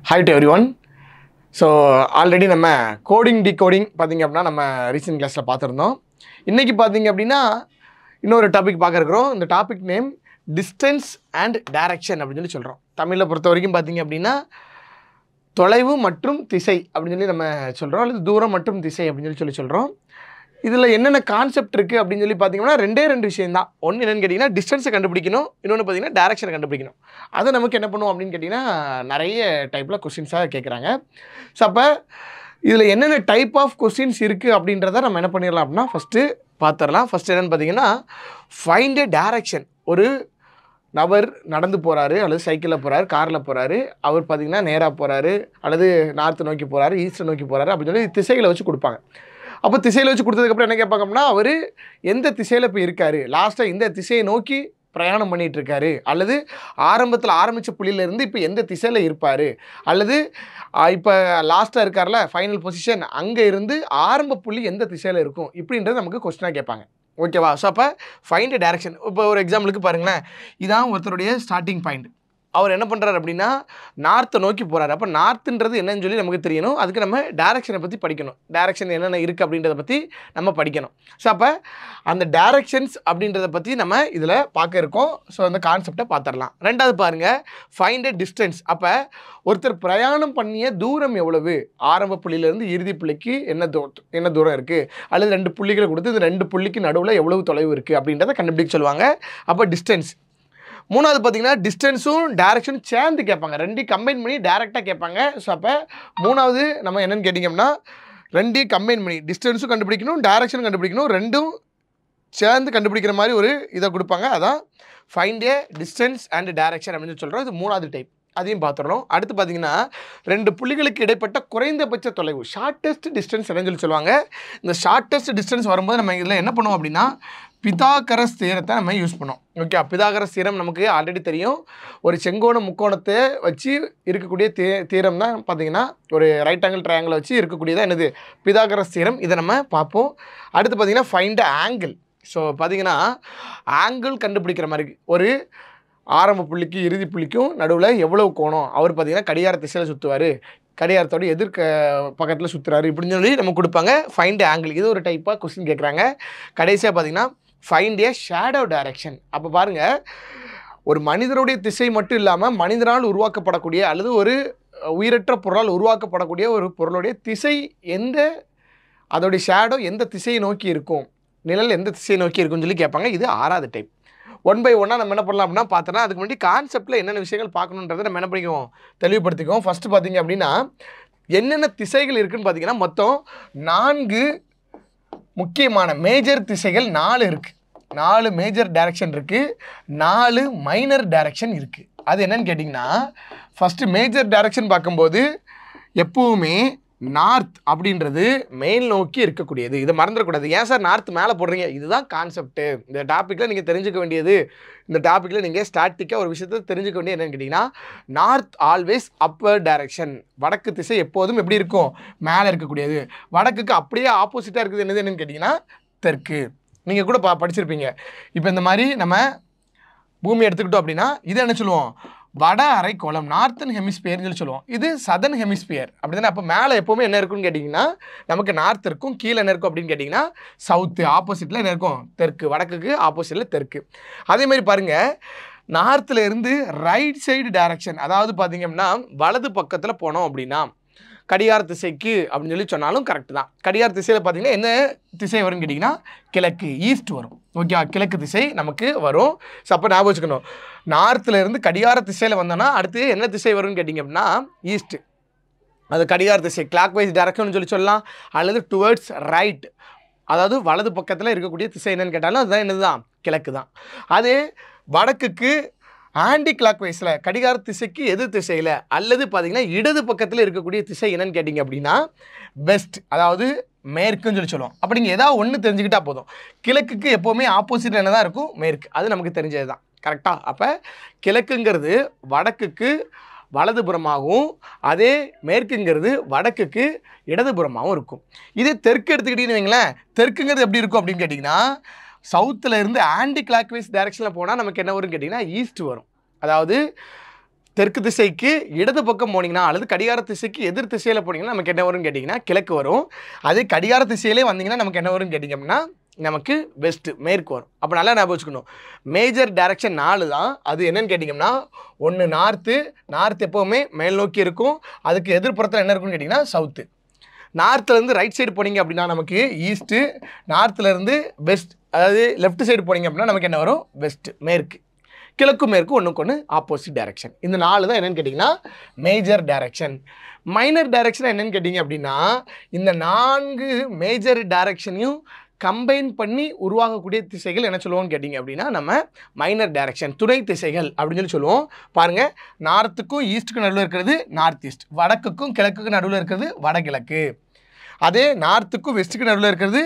Hi to everyone. So already நம்ம coding decoding பார்த்தீங்க அப்படின்னா நம்ம ரீசெண்ட் கிளாஸில் பார்த்துருந்தோம். இன்றைக்கி பார்த்தீங்க அப்படின்னா இன்னொரு டாபிக் பார்க்க இருக்கிறோம். இந்த topic name distance and direction அப்படின்னு சொல்லி சொல்கிறோம். தமிழில் பொறுத்த வரைக்கும் பார்த்தீங்க அப்படின்னா தொலைவு மற்றும் திசை அப்படின்னு சொல்லி நம்ம சொல்கிறோம், அல்லது தூரம் மற்றும் திசை அப்படின்னு சொல்லி சொல்கிறோம். இதில் என்னென்ன கான்செப்ட் இருக்குது அப்படின்னு சொல்லி பார்த்தீங்கன்னா ரெண்டு விஷயம் தான். ஒன்று என்னென்னு கேட்டிங்கன்னா டிஸ்டன்ஸை கண்டுபிடிக்கணும், இன்னொன்று பார்த்தீங்கன்னா டைரக்ஷனை கண்டுபிடிக்கணும். அதை நமக்கு என்ன பண்ணுவோம் அப்படின்னு கேட்டிங்கன்னா நிறைய டைப்பில் கொஸ்டின்ஸாக கேட்குறாங்க. ஸோ அப்போ இதில் என்னென்ன டைப் ஆஃப் கொஸ்டின்ஸ் இருக்குது அப்படின்றத நம்ம என்ன பண்ணிடலாம் அப்படின்னா ஃபஸ்ட்டு பார்த்துடலாம். ஃபஸ்ட்டு என்னென்னு பார்த்தீங்கன்னா ஃபைண்ட் எ டைரக்ஷன். ஒரு நபர் நடந்து போகிறாரு, அல்லது சைக்கிளில் போகிறாரு, காரில் போகிறாரு. அவர் பார்த்திங்கன்னா நேராக போகிறாரு, அல்லது நார்த்து நோக்கி போகிறாரு, ஈஸ்ட்டை நோக்கி போகிறாரு அப்படின்னு சொல்லி திசைகளை வச்சு கொடுப்பாங்க. அப்போ திசையில் வச்சு கொடுத்ததுக்கப்புறம் என்ன கேட்பாங்க அப்படின்னா அவர் எந்த திசையில் இப்போ இருக்கார், லாஸ்ட்டாக இந்த திசையை நோக்கி பிரயாணம் பண்ணிகிட்ருக்காரு, அல்லது ஆரம்பத்தில் ஆரம்பித்த புள்ளியிலேருந்து இப்போ எந்த திசையில் இருப்பார், அல்லது இப்போ லாஸ்ட்டாக இருக்கார்ல ஃபைனல் பொசிஷன் அங்கே இருந்து ஆரம்ப புள்ளி எந்த திசையில் இருக்கும், இப்படின்றது நமக்கு கொஸ்டினாக கேட்பாங்க. ஓகேவா? ஸோ அப்போ ஃபைண்ட் டைரக்ஷன். இப்போ ஒரு எக்ஸாம்பிளுக்கு பாருங்களேன், இதான் ஒருத்தருடைய ஸ்டார்டிங் பாயிண்ட். அவர் என்ன பண்ணுறாரு அப்படின்னா நார்த்தை நோக்கி போகிறாரு. அப்போ நார்த்துன்றது என்னன்னு சொல்லி நமக்கு தெரியணும். அதுக்கு நம்ம டைரக்ஷனை பற்றி படிக்கணும். டைரக்ஷன் என்னென்ன இருக்குது அப்படின்றத பற்றி நம்ம படிக்கணும். ஸோ அப்போ அந்த டைரக்ஷன்ஸ் அப்படின்றத பற்றி நம்ம இதில் பார்க்க இருக்கோம். ஸோ அந்த கான்செப்டை பார்த்துடலாம். ரெண்டாவது பாருங்கள், ஃபைண்ட் எ டிஸ்டன்ஸ். அப்போ ஒருத்தர் பிரயாணம் பண்ணிய தூரம் எவ்வளவு, ஆரம்ப புள்ளியிலேருந்து இறுதி புள்ளிக்கு என்ன தூரம் இருக்குது, அல்லது ரெண்டு புள்ளிகளை கொடுத்து இந்த ரெண்டு புள்ளிக்கு நடுவில் எவ்வளவு தொலைவு இருக்குது அப்படின்றத கண்டுபிடிக்க சொல்லுவாங்க. அப்போ டிஸ்டன்ஸ். மூணாவது பார்த்தீங்கன்னா டிஸ்டன்ஸும் டைரக்ஷனும் சேர்ந்து கேட்பாங்க, ரெண்டையும் கம்பைன் பண்ணி டைரெக்டாக கேட்பாங்க. ஸோ அப்போ மூணாவது நம்ம என்னென்னு கேட்டிங்கன்னா ரெண்டையும் கம்பைன் பண்ணி டிஸ்டன்ஸும் கண்டுபிடிக்கணும், டைரக்ஷனும் கண்டுபிடிக்கணும், ரெண்டும் சேர்ந்து கண்டுபிடிக்கிற மாதிரி ஒரு இதை கொடுப்பாங்க. அதான் find A distance and direction அப்படின்னு சொல்கிறோம். இது மூணாவது டைப், அதையும் பார்த்துடணும். அடுத்து பார்த்தீங்கன்னா ரெண்டு புள்ளிகளுக்கு இடைப்பட்ட குறைந்தபட்ச தொலைவு, ஷார்ட்டஸ்ட் டிஸ்டன்ஸ் அப்படின்னு சொல்லுவாங்க. இந்த ஷார்ட்டஸ்ட் டிஸ்டன்ஸ் வரும்போது நம்ம இதில் என்ன பண்ணுவோம் அப்படின்னா பிதாகரஸ் தியரத்தை நம்ம யூஸ் பண்ணோம். ஓகே, பிதாகரஸ் தியரம் நமக்கு ஆல்ரெடி தெரியும். ஒரு செங்கோண முக்கோணத்தை வச்சு இருக்கக்கூடிய தியரம் தான் பார்த்தீங்கன்னா ஒரு ரைட் ஆங்கிள் ட்ரையாங்கிள் வச்சு இருக்கக்கூடியதான் என்னது பிதாகரஸ் தியரம். இதை நம்ம பார்ப்போம். அடுத்து பார்த்தீங்கன்னா ஃபைண்ட் ஆங்கிள். ஸோ பார்த்தீங்கன்னா ஆங்கிள் கண்டுபிடிக்கிற மாதிரி ஒரு ஆரம்ப புள்ளிக்கு இறுதி புள்ளிக்கும் நடுவில் எவ்வளவு கோணம், அவர் பார்த்தீங்கன்னா கடிகார திசையில் சுற்றுவார், கடிகாரத்தோட பக்கத்தில் சுற்றுறாரு இப்படின்னு சொல்லி நம்ம கொடுப்பாங்க. ஃபைண்ட் ஆங்கிள், இது ஒரு டைப்பாக கொஸ்டின் கேட்குறாங்க. கடைசியாக பார்த்தீங்கன்னா ஃபைண்ட் ஏ ஷேடோ டைரக்ஷன். அப்போ பாருங்கள், ஒரு மனிதனுடைய திசை மட்டும் இல்லாமல் மனிதனால் உருவாக்கப்படக்கூடிய அல்லது ஒரு உயிரற்ற பொருளால் உருவாக்கப்படக்கூடிய ஒரு பொருளுடைய திசை எந்த, அதோடைய ஷேடோ எந்த திசையை நோக்கி இருக்கும், நிழல் எந்த திசையை நோக்கி இருக்குன்னு சொல்லி கேட்பாங்க. இது ஆறாவது டைப். ஒன் பை ஒன்னாக நம்ம என்ன பண்ணலாம் அப்படின்னா பார்த்தோன்னா அதுக்கு முன்னாடி கான்செப்டில் என்னென்ன விஷயங்கள் பார்க்கணுன்றதை நம்ம என்ன பண்ணிக்குவோம், தெளிவுபடுத்திக்குவோம். ஃபஸ்ட்டு பார்த்தீங்க அப்படின்னா என்னென்ன திசைகள் இருக்குதுன்னு பார்த்தீங்கன்னா மொத்தம் 4 முக்கியமான மேஜர் திசைகள் 4 இருக்குது. 4 மேஜர் டைரக்ஷன் இருக்குது, 4 மைனர் டைரக்ஷன் இருக்குது. அது என்னன்னு கேட்டிங்கன்னா ஃபஸ்ட்டு மேஜர் டைரக்ஷன் பார்க்கும்போது எப்போவுமே நார்த் அப்படின்றது மேல் நோக்கி இருக்கக்கூடியது. இதை மறந்துடக்கூடாது. ஏன் சார் நார்த் மேலே போடுறீங்க, இதுதான் கான்செப்ட்டு. இந்த டாப்பிக்கில் நீங்கள் தெரிஞ்சுக்க வேண்டியது, இந்த டாப்பிக்கில் நீங்கள் ஸ்டாட்டிக்காக ஒரு விஷயத்தை தெரிஞ்சுக்க வேண்டியது என்னென்னு கேட்டிங்கன்னா நார்த் ஆல்வேஸ் அப்பர் டைரக்ஷன். வடக்கு திசை எப்போதும் எப்படி இருக்கும், மேலே இருக்கக்கூடியது. வடக்குக்கு அப்படியே ஆப்போசிட்டாக இருக்குது என்னதுன்னு கேட்டிங்கன்னா தெற்கு. நீங்கள் கூட படிச்சிருப்பீங்க. இப்போ இந்த மாதிரி நம்ம பூமி எடுத்துக்கிட்டோம் அப்படின்னா இது என்ன சொல்லுவோம், வட அரைக்கோளம், நார்த்தன் ஹெமிஸ்பியர்னு சொல்லி சொல்லுவோம். இது சதர்ன் ஹெமிஸ்பியர் அப்படி தானே. அப்போ மேலே எப்போவுமே என்ன இருக்குன்னு கேட்டிங்கன்னா நமக்கு நார்த் இருக்கும், கீழே என்ன இருக்கும் அப்படின்னு கேட்டிங்கன்னா சவுத்து, ஆப்போசிட்டில் என்ன இருக்கும் தெற்கு, வடக்குக்கு ஆப்போசிட்டில் தெற்கு. அதேமாதிரி பாருங்கள், நார்த்தில் இருந்து ரைட் சைடு டைரக்ஷன், அதாவது பார்த்திங்க அப்படின்னா வலது பக்கத்தில் போனோம் அப்படின்னா கடிகார திசைக்கு அப்படின்னு சொல்லி சொன்னாலும் கரெக்டு தான். கடிகார திசையில் பார்த்தீங்கன்னா என்ன திசை வரும்னு கேட்டிங்கன்னா கிழக்கு, ஈஸ்ட் வரும். ஓகே, கிழக்கு திசை நமக்கு வரும். ஸோ அப்போ ஞாபகம் வச்சுக்கணும், நார்த்தில் இருந்து கடிகார திசையில் வந்தோன்னா அடுத்து என்ன திசை வரும்னு கேட்டிங்க அப்படின்னா ஈஸ்ட்டு. அது கடிகார திசை கிளாக் வைஸ் டைரக்ஷன் சொல்லலாம், அல்லது டுவர்ட்ஸ் ரைட், அதாவது வலது பக்கத்தில் இருக்கக்கூடிய திசை என்னன்னு கேட்டாலும் அதுதான் என்னது தான் கிழக்கு தான். அதே வடக்குக்கு ஆன்டி கிளாக் வைஸில் கடிகார திசைக்கு எதிர் திசையில் அல்லது பார்த்திங்கன்னா இடது பக்கத்தில் இருக்கக்கூடிய திசை என்னன்னு கேட்டிங்க அப்படின்னா வெஸ்ட், அதாவது மேற்குன்னு சொல்லி சொல்லுவோம். அப்போ நீங்கள் ஏதாவது ஒன்று தெரிஞ்சுக்கிட்டால் போதும். கிழக்குக்கு எப்போவுமே ஆப்போசிட் என்ன தான் இருக்கும், மேற்கு. அது நமக்கு தெரிஞ்சது தான். கரெக்டாக? அப்போ கிழக்குங்கிறது வடக்குக்கு வலதுபுறமாகவும் அதே மேற்குங்கிறது வடக்குக்கு இடதுபுறமாகவும் இருக்கும். இதே தெற்கு எடுத்துக்கிட்டிங்கன்னு வைங்களேன், தெற்குங்கிறது எப்படி இருக்கும் அப்படின்னு கேட்டிங்கன்னா சவுத்தில் இருந்து ஆன்டி கிளாக் வைஸ் டைரக்ஷனில் போனால் நமக்கு என்ன வரும்னு கேட்டிங்கன்னா ஈஸ்ட் வரும். அதாவது தெற்கு திசைக்கு இடது பக்கம் போனீங்கன்னா அல்லது கடிகார திசைக்கு எதிர் திசையில் போனீங்கன்னா நமக்கு என்ன வரும்னு கேட்டிங்கன்னா கிழக்கு வரும். அதே கடிகார திசையிலே வந்தீங்கன்னா நமக்கு என்ன வரும்னு கேட்டிங்கன்னா நமக்கு வெஸ்ட்டு மேற்கு வரும். அப்போ நல்லா ஞாபகம் வச்சுக்கணும். மேஜர் டைரக்ஷன் 4 தான். அது என்னன்னு கேட்டிங்கன்னா ஒன்று நார்த்து எப்போவுமே மேல் நோக்கி இருக்கும். அதுக்கு எதிர்ப்புறத்தில் என்ன இருக்குன்னு கேட்டிங்கன்னா சவுத்து. நார்த்துலேருந்து ரைட் சைடு போனீங்க அப்படின்னா நமக்கு ஈஸ்ட்டு, நார்த்துலேருந்து வெஸ்ட் அதாவது லெஃப்ட் சைடு போனீங்க அப்படின்னா நமக்கு என்ன வரும் வெஸ்ட்டு மேற்கு. கிழக்கு மேற்கு ஒன்றுக்கு ஒன்று ஆப்போசிட் டைரக்ஷன். இந்த 4 தான் என்னென்னு கேட்டிங்கன்னா மேஜர் டைரக்ஷன். மைனர் டைரக்ஷன் என்னென்னு கேட்டிங்க அப்படின்னா இந்த 4 மேஜர் டைரக்ஷனையும் கம்பைன் பண்ணி உருவாகக்கூடிய திசைகள் என்ன சொல்லுவோம்னு கேட்டிங்க அப்படின்னா நம்ம மைனர் டைரக்ஷன், துணை திசைகள் அப்படின்னு சொல்லுவோம். பாருங்கள், நார்த்துக்கும் ஈஸ்ட்டுக்கும் நடுவில் இருக்கிறது நார்த் ஈஸ்ட், வடக்குக்கும் கிழக்குக்கும் நடுவில் இருக்கிறது வடகிழக்கு. அதே நார்த்துக்கும் வெஸ்ட்டுக்கு நடுவில் இருக்கிறது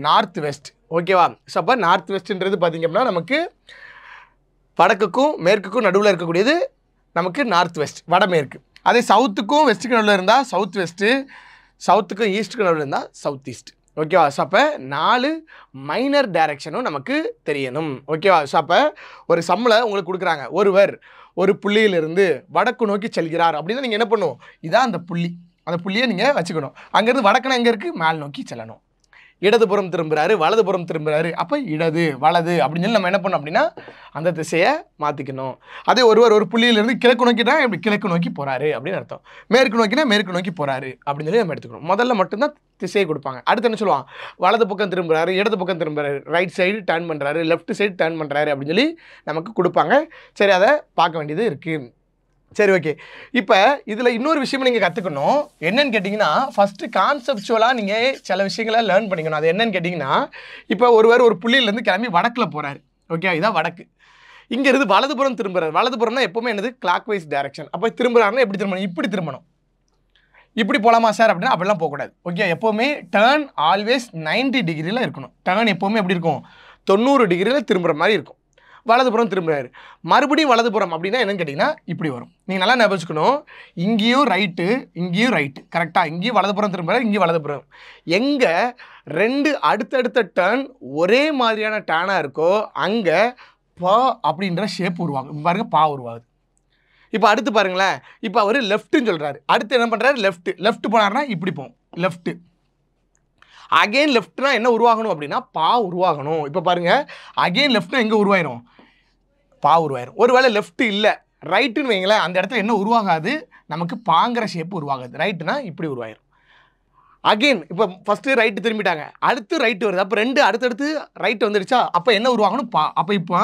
நார்த் வெஸ்ட். ஓகேவா? ஸோ அப்போ நார்த் வெஸ்ட்டுன்றது பார்த்திங்க அப்படின்னா நமக்கு வடக்குக்கும் மேற்குக்கும் நடுவில் இருக்கக்கூடியது நமக்கு நார்த் வெஸ்ட், வடமேற்கு. அதே சவுத்துக்கும் வெஸ்ட்டுக்கு நடுவில் இருந்தால் சவுத் வெஸ்ட்டு, சவுத்துக்கும் ஈஸ்ட்டுக்கு நடுவில் இருந்தால் சவுத் ஈஸ்ட். ஓகேவா? ஸோ அப்போ 4 மைனர் டைரக்ஷனும் நமக்கு தெரியணும். ஓகேவா? ஸோ அப்போ ஒரு சம்மில் உங்களுக்கு கொடுக்குறாங்க, ஒருவர் ஒரு புள்ளியிலிருந்து வடக்கு நோக்கி செல்கிறார் அப்படின்னா நீங்கள் என்ன பண்ணணும், இதான் அந்த புள்ளி, அந்த புள்ளியை நீங்கள் வச்சுக்கணும். அங்கேருந்து வடக்குனா எங்கே இருக்குது, மேல் நோக்கி செல்லணும். இடதுபுறம் திரும்புகிறாரு, வலதுபுறம் திரும்புகிறாரு, அப்போ இடது வலது அப்படின்னு சொல்லி நம்ம என்ன பண்ணோம் அப்படின்னா அந்த திசையை மாற்றிக்கணும். அதே ஒருவர் ஒரு புள்ளியிலேருந்து கிழக்கு நோக்கினா எப்படி கிழக்கு நோக்கி போகிறாரு அப்படின்னு அர்த்தம். மேற்கு நோக்கினா மேற்கு நோக்கி போகிறாரு அப்படின்னு சொல்லி நம்ம எடுத்துக்கணும். முதல்ல மட்டும்தான் திசையை கொடுப்பாங்க. அடுத்து என்ன சொல்லுவாங்க, வலது பக்கம் திரும்புகிறாரு, இடது பக்கம் திரும்புகிறாரு, ரைட் சைடு டர்ன் பண்ணுறாரு, லெஃப்ட் சைடு டர்ன் பண்ணுறாரு அப்படின்னு சொல்லி நமக்கு கொடுப்பாங்க. சரி, அதை பார்க்க வேண்டியது இருக்குது. சரி, ஓகே. இப்போ இதில் இன்னொரு விஷயம் நீங்கள் கற்றுக்கணும். என்னன்னு கேட்டிங்கன்னா ஃபஸ்ட்டு கான்செப்சுவலாக நீங்கள் சில விஷயங்களை லேர்ன் பண்ணிக்கணும். அது என்னன்னு கேட்டிங்கன்னா இப்போ ஒருவர் ஒரு புள்ளியிலேருந்து கிளம்பி வடக்கில் போகிறாரு. ஓகே, இதான் வடக்கு. இங்கேருந்து வலதுபுறம் திரும்புகிறார். வலதுபுறம்னா எப்போவுமே என்னது கிளாக் வைஸ் டைரக்ஷன். அப்போ திரும்புகிறாருன்னா எப்படி திரும்பணும், இப்படி திரும்பணும். இப்படி போகலாமா சார் அப்படின்னா அப்படிலாம் போகக்கூடாது. ஓகே, எப்போவுமே டேர்ன் ஆல்வேஸ் 90 டிகிரியில் இருக்கணும். டேர்ன் எப்போவுமே எப்படி இருக்கும், 90 டிகிரியில் திரும்புகிற மாதிரி இருக்கும். வலதுபுறம் திரும்புகிறாரு, மறுபடியும் வலதுபுறம் அப்படின்னா என்னன்னு கேட்டிங்கன்னா இப்படி வரும். நீங்கள் நல்லா ஞாபகம் வச்சுக்கணும், இங்கேயும் ரைட்டு இங்கேயும் ரைட்டு, கரெக்டாக இங்கேயும் வலதுபுறம் திரும்புகிறாரு, இங்கேயும் வலதுபுறம். எங்கே 2 அடுத்தடுத்த டர்ன் ஒரே மாதிரியான டேனாக இருக்கோ அங்கே பா அப்படின்ற ஷேப் உருவாகும். பாருங்கள், பா உருவாகுது. இப்போ அடுத்து பாருங்களேன், இப்போ அவர் லெஃப்ட்டுன்னு சொல்கிறாரு. அடுத்து என்ன பண்ணுறாரு, லெஃப்ட் போனார்னா இப்படி போகும், லெஃப்ட்டு. அகெயின் லெஃப்ட்னா என்ன உருவாகணும் அப்படின்னா பா உருவாகணும். இப்போ பாருங்கள், அகெயின் லெஃப்ட்னா எங்கே உருவாயிரும், பா உருவாயிரும். ஒருவேளை லெஃப்ட் இல்லை ரைட்டுன்னு வைங்களேன், அந்த இடத்துல என்ன உருவாகாது, நமக்கு பாங்கிற ஷேப் உருவாகாது. ரைட்டுனா இப்படி உருவாயிரும். அகெயின் இப்போ ஃபஸ்ட்டு ரைட்டு திரும்பிட்டாங்க, அடுத்து ரைட்டு வருது, அப்போ 2 அடுத்தடுத்து ரைட்டு வந்துடுச்சா, அப்போ என்ன உருவாகணும், பா. அப்போ இப்போ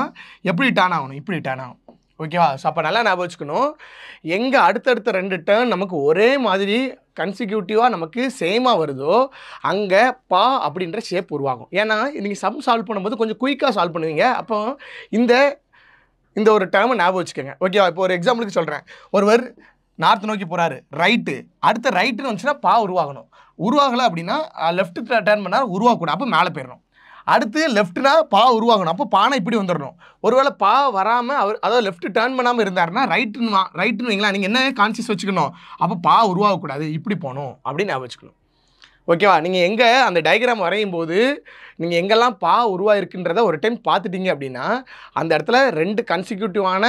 எப்படி டர்ன் ஆகணும், இப்படி டர்ன் ஆகும். ஓகேவா? ஸோ அப்போ நல்லா ஞாபகம் வச்சுக்கணும், எங்கே அடுத்தடுத்த 2 டர்ன் நமக்கு ஒரே மாதிரி கன்சிக்யூட்டிவாக நமக்கு சேமாக வருதோ அங்கே பா அப்படின்ற ஷேப் உருவாகும். ஏன்னா நீங்கள் சம் சால்வ் பண்ணும்போது கொஞ்சம் குயிக்காக சால்வ் பண்ணுவீங்க. அப்போ இந்த ஒரு டேர்மை ஞாபகம் வச்சுக்கோங்க. ஓகேவா? இப்போ ஒரு எக்ஸாம்பிளுக்கு சொல்கிறேன், ஒருவர் நார்த் நோக்கி போகிறாரு, ரைட்டு, அடுத்த ரைட்டுன்னு வந்துச்சுன்னா பா உருவாகணும். உருவாகலை அப்படின்னா லெஃப்ட்டு டர்ன் பண்ணால் உருவாகக்கூடாது, அப்போ மேலே போயிடணும். அடுத்து லெஃப்ட்னா பா உருவாகணும், அப்போ பானை இப்படி வந்துடணும். ஒருவேளை பா வராமல் அவர் அதாவது லெஃப்ட் டர்ன் பண்ணாமல் இருந்தாருன்னா ரைட்டுன்னு வைங்களா, நீங்கள் என்ன கான்சியஸ் வச்சுக்கணும், அப்போ பா உருவாகக்கூடாது, இப்படி போகணும் அப்படின்னு ஞாபகம் வச்சுக்கணும். ஓகேவா? நீங்கள் எங்கே அந்த டயக்ராம் வரையும் போது நீங்கள் எங்கெல்லாம் பா உருவாயிருக்குன்றதை ஒரு டைம் பார்த்துட்டீங்க அப்படின்னா அந்த இடத்துல 2 கன்சிக்யூட்டிவான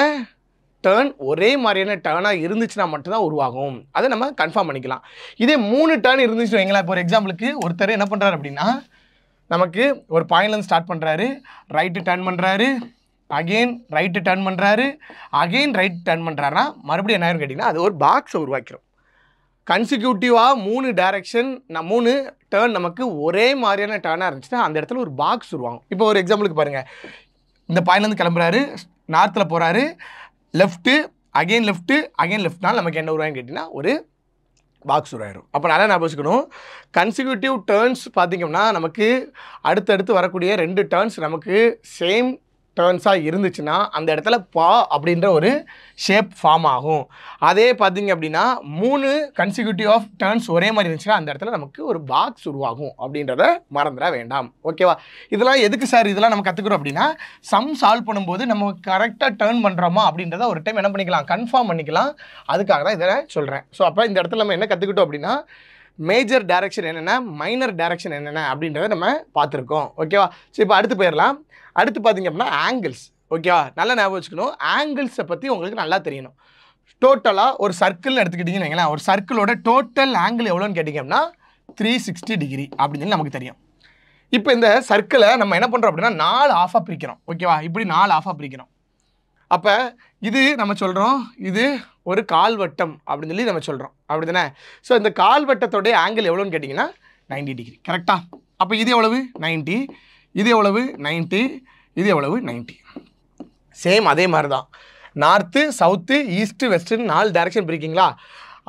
டர்ன் ஒரே மாதிரியான டர்னாக இருந்துச்சுன்னா மட்டும்தான் உருவாகும். அதை நம்ம கன்ஃபார்ம் பண்ணிக்கலாம். இதே 3 டர்ன் இருந்துச்சுன்னு வைங்களா, இப்போ ஒரு எக்ஸாம்பிளுக்கு ஒருத்தர் என்ன பண்ணுறாரு அப்படின்னா நமக்கு ஒரு பாயிண்ட்லேருந்து ஸ்டார்ட் பண்ணுறாரு, ரைட்டு டர்ன் பண்ணுறாரு, அகெயின் ரைட்டு டர்ன் பண்ணுறாரு, அகெயின் ரைட்டு டர்ன் பண்ணுறாருன்னா மறுபடியும் என்ன ஆயிருன்னு கேட்டிங்கன்னா அது ஒரு பாக்ஸை உருவாக்கிறோம். கன்சிக்யூட்டிவாக 3 டைரக்ஷன் 3 டர்ன் நமக்கு ஒரே மாதிரியான டர்னாக இருந்துச்சுன்னா அந்த இடத்துல ஒரு பாக்ஸ் உருவாகும். இப்போ ஒரு எக்ஸாம்பிளுக்கு பாருங்கள், இந்த பாயிண்ட்லேருந்து கிளம்புறாரு, நார்த்தில் போகிறாரு, லெஃப்ட்டு அகெயின் லெஃப்ட்னால் நமக்கு என்ன உருவான்னு கேட்டிங்கன்னா ஒரு பாக்ஸ் உருவாயிரும். அப்போ நல்லா ஞாபகம் வச்சுக்கணும், கன்சிக்யூட்டிவ் டர்ன்ஸ் பார்த்திங்கன்னா நமக்கு அடுத்தடுத்து வரக்கூடிய 2 டர்ன்ஸ் நமக்கு சேம் டர்ன்ஸாக இருந்துச்சுன்னா அந்த இடத்துல பா அப்படின்ற ஒரு ஷேப் ஃபார்ம் ஆகும். அதே பார்த்திங்க அப்படின்னா 3 கன்சிக்யூட்டிவ் ஆஃப் டர்ன்ஸ் ஒரே மாதிரி இருந்துச்சுன்னா அந்த இடத்துல நமக்கு ஒரு பாக்ஸ் உருவாகும் அப்படின்றத மறந்துட வேண்டாம். ஓகேவா? இதெல்லாம் எதுக்கு சார் இதெல்லாம் நம்ம கற்றுக்குறோம் அப்படின்னா சம் சால்வ் பண்ணும்போது நம்ம கரெக்டாக டர்ன் பண்ணுறோமா அப்படின்றத ஒரு டைம் என்ன பண்ணிக்கலாம், கன்ஃபார்ம் பண்ணிக்கலாம். அதுக்காக தான் இதை சொல்கிறேன். ஸோ அப்போ இந்த இடத்துல நம்ம என்ன கற்றுக்கிட்டோம் அப்படின்னா மேஜர் டைரக்ஷன் என்னென்ன, மைனர் டைரக்ஷன் என்னென்ன அப்படின்றத நம்ம பார்த்துருக்கோம். ஓகேவா? ஸோ இப்போ அடுத்து போயிடலாம். அடுத்து பார்த்திங்க அப்படின்னா ஆங்கிள்ஸ். ஓகேவா? நல்லா ஞாபகம் வச்சுக்கணும், ஆங்கிள்ஸை பற்றி உங்களுக்கு நல்லா தெரியணும். டோட்டலாக ஒரு சர்க்கிள்னு எடுத்துக்கிட்டிங்கன்னு வைங்களேன், ஒரு சர்க்கிளோட டோட்டல் ஆங்கிள் எவ்வளோன்னு கேட்டிங்க அப்படின்னா 360 டிகிரி அப்படின்னு சொல்லி நமக்கு தெரியும். இப்போ இந்த சர்க்கிளை நம்ம என்ன பண்ணுறோம் அப்படின்னா 4 ஆஃபாக பிரிக்கிறோம். ஓகேவா, இப்படி 4 ஆஃபாக பிரிக்கிறோம். அப்போ இது நம்ம சொல்கிறோம் இது ஒரு கால்வட்டம் அப்படின்னு சொல்லி நம்ம சொல்கிறோம், அப்படி தானே? ஸோ இந்த கால்வட்டத்தோடைய ஆங்கிள் எவ்வளோன்னு கேட்டிங்கன்னா 90 டிகிரி. கரெக்டாக? அப்போ இது எவ்வளவு 90, இது எவ்வளவு 90, இது எவ்வளவு 90. சேம் அதே மாதிரி தான் நார்த்து சவுத்து ஈஸ்ட்டு வெஸ்ட்டுன்னு 4 டைரக்ஷன் பிரிக்கிங்களா,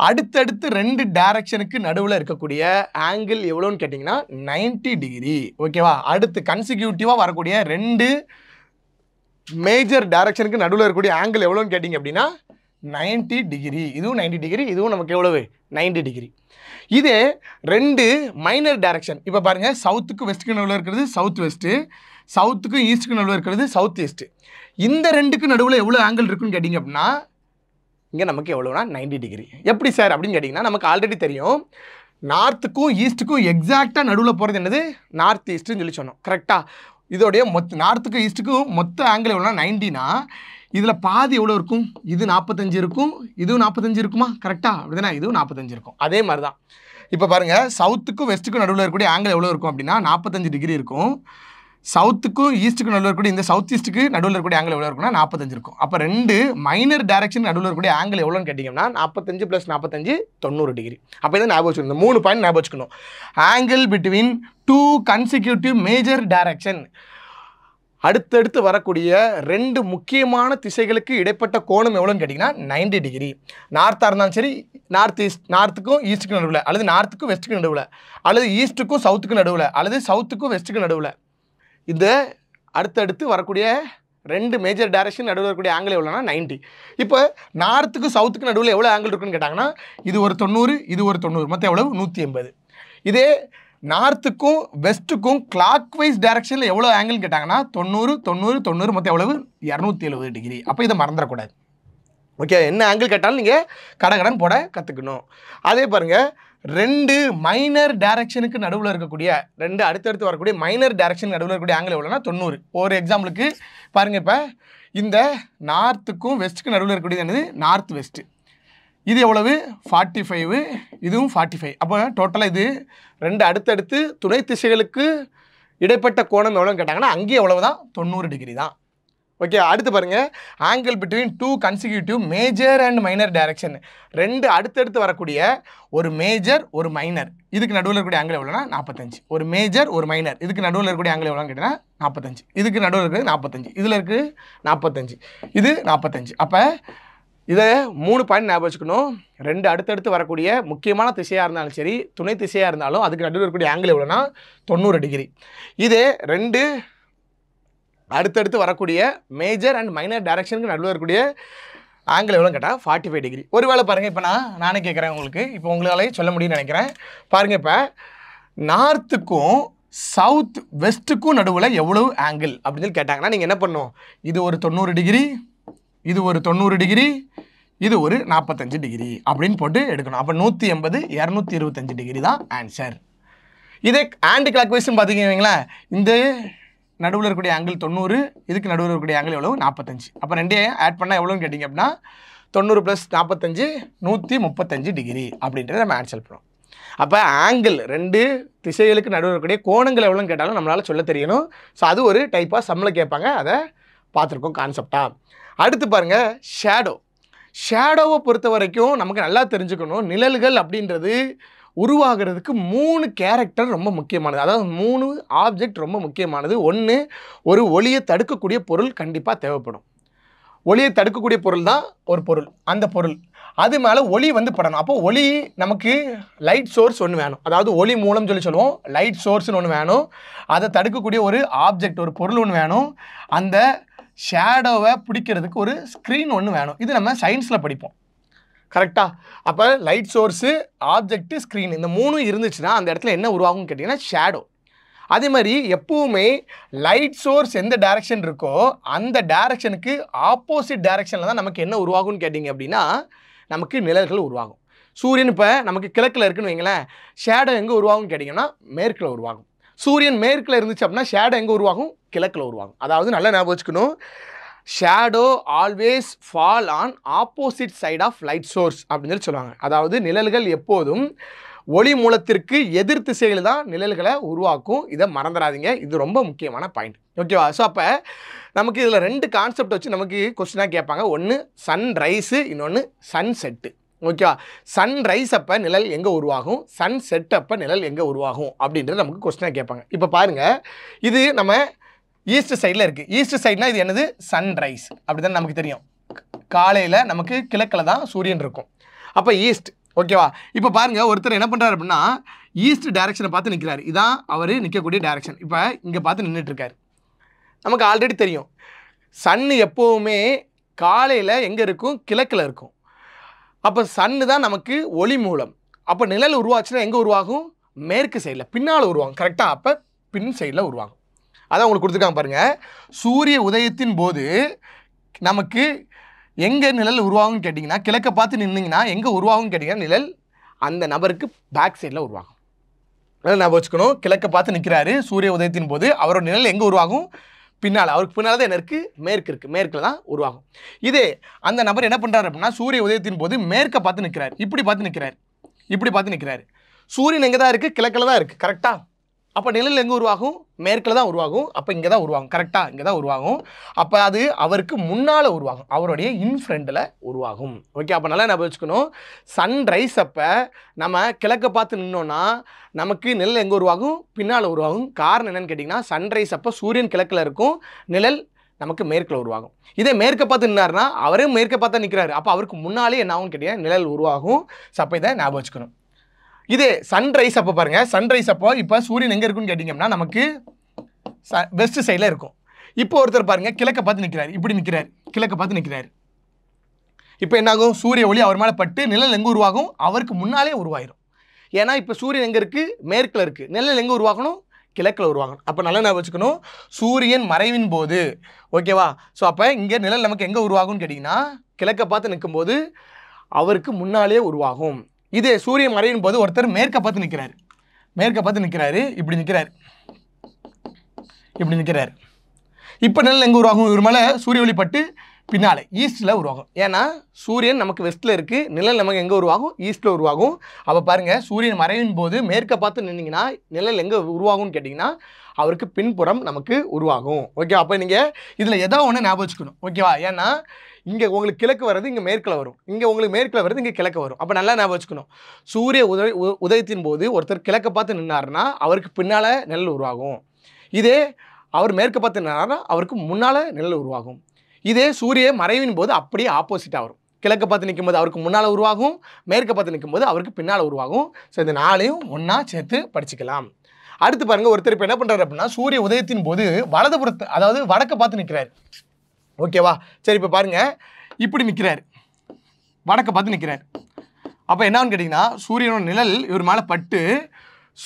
அடுத்தடுத்து 2 டைரக்ஷனுக்கு நடுவில் இருக்கக்கூடிய ஆங்கிள் எவ்வளோன்னு கேட்டிங்கன்னா 90 டிகிரி. ஓகேவா, அடுத்து கன்சிக்யூட்டிவாக வரக்கூடிய 2 மேஜர் டைரக்ஷனுக்கு நடுவில் இருக்கக்கூடிய ஆங்கிள் எவ்வளோன்னு கேட்டிங்க அப்படின்னா 90 டிகிரி. இதுவும் 90 டிகிரி, இதுவும் நமக்கு எவ்வளவு 90 டிகிரி. இதே 2 மைனர் டைரக்ஷன், இப்போ பாருங்கள், சவுத்துக்கு வெஸ்ட்டுக்கு நடுவில் இருக்கிறது சவுத் வெஸ்ட்டு, சவுத்துக்கும் ஈஸ்ட்டுக்கு நடுவில் இருக்கிறது சவுத் ஈஸ்ட்டு. இந்த 2க்கு நடுவில் எவ்வளோ ஆங்கிள் இருக்குன்னு கேட்டிங்க அப்படின்னா இங்கே நமக்கு எவ்வளோனா 90 டிகிரி. எப்படி சார் அப்படின்னு கேட்டிங்கன்னா நமக்கு ஆல்ரெடி தெரியும், நார்த்துக்கும் ஈஸ்ட்டுக்கும் எக்ஸாக்டாக நடுவில் போகிறது என்னது நார்த் ஈஸ்ட்டுன்னு சொல்லி சொன்னோம். கரெக்டாக? இதோடைய நார்த்துக்கும் ஈஸ்ட்டுக்கும் மொத்த ஆங்கிள் எவ்வளோனா 90னா இதில் பாதி எவ்வளோ இருக்கும், இது 45 இருக்கும், இதுவும் 45 இருக்குமா? கரெக்டாக? அப்படிதானே? இதுவும் 45 இருக்கும். அதே மாதிரி தான் இப்போ பாருங்கள், சவுத்துக்கும் வெஸ்ட்டுக்கும் நடுவில் இருக்கக்கூடிய ஆங்கிள் எவ்வளோ இருக்கும் அப்படின்னா 45 டிகிரி இருக்கும். சவுத்துக்கும் ஈஸ்ட்டுக்கு நடுவில் இருக்கக்கூடிய இந்த சவுத் ஈஸ்ட்டுக்கு நடுவில் இருக்கக்கூடிய ஆங்கிள் எவ்வளோ இருக்குன்னா 45 இருக்கும். அப்போ 2 மைனர் டைரக்ஷன் நடுவில் இருக்கக்கூடிய ஆங்கிள் எவ்வளோன்னு கேட்டிங்கன்னா 45 + 45 90 டிகிரி. அப்போ இதை ஞாபகம் வச்சுக்கணும், இந்த 3 பாயிண்ட் ஞாபகம் வச்சுக்கணும். Angle between 2 consecutive major direction, அடுத்தடுத்து வரக்கூடிய 2 முக்கியமான திசைகளுக்கு இடைப்பட்ட கோணம் எவ்வளோன்னு கேட்டிங்கன்னா 90 டிகிரி. நார்த்தாக இருந்தாலும் சரி, நார்த்துக்கும் ஈஸ்ட்டுக்கு நடுவில், அல்லது நார்த்துக்கும் வெஸ்ட்டுக்கு நடுவில், அல்லது ஈஸ்ட்டுக்கும் சவுத்துக்கு நடுவில், அல்லது சவுத்துக்கும் வெஸ்ட்டுக்கு நடுவில், இந்த அடுத்தடுத்து வரக்கூடிய 2 மேஜர் டைரக்ஷன் நடுவில் இருக்கக்கூடிய ஆங்கிள் எவ்வளோனா 90. இப்போ நார்த்துக்கு சவுத்துக்கு நடுவில் எவ்வளோ ஆங்கிள் இருக்குன்னு கேட்டாங்கன்னா இது ஒரு 90, இது ஒரு 90, மொத்தம் எவ்வளவு 180. இதே நார்த்துக்கும் வெஸ்ட்டுக்கும் கிளாக் வைஸ் டைரக்ஷனில் எவ்வளோ ஆங்கிள் கேட்டாங்கன்னா 90, 90, 90, மொத்தம் எவ்வளவு 270 டிகிரி. அப்போ இதை மறந்துடக்கூடாது. ஓகே, என்ன ஆங்கிள் கேட்டாலும் நீங்கள் கடகடன் போட கற்றுக்கணும். அதே பாருங்கள், 2 மைனர் டைரக்ஷனுக்கு நடுவில் இருக்கக்கூடிய 2 அடுத்தடுத்து வரக்கூடிய மைனர் டைரக்ஷன் நடுவில் இருக்கக்கூடிய ஆங்கிள் எவ்வளோனா 90. ஒரு எக்ஸாம்பிளுக்கு பாருங்கள், இப்போ இந்த நார்த்துக்கும் வெஸ்ட்டுக்கு நடுவில் இருக்கக்கூடியது என்னது நார்த் வெஸ்ட்டு, இது எவ்வளவு 45, இதுவும் 45. அப்போ டோட்டலாக இது 2 அடுத்தடுத்து துணை திசைகளுக்கு இடைப்பட்ட கோணம் எவ்வளோன்னு கேட்டாங்கன்னா அங்கேயும் எவ்வளவு தான் 90 டிகிரி தான். ஓகே, அடுத்து பாருங்கள், angle between 2 consecutive major and minor direction, 2 அடுத்தடுத்து வரக்கூடிய ஒரு மேஜர் ஒரு மைனர், இதுக்கு நடுவில் இருக்கக்கூடிய ஆங்கிள் எவ்வளோனா 45. ஒரு மேஜர் ஒரு மைனர், இதுக்கு நடுவில் இருக்கக்கூடிய ஆங்கிள் எவ்வளோன்னு கேட்டிங்கன்னா 45. இதுக்கு நடுவில் இருக்கிறது 45, இதில் இருக்குது 45, இது 45. அப்போ இதை 3 பாயிண்ட் ஞாபகம் வச்சுக்கணும். 2 அடுத்தடுத்து வரக்கூடிய முக்கியமான திசையாக இருந்தாலும் சரி, துணை திசையாக இருந்தாலும் அதுக்கு நடுவில் இருக்கக்கூடிய ஆங்கிள் எவ்வளோனா 90 டிகிரி. இதே 2 அடுத்தடுத்து வரக்கூடிய மேஜர் அண்ட் மைனர் டைரக்ஷனுக்கு நடுவில் இருக்கக்கூடிய ஆங்கிள் எவ்வளோன்னு கேட்டால் 45 டிகிரி. ஒருவேளை பாருங்கள், இப்போ நானே கேட்குறேன் உங்களுக்கு, இப்போ உங்களாலேயே சொல்ல முடியும்னு நினைக்கிறேன். பாருங்கள், இப்போ நார்த்துக்கும் சவுத் வெஸ்ட்டுக்கும் நடுவில் எவ்வளோ ஆங்கிள் அப்படின்னு சொல்லி கேட்டாங்கன்னா நீங்கள் என்ன பண்ணணும், இது ஒரு 90 டிகிரி, இது ஒரு 90 டிகிரி, இது ஒரு 45 டிகிரி அப்படின்னு போட்டு எடுக்கணும். அப்போ 180, 225 டிகிரி தான் ஆன்சர். இதே ஆன்டி கிளாக் வைஸ்ன்னு பார்த்தீங்கன்னா இந்த நடுவில் இருக்கக்கூடிய ஆங்கிள் 90, இதுக்கு நடுவில் இருக்கக்கூடிய ஆங்கிள் எவ்வளோ 45. அப்போ 2 ஆட் பண்ணால் எவ்வளோன்னு கேட்டிங்க அப்படின்னா 90 + 45 135 டிகிரி அப்படின்றத நம்ம ஆன்சர் பண்ணுறோம். அப்போ ஆங்கிள் 2 திசைகளுக்கு நடுவில் இருக்கக்கூடிய கோணங்கள் எவ்வளோன்னு கேட்டாலும் நம்மளால் சொல்ல தெரியணும். ஸோ அது ஒரு டைப்பாக சம்மில் கேட்பாங்க, அதை பார்த்துருக்கோம் கான்செப்டாக. அடுத்து பாருங்கள், ஷேடோவை பொறுத்த வரைக்கும் நமக்கு நல்லா தெரிஞ்சுக்கணும், நிழல்கள் அப்படின்றது உருவாகிறதுக்கு 3 கேரக்டர் ரொம்ப முக்கியமானது, அதாவது 3 ஆப்ஜெக்ட் ரொம்ப முக்கியமானது. ஒன்று, ஒரு ஒளியை தடுக்கக்கூடிய பொருள் கண்டிப்பாக தேவைப்படும். ஒளியை தடுக்கக்கூடிய பொருள் தான் ஒரு பொருள், அந்த பொருள் அது மேலே ஒளி வந்து படணும். அப்போ ஒளி நமக்கு லைட் சோர்ஸ் ஒன்று வேணும், அதாவது ஒளி மூலம் சொல்லுவோம், லைட் சோர்ஸ்னு ஒன்று வேணும். அதை தடுக்கக்கூடிய ஒரு ஆப்ஜெக்ட் ஒரு பொருள் ஒன்று வேணும். அந்த ஷேடோவை பிடிக்கிறதுக்கு ஒரு ஸ்க்ரீன் ஒன்று வேணும். இது நம்ம சயின்ஸில் படிப்போம். கரெக்டாக? அப்போ லைட் சோர்ஸு, ஆப்ஜெக்ட்டு, ஸ்க்ரீன், இந்த 3 இருந்துச்சுன்னா அந்த இடத்துல என்ன உருவாகும்னு கேட்டிங்கன்னா ஷேடோ. அதே மாதிரி எப்போவுமே லைட் சோர்ஸ் எந்த டைரக்ஷன் இருக்கோ அந்த டைரக்ஷனுக்கு ஆப்போசிட் டைரக்ஷனில் தான் நமக்கு என்ன உருவாகும்னு கேட்டிங்க அப்படின்னா நமக்கு நிழல்கள் உருவாகும். சூரியன் இப்போ நமக்கு கிழக்கில் இருக்குன்னு வைங்களேன், ஷேடோ எங்கே உருவாகும்னு கேட்டிங்கன்னா மேற்கில் உருவாகும். சூரியன் மேற்கில் இருந்துச்சு அப்படின்னா ஷேடோ எங்கே உருவாகும், கிழக்கில் உருவாகும். அதாவது நல்லா ஞாபகம் வச்சுக்கணும், shadow always fall on opposite side of light source அப்படின்னு சொல்லி சொல்லுவாங்க. அதாவது நிழல்கள் எப்போதும் ஒளி மூலத்திற்கு எதிர் திசையில் தான் நிழல்களை உருவாக்கும். இதை மறந்துடாதீங்க, இது ரொம்ப முக்கியமான பாயிண்ட். ஓகேவா? ஸோ அப்போ நமக்கு இதில் 2 கான்செப்ட் வச்சு நமக்கு கொஸ்டினாக கேட்பாங்க. ஒன்று சன் ரைஸு, இன்னொன்று சன் செட்டு. ஓகேவா? சன் ரைஸ் அப்போ நிழல் எங்கே உருவாகும், சன் செட் அப்போ நிழல் எங்கே உருவாகும் அப்படின்றது நமக்கு கொஸ்டினாக கேட்பாங்க. இப்போ பாருங்கள், இது நம்ம ஈஸ்ட் சைடில் இருக்குது. ஈஸ்ட் சைட்னா இது என்னது? சன்ரைஸ். அப்படி தான் நமக்கு தெரியும். காலையில் நமக்கு கிழக்கில் தான் சூரியன் இருக்கும். அப்போ ஈஸ்ட். ஓகேவா? இப்போ பாருங்கள், ஒருத்தர் என்ன பண்ணுறாரு அப்படின்னா ஈஸ்ட் டைரக்ஷனை பார்த்து நிற்கிறாரு. இதான் அவர் நிற்கக்கூடிய டைரக்ஷன். இப்போ இங்கே பார்த்து நின்றுட்டுருக்காரு. நமக்கு ஆல்ரெடி தெரியும் சன்னு எப்போவுமே காலையில் எங்கே இருக்கும்? கிழக்கில் இருக்கும். அப்போ சன்னு தான் நமக்கு ஒளி மூலம். அப்போ நிழல் உருவாச்சுன்னா எங்கே உருவாகும்? மேற்கு சைடில், பின்னால் உருவாகும். கரெக்டாக? அப்போ பின் சைடில் உருவாகும். அதான் உங்களுக்கு கொடுத்துருக்காங்க பாருங்கள். சூரிய உதயத்தின் போது நமக்கு எங்கே நிழல் உருவாகும்னு கேட்டிங்கன்னா, கிழக்கை பார்த்து நின்றுங்கன்னா எங்கே உருவாகும்னு கேட்டிங்கன்னா நிழல் அந்த நபருக்கு பேக் சைடில் உருவாகும். அதனால் ஞாபகம் வச்சுக்கணும். கிழக்கை பார்த்து நிற்கிறாரு சூரிய உதயத்தின் போது, அவரோட நிழல் எங்கே உருவாகும்? பின்னால். அவருக்கு பின்னால் தான் என்ன இருக்குது? மேற்கு இருக்குது. மேற்கில் தான் உருவாகும். இதே அந்த நபர் என்ன பண்ணுறாரு அப்படின்னா சூரிய உதயத்தின் போது மேற்கை பார்த்து நிற்கிறார். இப்படி பார்த்து நிற்கிறார். இப்படி பார்த்து நிற்கிறார். சூரியன் எங்கே தான் இருக்குது? கிழக்கில் தான் இருக்குது. கரெக்டாக? அப்போ நிழல் எங்கே உருவாகும்? மேற்கில் தான் உருவாகும். அப்போ இங்கே தான் உருவாகும். கரெக்டாக? இங்கே தான் உருவாகும். அப்போ அது அவருக்கு முன்னால் உருவாகும். அவருடைய இன்ஃப்ரண்டில் உருவாகும். ஓகே? அப்போ நல்லா ஞாபகம் வச்சுக்கணும். சன்ரைஸ் அப்போ நம்ம கிழக்க பார்த்து நின்னோன்னா நமக்கு நிழல் எங்கே உருவாகும்? பின்னால் உருவாகும். காரணம் என்னென்னு கேட்டிங்கன்னா, சன்ரைஸ் அப்போ சூரியன் கிழக்கில் இருக்கும், நிழல் நமக்கு மேற்கில் உருவாகும். இதே மேற்க பார்த்து நின்னார்னா அவரே மேற்க பார்த்தா நிற்கிறாரு. அப்போ அவருக்கு முன்னாலே என்ன ஆகும்னு கேட்டிங்கன்னா நிழல் உருவாகும். ஸோ அப்போ இதை ஞாபகம் வச்சுக்கணும். இதே சன்ரைஸ் அப்போ பாருங்கள், சன்ரைஸ் அப்போ இப்போ சூரியன் எங்கே இருக்குன்னு கேட்டிங்கன்னா நமக்கு வெஸ்ட் சைடில் இருக்கும். இப்போ ஒருத்தர் பாருங்கள் கிழக்க பார்த்து நிற்கிறார். இப்படி நிற்கிறார். கிழக்க பார்த்து நிற்கிறார். இப்போ என்னாகும்? சூரிய ஒளி அவர் மேலே பட்டு நிழல் எங்கே உருவாகும்? அவருக்கு முன்னாலே உருவாயிரும். ஏன்னா இப்போ சூரியன் எங்கே இருக்குது? மேற்கில் இருக்குது. நிழல் எங்கே உருவாகணும்? கிழக்கில் உருவாகணும். அப்போ நல்லா நான் வச்சுக்கணும். சூரியன் மறைவின் போது, ஓகேவா? ஸோ அப்போ இங்கே நிழல் நமக்கு எங்கே உருவாகும்னு கேட்டிங்கன்னா கிழக்க பார்த்து நிற்கும்போது அவருக்கு முன்னாலே உருவாகும். இதே சூரியன் மறைவின் போது ஒருத்தர் மேற்க பார்த்து நிற்கிறாரு. மேற்க பார்த்து நிற்கிறாரு. இப்படி நிற்கிறார். இப்படி நிற்கிறார். இப்போ நிழல் எங்கே உருவாகும்? இவர் மேலே சூரிய ஒளி பட்டு பின்னால் ஈஸ்ட்டில் உருவாகும். ஏன்னா சூரியன் நமக்கு வெஸ்ட்டில் இருக்குது, நிழல் நமக்கு எங்கே உருவாகும்? ஈஸ்ட்டில் உருவாகும். அப்போ பாருங்கள், சூரியன் மறைவின் போது மேற்க பார்த்து நின்னீங்கன்னா நிழல் எங்கே உருவாகும்னு கேட்டிங்கன்னா அவருக்கு பின்புறம் நமக்கு உருவாகும். ஓகே? அப்போ நீங்கள் இதில் ஏதோ ஒன்று ஞாபகம் வச்சுக்கணும். ஓகேவா? ஏன்னா இங்கே உங்களுக்கு கிழக்கு வர்றது இங்கே மேற்கில் வரும், இங்கே உங்களுக்கு மேற்கில் வர்றது இங்கே கிழக்கு வரும். அப்போ நல்லா ஞாபகம் வச்சுக்கணும். சூரிய உதயத்தின் போது ஒருத்தர் கிழக்க பார்த்து நின்னார்னா அவருக்கு பின்னால் நிழல் உருவாகும். இதே அவர் மேற்க பார்த்து நின்னார்னா அவருக்கு முன்னால் நிழல் உருவாகும். இதே சூரிய மறைவின் போது அப்படியே ஆப்போசிட்டாக வரும். கிழக்க பார்த்து நிற்கும்போது அவருக்கு முன்னால் உருவாகும், மேற்க பார்த்து நிற்கும்போது அவருக்கு பின்னால் உருவாகும். ஸோ இந்த 4ஐயும் ஒன்றா சேர்த்து படிச்சுக்கலாம். அடுத்து பாருங்கள், ஒருத்தர் இப்போ என்ன பண்ணுறாரு அப்படின்னா சூரிய உதயத்தின் போது வலதுபுறத்து, அதாவது வடக்க பார்த்து நிற்கிறார். ஓகேவா? சரி, இப்போ பாருங்கள், இப்படி நிற்கிறார், வடக்க பார்த்து நிற்கிறார். அப்போ என்னன்னு கேட்டிங்கன்னா சூரியனோட நிழல் இவர் மேலே பட்டு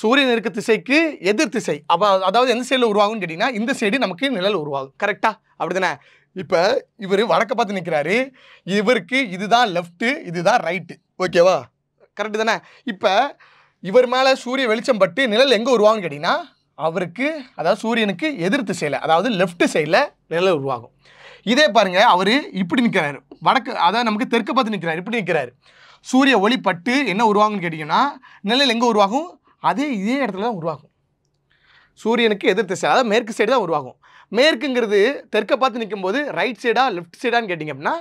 சூரியன் இருக்க திசைக்கு எதிர் திசை. அப்போ அதாவது எந்த சைடில் உருவாகும்னு கேட்டிங்கன்னா இந்த சைடு நமக்கு நிழல் உருவாகும். கரெக்டாக? அப்படி தானே? இப்போ இவர் வடக்க பார்த்து நிற்கிறாரு. இவருக்கு இதுதான் லெஃப்ட்டு, இதுதான் ரைட்டு. ஓகேவா? கரெக்டு தானே? இப்போ இவர் மேலே சூரிய வெளிச்சம் பட்டு நிழல் எங்கே உருவாகும்னு கேட்டிங்கன்னா அவருக்கு, அதாவது சூரியனுக்கு எதிர் திசையில், அதாவது லெஃப்ட் சைடில் நிழல் உருவாகும். இதே பாருங்கள், அவர் இப்படி நிற்கிறாரு, வடக்கு, அதாவது நமக்கு தெற்கு பார்த்து நிற்கிறார். இப்படி நிற்கிறார். சூரிய ஒளி பட்டு என்ன உருவாகும்னு கேட்டிங்கன்னா நிழல் எங்கே உருவாகும்? இதே இடத்துல தான் உருவாகும். சூரியனுக்கு எதிர் திசை, அதாவது மேற்கு சைடு தான் உருவாகும். மேற்குங்கிறது தெற்க பார்த்து நிற்கும்போது ரைட் சைடா லெஃப்ட் சைடான்னு கேட்டிங்க அப்படின்னா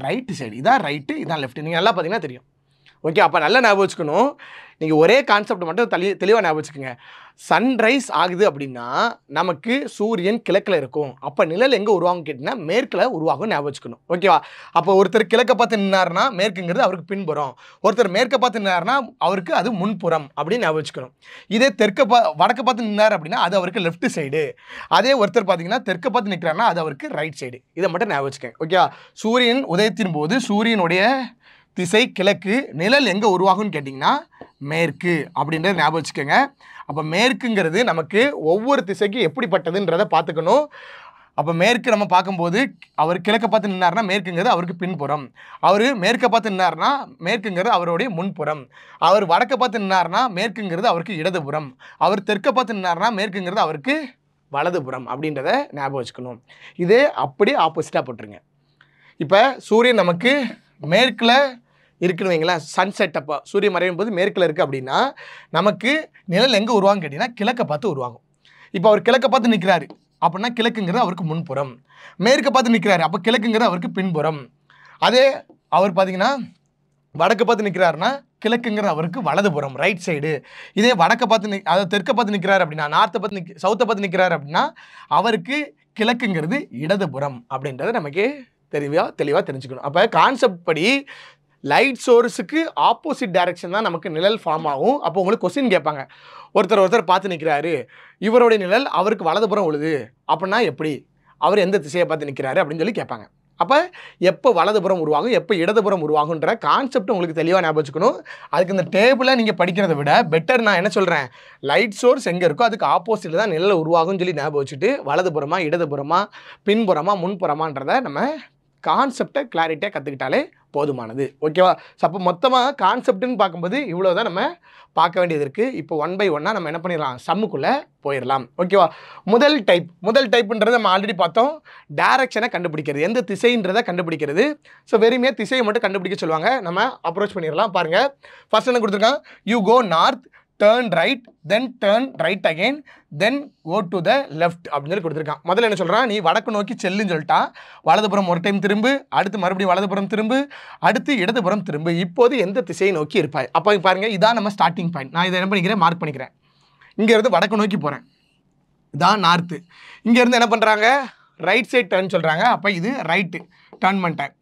ரைட்டு சைடு. இதான் ரைட்டு, இதான் லெஃப்ட். நீங்கள் நல்லா பார்த்தீங்கன்னா தெரியும். ஓகே? அப்போ நல்லா ஞாபகம் வச்சுக்கணும். நீங்கள் ஒரே கான்செப்ட் மட்டும் தெளிவாக ஞாபகம் வச்சுக்கோங்க. சன்ரைஸ் ஆகுது அப்படின்னா நமக்கு சூரியன் கிழக்கில் இருக்கும். அப்போ நிழல் எங்கே உருவாகும் கேட்டிங்கன்னா மேற்கில் உருவாகும். ஞாபகம் வச்சுக்கணும். ஓகேவா? அப்போ ஒருத்தர் கிழக்க பார்த்து நின்னார்னா மேற்குங்கிறது அவருக்கு பின்புறம், ஒருத்தர் மேற்க பார்த்து நின்னார்னா அவருக்கு அது முன்புறம் அப்படின்னு ஞாபகம் வச்சுக்கணும். இதே வடக்க பார்த்து நின்னார் அப்படின்னா அது அவருக்கு லெஃப்ட் சைடு. அதே ஒருத்தர் பார்த்தீங்கன்னா தெற்க பார்த்து நிற்கிறாருன்னா அது அவருக்கு ரைட் சைடு. இதை மட்டும் ஞாபகம் வச்சுக்கோங்க. ஓகேவா? சூரியன் உதயத்தின் போது சூரியனுடைய திசை கிழக்கு, நிழல் எங்கே உருவாகும்னு கேட்டிங்கன்னா மேற்கு அப்படின்றத ஞாபகம் வச்சுக்கோங்க. அப்போ மேற்குங்கிறது நமக்கு ஒவ்வொரு திசைக்கு எப்படிப்பட்டதுன்றதை பார்த்துக்கணும். அப்போ மேற்கு நம்ம பார்க்கும்போது அவர் கிழக்க பார்த்து நின்னார்னா மேற்குங்கிறது அவருக்கு பின்புறம், அவர் மேற்க பார்த்து நின்னார்னா மேற்குங்கிறது அவருடைய முன்புறம், அவர் வடக்க பார்த்து நின்னார்னா மேற்குங்கிறது அவருக்கு இடதுபுறம், அவர் தெற்க பார்த்து நின்னார்னா மேற்குங்கிறது அவருக்கு வலதுபுறம் அப்படின்றத ஞாபகம் வச்சுக்கணும். இதே அப்படியே ஆப்போசிட்டாக போட்டுருங்க. இப்போ சூரியன் நமக்கு மேற்கில் இருக்குன்னு வைங்களேன், சன்செட் அப்போ சூரியன் மறையும் போது மேற்கில் இருக்குது அப்படின்னா நமக்கு நிழல் எங்கே உருவாகும் கேட்டிங்கன்னா கிழக்கை பார்த்து உருவாகும். இப்போ அவர் கிழக்கை பார்த்து நிற்கிறாரு அப்படின்னா கிழக்குங்கிறது அவருக்கு முன்புறம், மேற்கை பார்த்து நிற்கிறாரு அப்போ கிழக்குங்கிறது அவருக்கு பின்புறம். அதே அவர் பார்த்தீங்கன்னா வடக்கு பார்த்து நிற்கிறாருன்னா கிழக்குங்கிறது அவருக்கு வலதுபுறம், ரைட் சைடு. இதே வடக்கை பார்த்து அதாவது தெற்கை பார்த்து நிற்கிறாரு அப்படின்னா, நார்த்தை பார்த்து சவுத்தை பார்த்து நிற்கிறாரு அப்படின்னா அவருக்கு கிழக்குங்கிறது இடதுபுறம் அப்படின்றத நமக்கு தெளிவாக தெரிஞ்சுக்கணும். அப்போ கான்செப்ட் படி லைட் சோர்ஸுக்கு ஆப்போசிட் டைரக்ஷன் தான் நமக்கு நிழல் ஃபார்ம் ஆகும். அப்போ உங்களுக்கு கொஸ்டின் கேட்பாங்க, ஒருத்தர் பார்த்து நிற்கிறாரு, இவருடைய நிழல் அவருக்கு வலதுபுறம் உழுது அப்படின்னா எப்படி, அவர் எந்த திசையை பார்த்து நிற்கிறாரு அப்படின்னு சொல்லி கேட்பாங்க. அப்போ எப்போ வலதுபுறம் உருவாகும் எப்போ இடதுபுறம் உருவாகுன்ற கான்செப்ட் உங்களுக்கு தெளிவாக ஞாபகம் வச்சுக்கணும். அதுக்கு இந்த டேபிளை நீங்கள் படிக்கிறத விட பெட்டர் நான் என்ன சொல்கிறேன், லைட் சோர்ஸ் எங்கே இருக்கோ அதுக்கு ஆப்போசிட்டில் தான் நிழல் உருவாகும்னு சொல்லி ஞாபகம் வச்சுட்டு வலதுபுறமா இடதுபுறமா பின்புறமா முன்புறமான்றதை நம்ம கான்செப்டை கிளாரிட்டியாக கற்றுக்கிட்டாலே போதுமானது. ஓகேவா? ஸோ அப்போ மொத்தமாக கான்செப்ட்னு பார்க்கும்போது இவ்வளோ தான் நம்ம பார்க்க வேண்டியது இருக்குது. இப்போ 1 by 1 நம்ம என்ன பண்ணிடலாம், சம்முக்குள்ளே போயிடலாம். ஓகேவா? முதல் டைப்புன்றது நம்ம ஆல்ரெடி பார்த்தோம், டைரக்ஷனை கண்டுபிடிக்கிறது, எந்த திசைன்றதை கண்டுபிடிக்கிறது. ஸோ வெறுமையாக திசையை மட்டும் கண்டுபிடிக்க சொல்லுவாங்க, நம்ம அப்ரோச் பண்ணிடலாம். பாருங்கள், ஃபர்ஸ்ட் என்ன கொடுத்துருக்கான், you go north, turn right, then turn right again, then go to the left அப்படின்னு சொல்லி கொடுத்துருக்கான். முதல்ல என்ன சொல்கிறான், நீ வடக்கு நோக்கி செல்லுன்னு சொல்லிட்டா, வலதுபுறம் ஒரு டைம் திரும்பு, அடுத்து மறுபடியும் வலதுபுறம் திரும்பு, அடுத்து இடதுபுறம் திரும்பு, இப்போது எந்த திசையை நோக்கி இருப்பாய். அப்போ பாருங்கள், இதான் நம்ம ஸ்டார்டிங் பாயிண்ட். நான் இதை என்ன பண்ணிக்கிறேன், மார்க் பண்ணிக்கிறேன். இங்கேருந்து வடக்கு நோக்கி போகிறேன், இதான் நார்த்து. இங்கேருந்து என்ன பண்ணுறாங்க, ரைட் சைட் டேர்ன் சொல்கிறாங்க. அப்போ இது ரைட்டு டேர்ன் பண்ணிட்டேன்.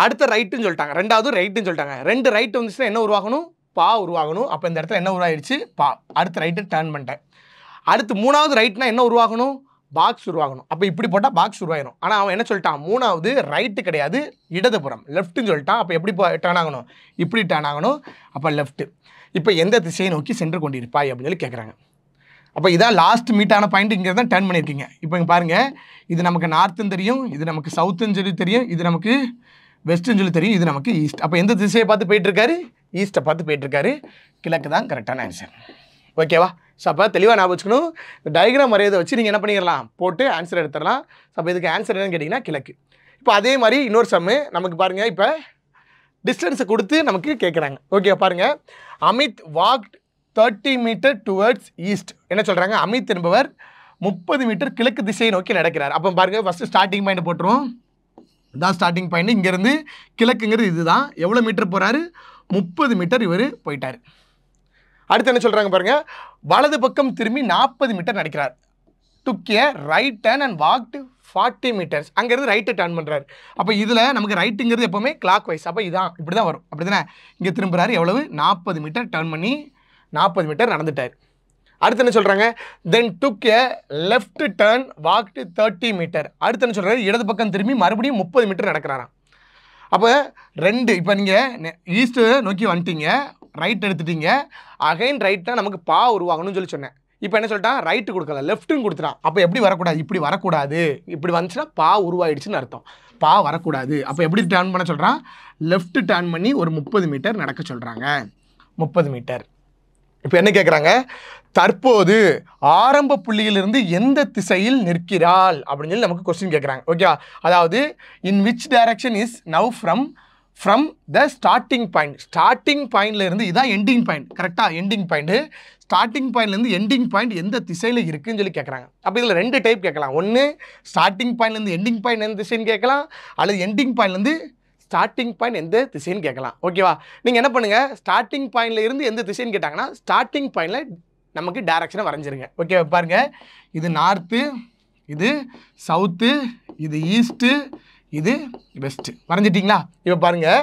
அடுத்த ரைட்டுன்னு சொல்லிட்டாங்க, ரெண்டாவது ரைட்டுன்னு சொல்லிட்டாங்க. 2 ரைட்டு வந்துச்சுன்னா என்ன உருவாகணும், பா உருவாகணும். அப்போ இந்த இடத்துல என்ன உருவாகிடுச்சு, பா. அடுத்த ரைட்டு டேர்ன் பண்ணிட்டேன். அடுத்து 3வது ரைட்னா என்ன உருவாகணும், பாக்ஸ் உருவாகணும். அப்போ இப்படி போட்டால் பாக்ஸ் உருவாகிடும். ஆனால் அவன் என்ன சொல்லிட்டான், 3வது ரைட்டு கிடையாது இடதுபுறம் லெஃப்ட்டுன்னு சொல்லிட்டான். அப்போ எப்படி டேர்ன் ஆகணும், இப்படி டேர்ன் ஆகணும். அப்போ லெஃப்ட்டு. இப்போ எந்த திசையை நோக்கி சென்று கொண்டிருப்பாய் அப்படின்னு சொல்லி கேட்குறாங்க. அப்போ இதான் லாஸ்ட் மீட்டான பாயிண்ட், இங்கே தான் டேர்ன் பண்ணியிருக்கீங்க. இப்போ இங்கே பாருங்கள், இது நமக்கு நார்த்துன்னு தெரியும், இது நமக்கு சவுத்துன்னு சொல்லி தெரியும், இது நமக்கு வெஸ்ட்டுன்னு சொல்லி தெரியும், இது நமக்கு ஈஸ்ட். அப்போ எந்த திசையை பார்த்து போயிட்டுருக்காரு, ஈஸ்ட்டை பார்த்து போயிட்டுருக்காரு. கிழக்கு தான் கரெக்டான ஆன்சர். ஓகேவா? ஸோ அப்போ தெளிவாக ஞாபகம் வச்சுக்கணும். இந்த டயக்ராம் வரையதை வச்சு நீங்கள் என்ன பண்ணிடலாம், போட்டு ஆன்சர் எடுத்துடலாம். ஸோ அப்போ இதுக்கு ஆன்சர் என்னன்னு கேட்டிங்கன்னா கிழக்கு. இப்போ அதே மாதிரி இன்னொரு சம்மு நமக்கு பாருங்கள், இப்போ டிஸ்டன்ஸை கொடுத்து நமக்கு கேட்குறாங்க. ஓகே பாருங்கள், Amit walked 30 metre towards east. என்ன சொல்கிறாங்க, அமித் என்பவர் 30 மீட்டர் கிழக்கு திசையை நோக்கி நடக்கிறார். அப்போ பாருங்கள், ஃபஸ்ட்டு ஸ்டார்டிங் பாயிண்ட் போட்டுருவோம். இதான் ஸ்டார்டிங் பாயிண்ட். இங்கேருந்து கிழக்குங்கிறது இதுதான். எவ்வளோ மீட்டர் போகிறாரு, 30 மீட்டர் இவர் போயிட்டார். அடுத்து என்ன சொல்கிறாங்க பாருங்கள், வலது பக்கம் திரும்பி 40 மீட்டர் நடக்கிறார். Took a right turn and walked 40 metres. அங்கேருந்து ரைட்டு டர்ன் பண்ணுறாரு. அப்போ இதில் நமக்கு ரைட்டுங்கிறது எப்போவுமே கிளாக் வைஸ். அப்போ இதான் இப்படி தான் வரும், அப்படி தானே. இங்கே திரும்புகிறாரு, எவ்வளவு 40 மீட்டர் டர்ன் பண்ணி 40 மீட்டர் நடந்துட்டார். அடுத்து என்ன சொல்கிறாங்க, தென் டுக் ஏ லெஃப்ட் டர்ன் வாக்டு 30 மீட்டர். அடுத்து என்ன சொல்கிறாரு, இடது பக்கம் திரும்பி மறுபடியும் 30 மீட்டர் நடக்கிறாராம். அப்போ இப்போ நீங்கள் ஈஸ்ட்டு நோக்கி வந்துட்டீங்க, ரைட் எடுத்துட்டீங்க, அகைன் ரைட்னா நமக்கு பா உருவாகணும்னு சொல்லி சொன்னேன். இப்போ என்ன சொல்லிட்டான், ரைட்டு கொடுக்கல, லெஃப்ட்டுன்னு கொடுத்துட்டான். அப்போ எப்படி வரக்கூடாது, இப்படி வரக்கூடாது, இப்படி வந்துச்சுன்னா பா உருவாயிடுச்சுன்னு அர்த்தம். பா வரக்கூடாது. அப்போ எப்படி டர்ன் பண்ண சொல்கிறான், லெஃப்ட் டர்ன் பண்ணி ஒரு 30 மீட்டர் நடக்க சொல்கிறாங்க. 30 மீட்டர். இப்போ என்ன கேட்குறாங்க, தற்போது ஆரம்ப புள்ளியிலிருந்து எந்த திசையில் நிற்கிறாள் அப்படின்னு சொல்லி நமக்கு கொஸ்டின் கேட்குறாங்க. ஓகே, அதாவது in which direction is now from the starting point. Starting பாயிண்ட்லேருந்து இதான் எண்டிங் பாயிண்ட், கரெக்டாக எண்டிங் பாயிண்ட்டு. ஸ்டார்டிங் பாயிண்ட்லேருந்து எண்டிங் பாயிண்ட் எந்த திசையில் இருக்குதுன்னு சொல்லி கேட்குறாங்க. அப்போ இதில் 2 டைப் கேட்கலாம். ஒன்று ஸ்டார்டிங் பாயிண்ட்லேருந்து எண்டிங் பாயிண்ட் எந்த திசைன்னு கேட்கலாம், அல்லது எண்டிங் பாயிண்ட்லேருந்து ஸ்டார்டிங் பாயிண்ட் எந்த திசைன்னு கேட்கலாம். ஓகேவா? நீங்கள் என்ன பண்ணுங்கள், ஸ்டார்டிங் பாயிண்டில் இருந்து எந்த திசைன்னு கேட்டாங்கன்னா ஸ்டார்டிங் பாயிண்டில் நமக்கு டைரக்ஷனை வரைஞ்சிருங்க. ஓகே பாருங்கள், இது நார்த்து, இது சவுத்து, இது ஈஸ்ட்டு, இது வெஸ்ட்டு. வரைஞ்சிட்டிங்களா? இப்போ பாருங்கள்,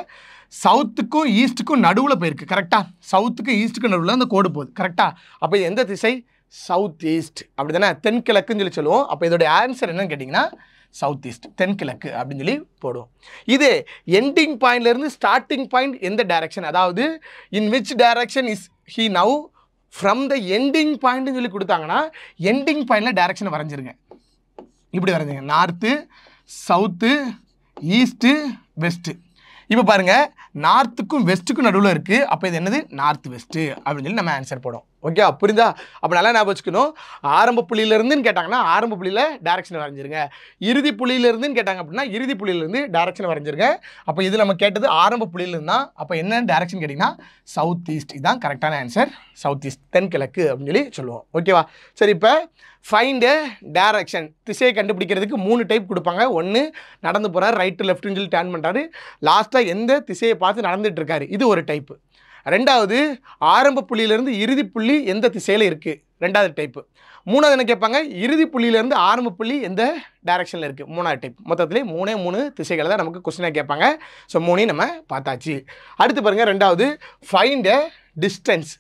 சவுத்துக்கும் ஈஸ்ட்டுக்கும் நடுவில் போயிருக்கு, கரெக்டாக. சவுத்துக்கும் ஈஸ்ட்டுக்கும் நடுவில் அந்த கோடு போகுது, கரெக்டாக. அப்போ இது எந்த திசை, சவுத் ஈஸ்ட், அப்படி தானே, தென்கிழக்குன்னு சொல்லி சொல்லுவோம். அப்போ இதோடைய ஆன்சர் என்னன்னு கேட்டிங்கன்னா சவுத் ஈஸ்ட், தென்கிழக்கு அப்படின்னு சொல்லி போடுவோம். இது எண்டிங் பாயிண்ட்லேருந்து ஸ்டார்டிங் பாயிண்ட் எந்த டைரக்ஷன், அதாவது in which direction is he now from the ending பாயிண்ட்னு சொல்லி கொடுத்தாங்கன்னா எண்டிங் பாயிண்டில் டைரக்ஷனை வரைஞ்சிருங்க. இப்படி வரைஞ்சிங்க, நார்த்து, சவுத்து, ஈஸ்ட்டு, வெஸ்ட்டு. இப்போ பாருங்கள், நார்த்துக்கும் வெஸ்ட்டுக்கும் நடுவில் இருக்குது. அப்போ இது என்னது, நார்த் வெஸ்ட்டு அப்படின்னு சொல்லி நம்ம ஆன்சர் போடும். ஓகே புரியுதா? அப்போ நல்லா ஞாபகம் வச்சுக்கணும். ஆரம்ப புள்ளியிலேருந்துன்னு கேட்டாங்கன்னா ஆரம்ப புள்ளியில் டைரக்ஷன் வரைஞ்சிருங்க. இறுதி புள்ளியிலேருந்துன்னு கேட்டாங்க அப்படின்னா இறுதி புள்ளியிலேருந்து டைரக்ஷன் வரைஞ்சிருங்க. அப்போ இது நம்ம கேட்டது ஆரம்ப புள்ளியிலேருந்து தான். அப்போ என்ன டைரக்ஷன் கேட்டிங்கன்னா சவுத் ஈஸ்ட். இதுதான் கரெக்டான ஆன்சர். சவுத் ஈஸ்ட், தென்கிழக்கு அப்படின்னு சொல்லி சொல்லுவோம். ஓகேவா? சரி, இப்போ ஃபைண்ட் டைரக்ஷன், திசையை கண்டுபிடிக்கிறதுக்கு 3 டைப் கொடுப்பாங்க. ஒன்று நடந்து போகிறார், ரைட்டு லெஃப்ட்டுன்னு சொல்லி டர்ன் பண்ணுறாரு, லாஸ்ட்டாக எந்த திசையை பார்த்து நடந்துட்டு இருக்காரு, இது ஒரு டைப்பு. ரெண்டாவது ஆரம்ப புள்ளியிலேருந்து இறுதி புள்ளி எந்த திசையில் இருக்குது, ரெண்டாவது டைப்பு. மூணாவது என்ன கேட்பாங்க, இறுதி புள்ளியிலேருந்து ஆரம்ப புள்ளி எந்த டைரக்ஷனில் இருக்குது, மூணாவது டைப். மொத்தத்திலே 3 திசைகளை தான் நமக்கு கொஸ்டினாக கேட்பாங்க. ஸோ 3 நம்ம பார்த்தாச்சு. அடுத்து பாருங்கள், ரெண்டாவது ஃபைண்ட் டிஸ்டன்ஸ்.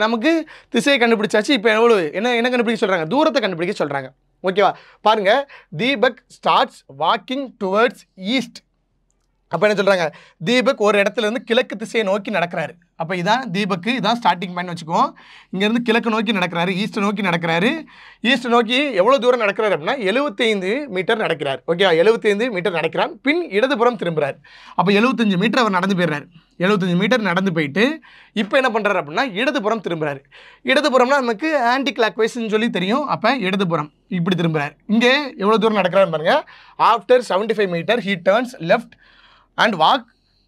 நமக்கு திசையை கண்டுபிடிச்சாச்சு. இப்போ எவ்வளோ என்ன கண்டுபிடிக்க சொல்கிறாங்க, தூரத்தை கண்டுபிடிக்க சொல்கிறாங்க. ஓகேவா? பாருங்கள், Deepak starts walking towards east. அப்போ என்ன சொல்கிறாங்க, தீபக் ஒரு இடத்துலேருந்து கிழக்கு திசையை நோக்கி நடக்கிறாரு. அப்போ இதான் தீபக்கு, இதான் ஸ்டார்டிங் பாயிண்ட் வச்சுக்குவோம். இங்கேருந்து கிழக்கு நோக்கி நடக்கிறாரு, ஈஸ்ட்டை நோக்கி நடக்கிறாரு. ஈஸ்ட் நோக்கி எவ்வளோ தூரம் நடக்கிறாரு அப்படின்னா 75 மீட்டர் நடக்கிறார். ஓகேவா? 75 மீட்டர் நடக்கிறான். பின் இடதுபுறம் திரும்புகிறார். அப்போ 75 மீட்டர் அவர் நடந்து போயிடுறாரு. 75 மீட்டர் நடந்து போயிட்டு இப்போ என்ன பண்ணுறாரு அப்படின்னா இடதுபுறம் திரும்புகிறாரு. இடதுபுறம்னா நமக்கு ஆன்டி கிளாக் வைஸ்ன்னு சொல்லி தெரியும். அப்போ இடதுபுறம் இப்படி திரும்புகிறார். இங்கே எவ்வளோ தூரம் நடக்கிறாருன்னு பாருங்கள். After 75 metre he turns left and walk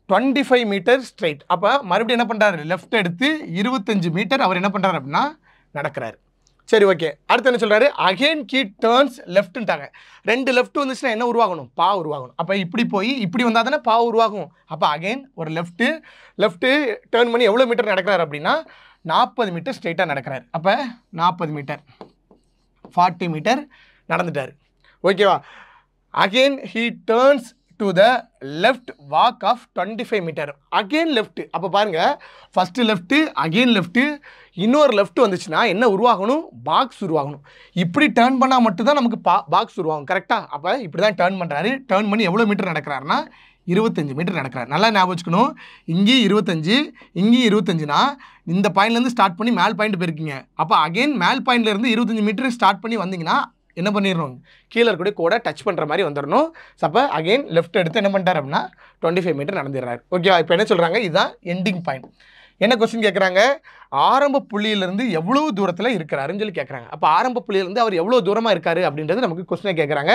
25 metre straight. அப்போ மறுபடியும் என்ன பண்ணுறாரு, லெஃப்ட் எடுத்து 25 மீட்டர் அவர் என்ன பண்ணுறாரு அப்படின்னா நடக்கிறாரு. சரி, ஓகே. அடுத்து என்ன சொல்கிறாரு, அகெயின் ஹீ டர்ன்ஸ் லெஃப்ட்டுன்ட்டாங்க. 2 லெஃப்ட் வந்துச்சுன்னா என்ன உருவாகணும், பா உருவாகணும். அப்போ இப்படி போய் இப்படி வந்தால் தானே பா உருவாகும். அப்போ அகெயின் ஒரு லெஃப்ட்டு டேர்ன் பண்ணி எவ்வளோ மீட்டர் நடக்கிறாரு அப்படின்னா 40 மீட்டர் ஸ்ட்ரைட்டாக நடக்கிறார். அப்போ 40 மீட்டர் 40 மீட்டர் நடந்துட்டார். ஓகேவா? Again he turns to the left walk of 25 metre. Again left. அப்போ பாருங்கள், ஃபஸ்ட்டு லெஃப்ட்டு, அகெயின் லெஃப்ட்டு, இன்னொரு லெஃப்ட் வந்துச்சுன்னா என்ன உருவாகணும், பாக்ஸ் உருவாகணும். இப்படி டேர்ன் பண்ணால் மட்டும்தான் நமக்கு பாக்ஸ் உருவாகும். கரெக்டாக? அப்போ இப்படி தான் டேர்ன் பண்ணுறாரு. டேர்ன் பண்ணி எவ்வளோ மீட்டர் நடக்கிறாருன்னா 25 மீட்டர் நடக்கிறார். நல்லா ஞாபகம் வச்சுக்கணும். இங்கேயும் 25, இங்கேயும் 25னா இந்த பாயிண்ட்லேருந்து ஸ்டார்ட் பண்ணி மேல் பாயிண்ட் போயிருக்கீங்க. அப்போ அகெயின் மேல் பாயிண்ட்லேருந்து 25 மீட்டர் ஸ்டார்ட் பண்ணி வந்தீங்கன்னா என்ன பண்ணிடணும், கீழே இருக்கக்கூடிய கூட டச் பண்ணுற மாதிரி வந்துடணும். அப்போ அகெயின் லெஃப்ட் எடுத்து என்ன பண்ணிட்டார் அப்படின்னா 25 மீட்டர் நடந்துடுறாரு. ஓகேவா? இப்போ என்ன சொல்கிறாங்க, இதுதான் எண்டிங் பாயிண்ட். என்ன கொஸ்டின் கேட்குறாங்க, ஆரம்ப புள்ளியிலேருந்து எவ்வளோ தூரத்தில் இருக்கிறாருன்னு சொல்லி கேட்குறாங்க. அப்போ ஆரம்ப புள்ளியிலேருந்து அவர் எவ்வளோ தூரமாக இருக்காரு அப்படின்றது நமக்கு கொஸ்டினை கேட்குறாங்க.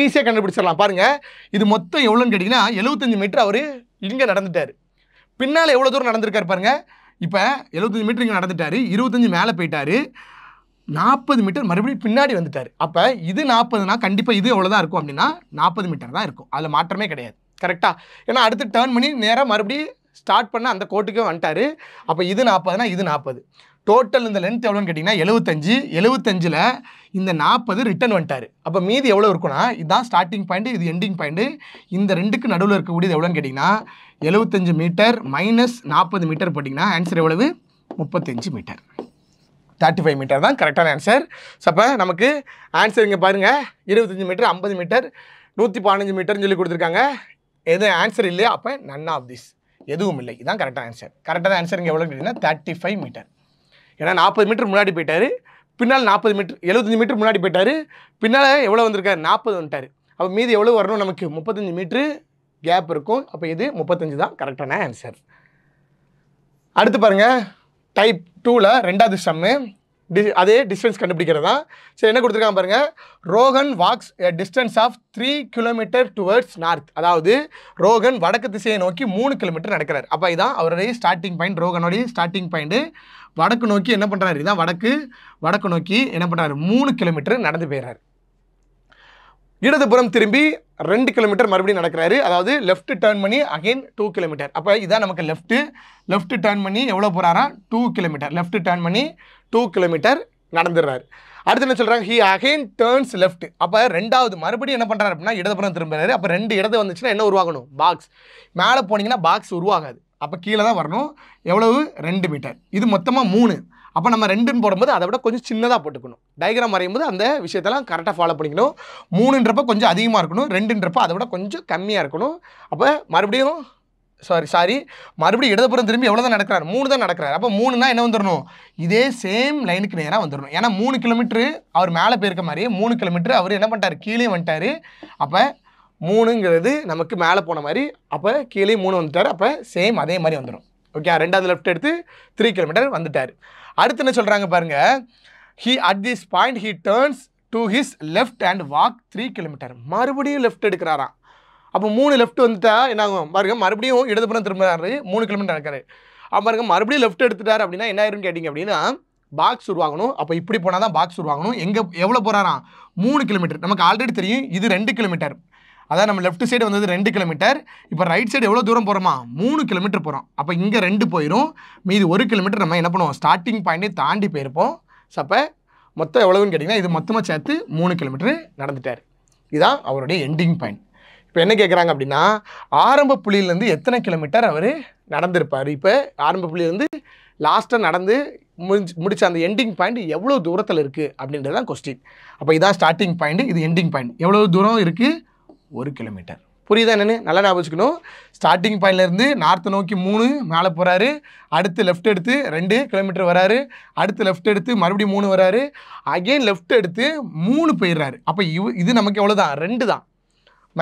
ஈஸியாக கண்டுபிடிச்சிடலாம். பாருங்கள், இது மொத்தம் எவ்வளோன்னு கேட்டிங்கன்னா 75 மீட்டர் அவர் இங்கே நடந்துட்டார். பின்னால் எவ்வளோ தூரம் நடந்திருக்காரு பாருங்கள். இப்போ 75 மீட்டர் இங்கே நடந்துட்டார், 25 மேலே போயிட்டார், 40 மீட்டர் மறுபடியும் பின்னாடி வந்துட்டார். அப்போ இது 40னா கண்டிப்பாக இது எவ்வளோ தான் இருக்கும் அப்படின்னா 40 மீட்டர் தான் இருக்கும். அதில் மாற்றமே கிடையாது. கரெக்டாக? ஏன்னா அடுத்து டேர்ன் பண்ணி நேராக மறுபடியும் ஸ்டார்ட் பண்ண அந்த கோட்டுக்கே வந்துட்டார். அப்போ இது 40னா இது 40. டோட்டல் இந்த லென்த் எவ்வளோன்னு கேட்டிங்கன்னா 75. 75ல் இந்த 40 ரிட்டன் வந்துட்டார். அப்போ மீதி எவ்வளோ இருக்குன்னா, இதுதான் ஸ்டார்டிங் பாயிண்ட்டு, இது எண்டிங் பாயிண்ட்டு. இந்த ரெண்டுக்கு நடுவில் இருக்கக்கூடியது எவ்வளோன்னு கேட்டிங்கன்னா 75 மீட்டர் மைனஸ் 40 மீட்டர் போட்டிங்கன்னா ஆன்சர் எவ்வளவு, 35 மீட்டர். 35 மீட்டர் தான் கரெக்டான ஆன்சர். ஸோ அப்போ நமக்கு ஆன்சர் இங்கே பாருங்கள், 25 மீட்டர், 50 மீட்டர், 115 மீட்டர்னு சொல்லி கொடுத்துருக்காங்க. எது ஆன்சர் இல்லையா, அப்போ நன் ஆஃப் திஸ், எதுவும் இல்லை. இதுதான் கரெக்டான ஆன்சர். கரெக்டான ஆன்சர் இங்கே எவ்வளோ கேட்டிங்கன்னா 35 மீட்டர். ஏன்னா 40 மீட்டர் முன்னாடி போயிட்டார், பின்னால் 40 மீட்டர், 75 மீட்டர் முன்னாடி போயிட்டார், பின்னால் எவ்வளோ வந்திருக்காரு, 40 வந்துட்டார். அப்போ மீதி எவ்வளோ வரணும் நமக்கு, 35 மீட்ரு கேப் இருக்கும். அப்போ இது 35 தான் கரெக்டான ஆன்சர். அடுத்து பாருங்கள், டைப் 2ல் ரெண்டாவது சம்மு, அதே டிஸ்டன்ஸ் கண்டுபிடிக்கிறது தான். சரி, என்ன கொடுத்துருக்காங்க பாருங்கள், Rohan walks a distance of 3 kilometre towards north. அதாவது ரோஹன் வடக்கு திசையை நோக்கி 3 கிலோமீட்டர் நடக்கிறார். அப்போ இதான் அவருடைய ஸ்டார்டிங் பாயிண்ட், ரோஹனுடைய ஸ்டார்டிங் பாயிண்ட்டு. வடக்கு நோக்கி என்ன பண்ணுறாரு, இதான் வடக்கு நோக்கி என்ன பண்ணுறாரு, 3 கிலோமீட்டர் நடந்து போயிடுறாரு. இடதுபுறம் திரும்பி 2 கிலோமீட்டர் மறுபடியும் நடக்கிறாரு. அதாவது லெஃப்ட் டேர்ன் பண்ணி அகெயின் 2 கிலோமீட்டர். அப்போ இதான் நமக்கு லெஃப்ட் டேர்ன் பண்ணி எவ்வளோ போகிறாரா, 2 கிலோமீட்டர். லெஃப்ட் டேர்ன் பண்ணி 2 கிலோமீட்டர் நடந்துடுறாரு. அடுத்து என்ன சொல்கிறாங்க, ஹி அகெயின் டேர்ன்ஸ் லெஃப்ட். அப்போ ரெண்டாவது மறுபடியும் என்ன பண்ணுறாரு அப்படின்னா இடதுபுறம் திரும்புறாரு. அப்போ 2 இடது வந்துச்சுன்னா என்ன உருவாகணும், பாக்ஸ். மேலே போனீங்கன்னா பாக்ஸ் உருவாகாது. அப்போ கீழே தான் வரணும். எவ்வளவு, 2 மீட்டர். இது மொத்தமாக 3. அப்போ நம்ம 2ன்னு போடும்போது அதை விட கொஞ்சம் சின்னதாக போட்டுக்கணும். டயக்ராம் வரையும் போது அந்த விஷயத்தெல்லாம் கரெக்டாக ஃபாலோ பண்ணிக்கணும். 3ன்றப்ப கொஞ்சம் அதிகமாக இருக்கணும், 2ன்றப்ப அதை விட கொஞ்சம் கம்மியாக இருக்கணும். அப்போ மறுபடியும் மறுபடியும் இடதுபுறம் திரும்பி எவ்வளோ தான் நடக்கிறார், 3 தான் நடக்கிறார். அப்போ 3னா என்ன வந்துடணும், இதே சேம் லைனுக்கு நேராக வந்துடணும். ஏன்னா 3 கிலோமீட்டரு அவர் மேலே போயிருக்க மாதிரி 3 கிலோமீட்டர் அவர் என்ன பண்ணிட்டார், கீழே வந்துட்டார். அப்போ 3ங்கிறது நமக்கு மேலே போன மாதிரி, அப்போ கீழே 3 வந்துட்டார். அப்போ சேம் அதே மாதிரி வந்துடும். ஓகே, ரெண்டாவது லெஃப்ட் எடுத்து 3 கிலோமீட்டர் வந்துட்டார். அடுத்து என்ன சொல்கிறாங்க பாருங்கள், at this point he turns to his left and walk 3 kilometre. மறுபடியும் லெஃப்ட் எடுக்கிறாராம். அப்போ 3 லெஃப்ட் வந்துட்டா என்ன ஆகும் பாருங்க, மறுபடியும் இடதுபுறம் திரும்புறாரு, 3 கிலோமீட்டர் நடக்காரு. பாருங்க மறுபடியும் லெஃப்ட் எடுத்துட்டார் அப்படின்னா என்ன ஆயிருன்னு கேட்டிங்க அப்படின்னா பாக்ஸ் உருவாகணும். அப்போ இப்படி போனால் தான் பாக்ஸ் உருவாகணும். எங்கே எவ்வளோ போகிறாராம் 3 கிலோமீட்டர். நமக்கு ஆல்ரெடி தெரியும் இது 2 கிலோமீட்டர். அதான் நம்ம லெஃப்ட் சைடு வந்தது 2 கிலோமீட்டர். இப்போ ரைட் சைடு எவ்வளோ தூரம் போகிறோமா 3 கிலோமீட்டர் போகிறோம். அப்போ இங்கே 2 போயிடும், மீது 1 கிலோமீட்டர் நம்ம என்ன பண்ணுவோம் ஸ்டார்டிங் பாயிண்டே தாண்டி போயிருப்போம். ஸோ அப்போ மொத்தம் எவ்வளவுன்னு கேட்டிங்கன்னா இது மொத்தமாக சேர்த்து 3 கிலோமீட்டர் நடந்துட்டார். இதுதான் அவருடைய எண்டிங் பாயிண்ட். இப்போ என்ன கேட்குறாங்க அப்படின்னா ஆரம்ப புள்ளியிலேருந்து எத்தனை கிலோமீட்டர் அவர் நடந்திருப்பார். இப்போ ஆரம்ப புள்ளியிலேருந்து லாஸ்ட்டாக நடந்து முடிச்ச அந்த எண்டிங் பாயிண்ட் எவ்வளோ தூரத்தில் இருக்குது அப்படின்றது தான் கொஸ்டின். அப்போ இதான் ஸ்டார்டிங் பாயிண்ட், இது எண்டிங் பாயிண்ட். எவ்வளோ தூரம் இருக்குது 1 கிலோமீட்டர். புரியுதா என்னென்னு நல்லா ஞாபகம் வச்சுக்கணும். ஸ்டார்டிங் பாயிண்ட்லேருந்து நார்த்தை நோக்கி 3 மேலே போகிறாரு, அடுத்து லெஃப்ட் எடுத்து 2 கிலோமீட்டர் வராரு, அடுத்து லெஃப்ட் எடுத்து மறுபடியும் 3 வராரு, அகெயின் லெஃப்ட் எடுத்து 3 போயிடுறாரு. அப்போ இது நமக்கு எவ்வளோ தான் 2 தான்.